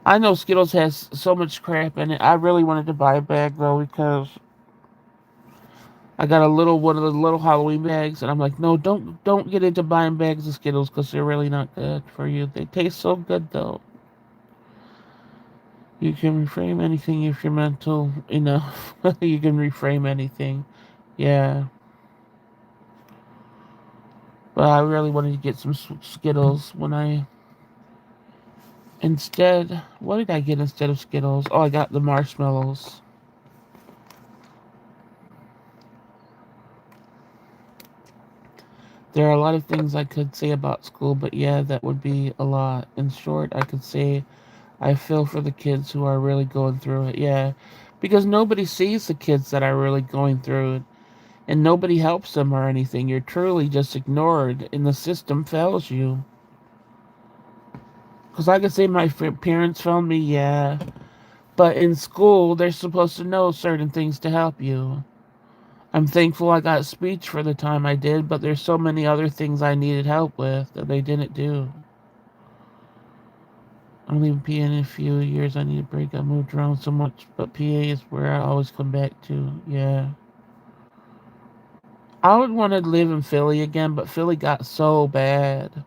Speaker 1: I know Skittles has so much crap in it. I really wanted to buy a bag, though, because I got one of the little Halloween bags, and I'm like, no, don't get into buying bags of Skittles because they're really not good for you. They taste so good, though. You can reframe anything if you're mental enough. You can reframe anything. Yeah. But I really wanted to get some Skittles when I. Instead, what did I get instead of Skittles? Oh, I got the marshmallows. There are a lot of things I could say about school, but yeah, that would be a lot. In short, I could say I feel for the kids who are really going through it. Yeah, because nobody sees the kids that are really going through it, and nobody helps them or anything. You're truly just ignored, and the system fails you. Because I could say my parents found me, yeah, but in school, they're supposed to know certain things to help you. I'm thankful I got speech for the time I did, but there's so many other things I needed help with that they didn't do. I'm leaving PA in a few years. I need a break. I moved around so much, but PA is where I always come back to. Yeah. I would want to live in Philly again, but Philly got so bad.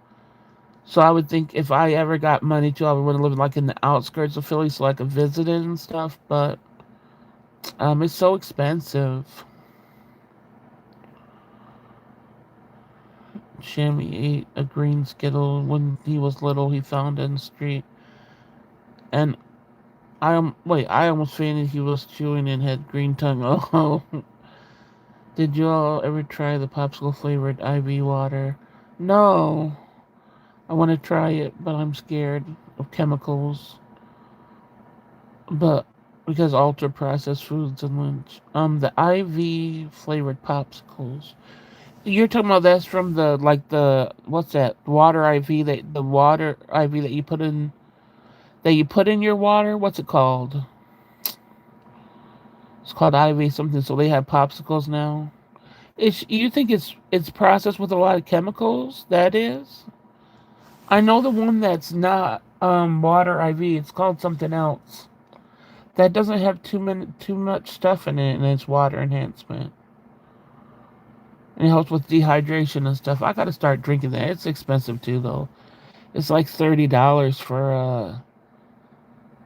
Speaker 1: So I would think if I ever got money too, I would want to live like in the outskirts of Philly so I could visit it and stuff. But it's so expensive. Shammy ate a green Skittle when he was little. He found it in the street, and I almost fainted. He was chewing and had green tongue. Oh, did you all ever try the popsicle flavored IV water? No, I want to try it, but I'm scared of chemicals. But because ultra processed foods and lunch, the IV flavored popsicles. You're talking about that's from the what's that water IV that the water IV that you put in your water. What's it called? It's called IV something. So they have popsicles now. You think it's processed with a lot of chemicals? That is. I know the one that's not water IV. It's called something else. That doesn't have too much stuff in it, and it's water enhancement. And it helps with dehydration and stuff. I gotta start drinking that. It's expensive too, though. It's like $30 for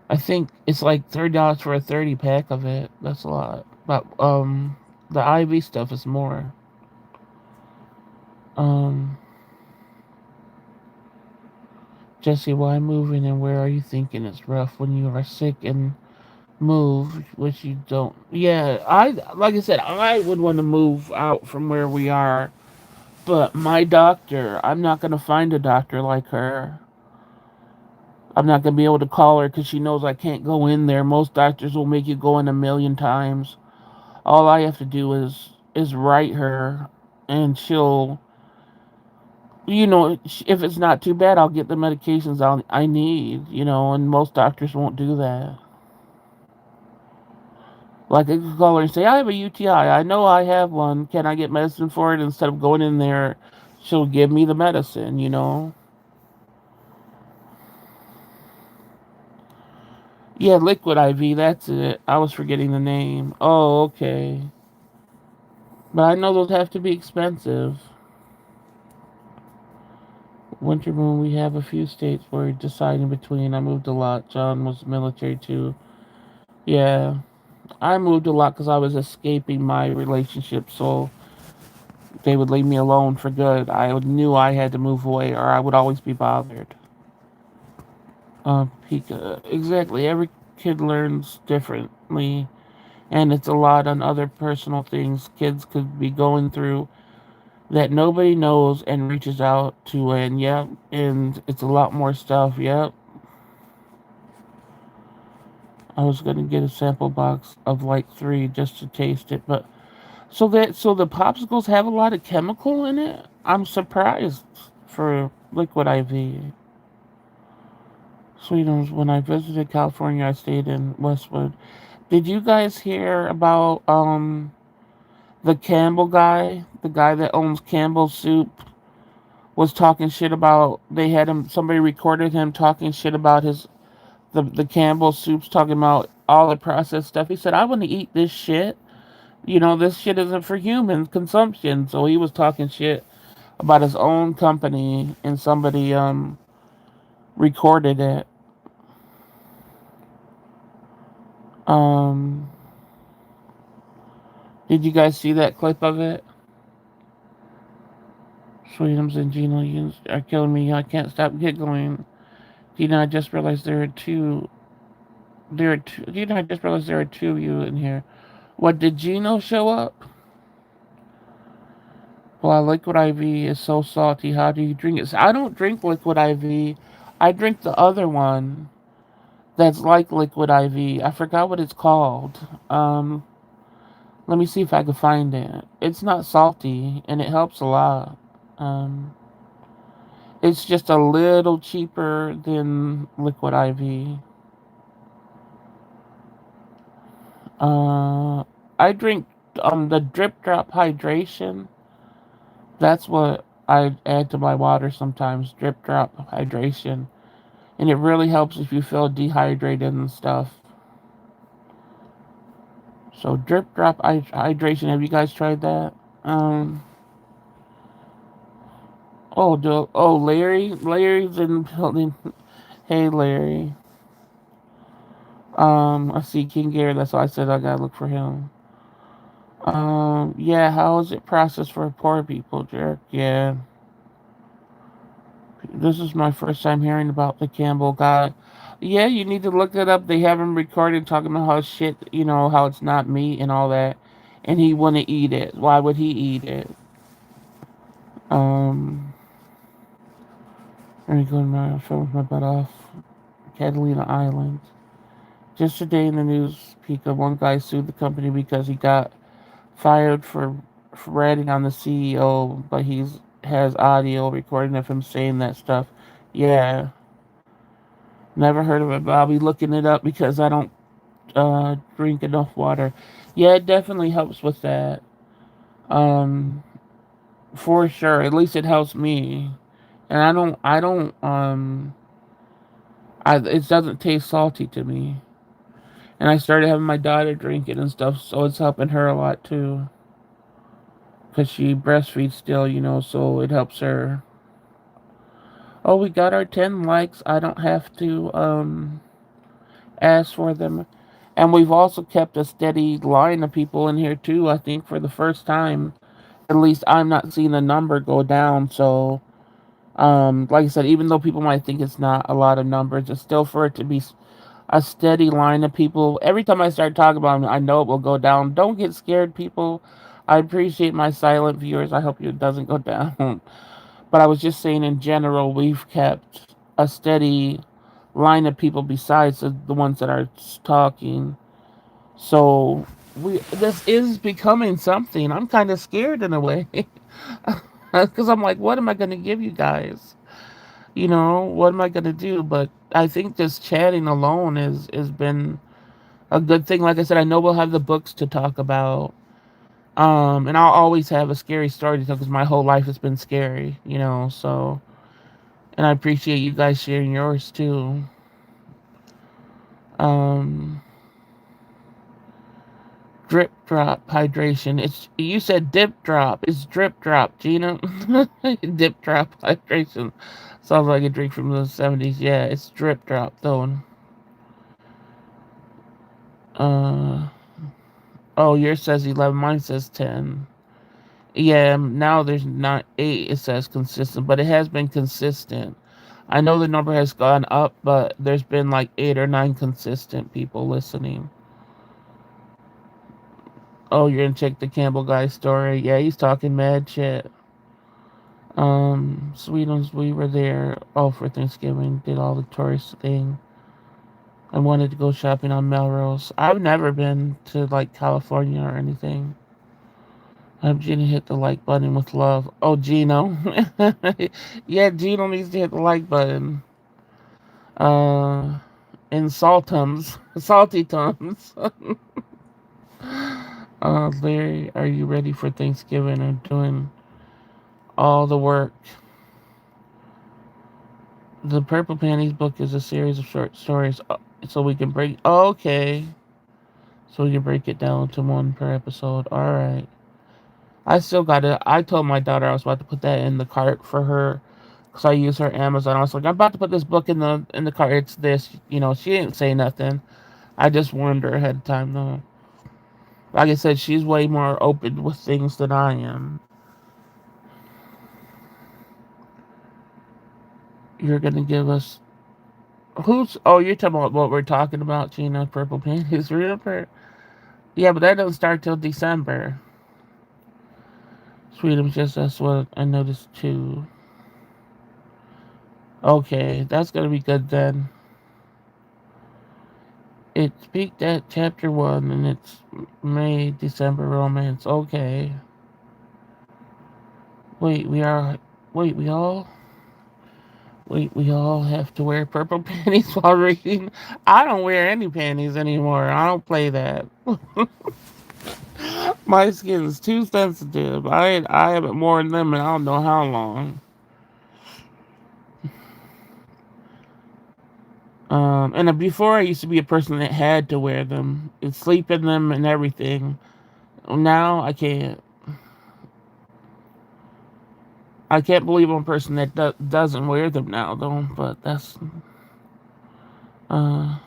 Speaker 1: I think it's like $30 for a 30 pack of it. That's a lot. But the IV stuff is more. Um, Jesse, why moving and where are you thinking it's rough when you are sick and move, which you don't? Yeah, like I said, I would want to move out from where we are, but my doctor, I'm not gonna find a doctor like her. I'm not gonna be able to call her because she knows I can't go in there. Most doctors will make you go in a million times. All I have to do is write her, and she'll, if it's not too bad, I'll get the medications I need. And most doctors won't do that. Like I could call her and say, I have a UTI. I know I have one. Can I get medicine for it? Instead of going in there, she'll give me the medicine. Yeah, liquid IV, that's it. I was forgetting the name. Oh, okay. But I know those have to be expensive. Winter Moon, we have a few states we're deciding between. I moved a lot. John was military too. Yeah, I moved a lot because I was escaping my relationship, so they would leave me alone for good. I knew I had to move away, or I would always be bothered. Pika, exactly. Every kid learns differently, and it's a lot on other personal things kids could be going through that nobody knows and reaches out to, and yep, and it's a lot more stuff. Yep. I was gonna get a sample box of like 3 just to taste it, but so the popsicles have a lot of chemical in it. I'm surprised for liquid IV. Sweetums, when I visited California, I stayed in Westwood. Did you guys hear about the Campbell guy, the guy that owns Campbell Soup, was talking shit about they had him somebody recorded him talking shit about his the Campbell Soups, talking about all the processed stuff. He said, I want to eat this shit. This shit isn't for human consumption. So he was talking shit about his own company, and somebody recorded it. Um did you guys see that clip of it? Sweetums and Gino, you are killing me. I can't stop giggling. Gina, I just realized there are two. There are two. Gina, I just realized there are two of you in here. What, did Gino show up? Well, liquid IV is so salty. How do you drink it? I don't drink liquid IV. I drink the other one that's like liquid IV. I forgot what it's called. Let me see if I can find it. It's not salty, and it helps a lot. Um, it's just a little cheaper than liquid IV. Uh, I drink the drip drop hydration. That's what I add to my water sometimes. Drip drop hydration, and it really helps if you feel dehydrated and stuff. So drip drop hydration. Have you guys tried that? Um. Larry's in the building. Hey, Larry. I see King Gary. That's why I said I gotta look for him. Yeah. How is it processed for poor people, Jerk? Yeah. This is my first time hearing about the Campbell guy. Yeah, you need to look it up. They have him recorded talking about how shit, how it's not meat and all that, and he wouldn't eat it. Why would he eat it? Um, let me go to my show with my butt off. Catalina Island. Just today in the news, Pika, one guy sued the company because he got fired for ratting on the CEO, but he's has audio recording of him saying that stuff. Yeah, never heard of it, but I'll be looking it up because I don't drink enough water. Yeah, it definitely helps with that. Um, for sure. At least it helps me, and it doesn't taste salty to me. And I started having my daughter drink it and stuff, so it's helping her a lot too. Because she breastfeeds still, so it helps her. Oh, we got our 10 likes. I don't have to ask for them. And we've also kept a steady line of people in here too, I think, for the first time. At least I'm not seeing the number go down. So, like I said, even though people might think it's not a lot of numbers, it's still for it to be a steady line of people. Every time I start talking about them, I know it will go down. Don't get scared, people. I appreciate my silent viewers. I hope it doesn't go down. But I was just saying, in general, we've kept a steady line of people besides the ones that are talking. So this is becoming something. I'm kind of scared in a way. Because I'm like, what am I going to give you guys? What am I going to do? But I think just chatting alone has been a good thing. Like I said, I know we'll have the books to talk about. And I'll always have a scary story to tell because my whole life has been scary, so, and I appreciate you guys sharing yours too. Um, Drip drop hydration. You said dip drop. It's drip drop, Gina. Dip drop hydration. Sounds like a drink from the 70s. Yeah, it's drip drop though. Uh, oh, yours says 11. Mine says 10. Yeah, now there's not 8. It says consistent, but it has been consistent. I know the number has gone up, but there's been like 8 or 9 consistent people listening. Oh, you're gonna check the Campbell guy story? Yeah, he's talking mad shit. Sweetums, we were there all for Thanksgiving, did all the tourist thing. I wanted to go shopping on Melrose. I've never been to like California or anything. I'm Gina hit the like button with love. Oh, Gino. Yeah, Gino needs to hit the like button. Uh, and Saltums, Salty Tums. Larry, are you ready for Thanksgiving? I'm doing all the work. The Purple Panties book is a series of short stories, so we can break. Okay, so we can break it down to one per episode. All right. I still got it. I told my daughter I was about to put that in the cart for her because I use her Amazon. I was like, I'm about to put this book in the cart. It's this. She didn't say nothing. I just warned her ahead of time though. Like I said, she's way more open with things than I am. You're gonna give us who's? Oh, you're talking about what we're talking about, Gina? Purple Panties, remember? Yeah, but that doesn't start till December. Sweetums, just that's what I noticed too. Okay, that's gonna be good then. It's peaked at chapter 1 and it's May, December romance. Okay. Wait, we are. Wait, we all. Wait, we all have to wear purple panties while reading. I don't wear any panties anymore. I don't play that. My skin is too sensitive. I haven't worn them in I don't know how long. And before I used to be a person that had to wear them and sleep in them and everything. Now I can't. I can't believe I'm a person that doesn't wear them now, though. But that's uh,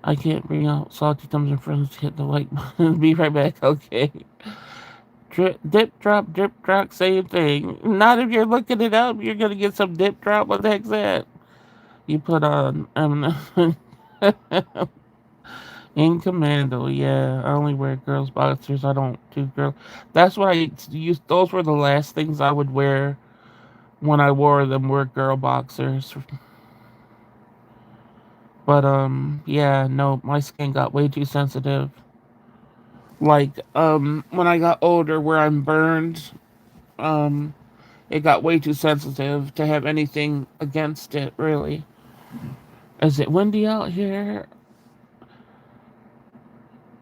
Speaker 1: I can't bring out salty thumbs and friends to hit the like button. Be right back. Okay. Dip drop, same thing. Not if you're looking it up. You're gonna get some dip drop. What the heck's that? You put on in commando. Yeah, I only wear girls boxers. I don't do girl. That's what I used. Those were the last things I would wear when I wore them. Were girl boxers. But yeah, no, my skin got way too sensitive. Like when I got older, where I'm burned, um, it got way too sensitive to have anything against it. Really, is it windy out here?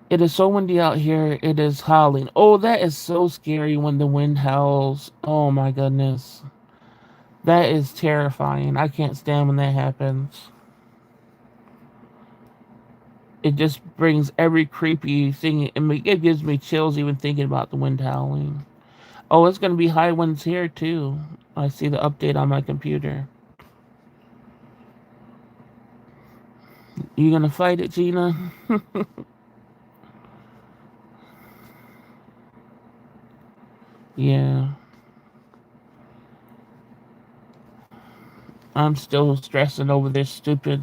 Speaker 1: It is so windy out here. It is howling. Oh, that is so scary when the wind howls. Oh my goodness, that is terrifying. I can't stand when that happens. It just brings every creepy thing. It gives me chills even thinking about the wind howling. Oh, it's going to be high winds here too. I see the update on my computer. You going to fight it, Gina? Yeah. I'm still stressing over this stupid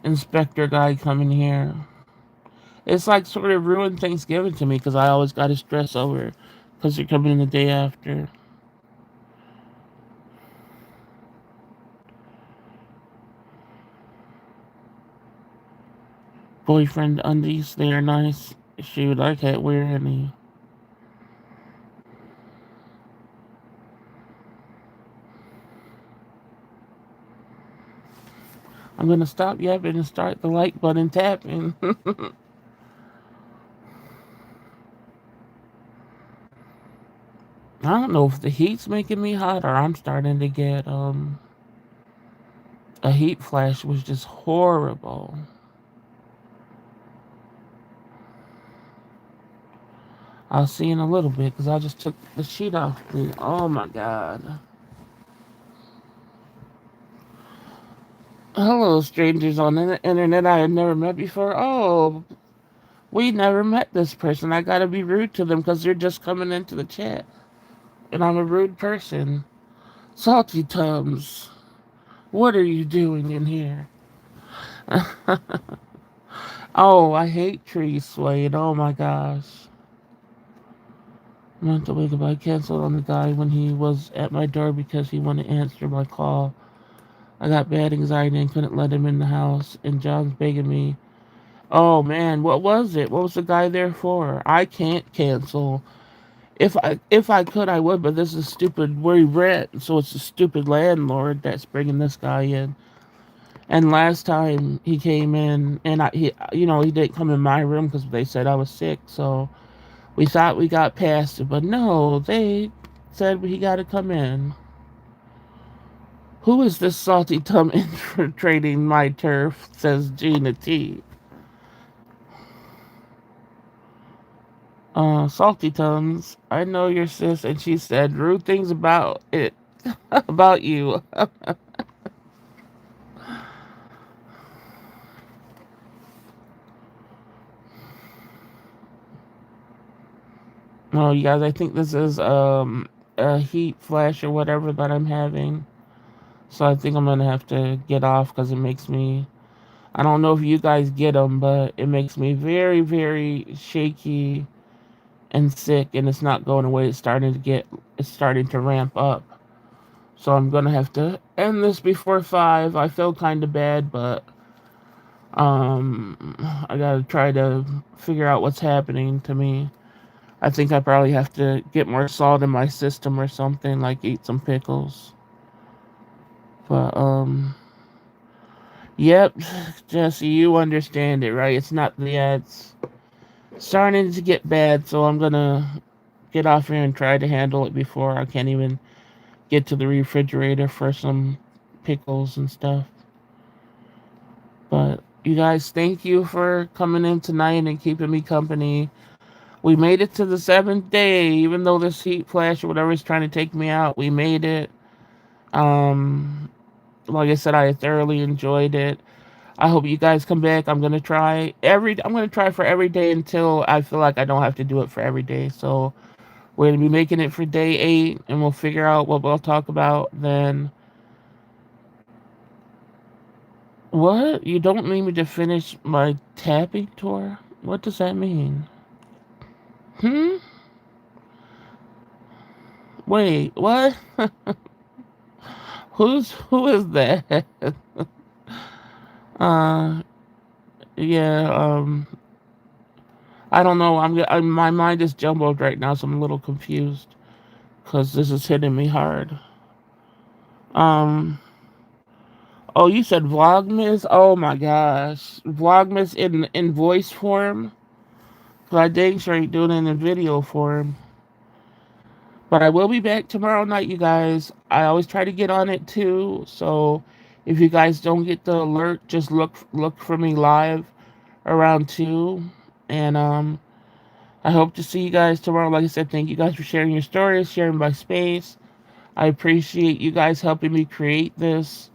Speaker 1: inspector guy coming here. It's like sort of ruined Thanksgiving to me because I always got to stress over because they're coming in the day after. Boyfriend undies, they are nice. Shoot, I can't wear any. I'm gonna stop yapping and start the like button tapping. I don't know if the heat's making me hot or I'm starting to get a heat flash, was just horrible. I'll see in a little bit because I just took the sheet off me. Oh my god. Hello, strangers on the internet I had never met before. Oh, we never met this person. I gotta be rude to them because they're just coming into the chat. And I'm a rude person. Salty Tums, what are you doing in here? Oh, I hate trees swaying. Oh my gosh. Meant to wake up. I canceled on the guy when he was at my door because he wouldn't answer my call. I got bad anxiety and couldn't let him in the house. And John's begging me. Oh man, what was it? What was the guy there for? I can't cancel. If I could, I would. But this is stupid. We rent, so it's a stupid landlord that's bringing this guy in. And last time he came in, and he didn't come in my room because they said I was sick. So we thought we got past it, but no, they said he got to come in. Who is this salty tum infiltrating my turf? Says Gina T. Salty Tums, I know your sis, and she said rude things about it, about you. Oh, you guys, I think this is a heat flash or whatever that I'm having. So I think I'm gonna have to get off because it makes me. I don't know if you guys get them, but it makes me very, very shaky and sick, and it's not going away. It's starting to ramp up. So I'm gonna have to end this before 5. I feel kind of bad, but I gotta try to figure out what's happening to me. I think I probably have to get more salt in my system or something, like eat some pickles. But yep, Jesse, you understand it, right? It's not it's starting to get bad, so I'm gonna get off here and try to handle it before I can't even get to the refrigerator for some pickles and stuff. But you guys, thank you for coming in tonight and keeping me company. We made it to the 7th day, even though this heat flash or whatever is trying to take me out. We made it. Um, like I said, I thoroughly enjoyed it. I hope you guys come back. I'm gonna try for every day until I feel like I don't have to do it for every day. So we're gonna be making it for day 8, and we'll figure out what we'll talk about then. What? You don't need me to finish my tapping tour? What does that mean? Hmm? Wait, what? Who is that? uh yeah, I don't know. My mind is jumbled right now, so I'm a little confused cuz this is hitting me hard. Um oh, you said Vlogmas? Oh my gosh. Vlogmas in voice form? 'Cause I dang straight doing it in video form. But I will be back tomorrow night, you guys. I always try to get on it too. So if you guys don't get the alert, just look for me live around 2. And I hope to see you guys tomorrow. Like I said, thank you guys for sharing your stories, sharing my space. I appreciate you guys helping me create this.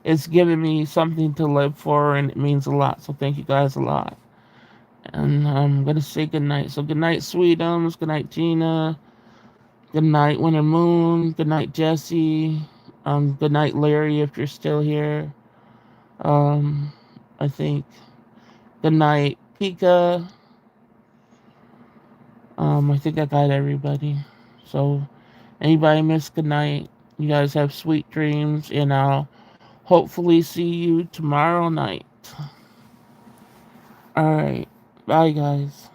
Speaker 1: It's given me something to live for, and it means a lot. So thank you guys a lot. And I'm gonna say good night. So good night, Sweetums. Good night, Gina. Good night, Winter Moon. Good night, Jesse. Good night, Larry, if you're still here. Um, I think. Good night, Pika. I think I got everybody. So, anybody miss good night? You guys have sweet dreams, and I'll hopefully see you tomorrow night. Alright. Bye, guys.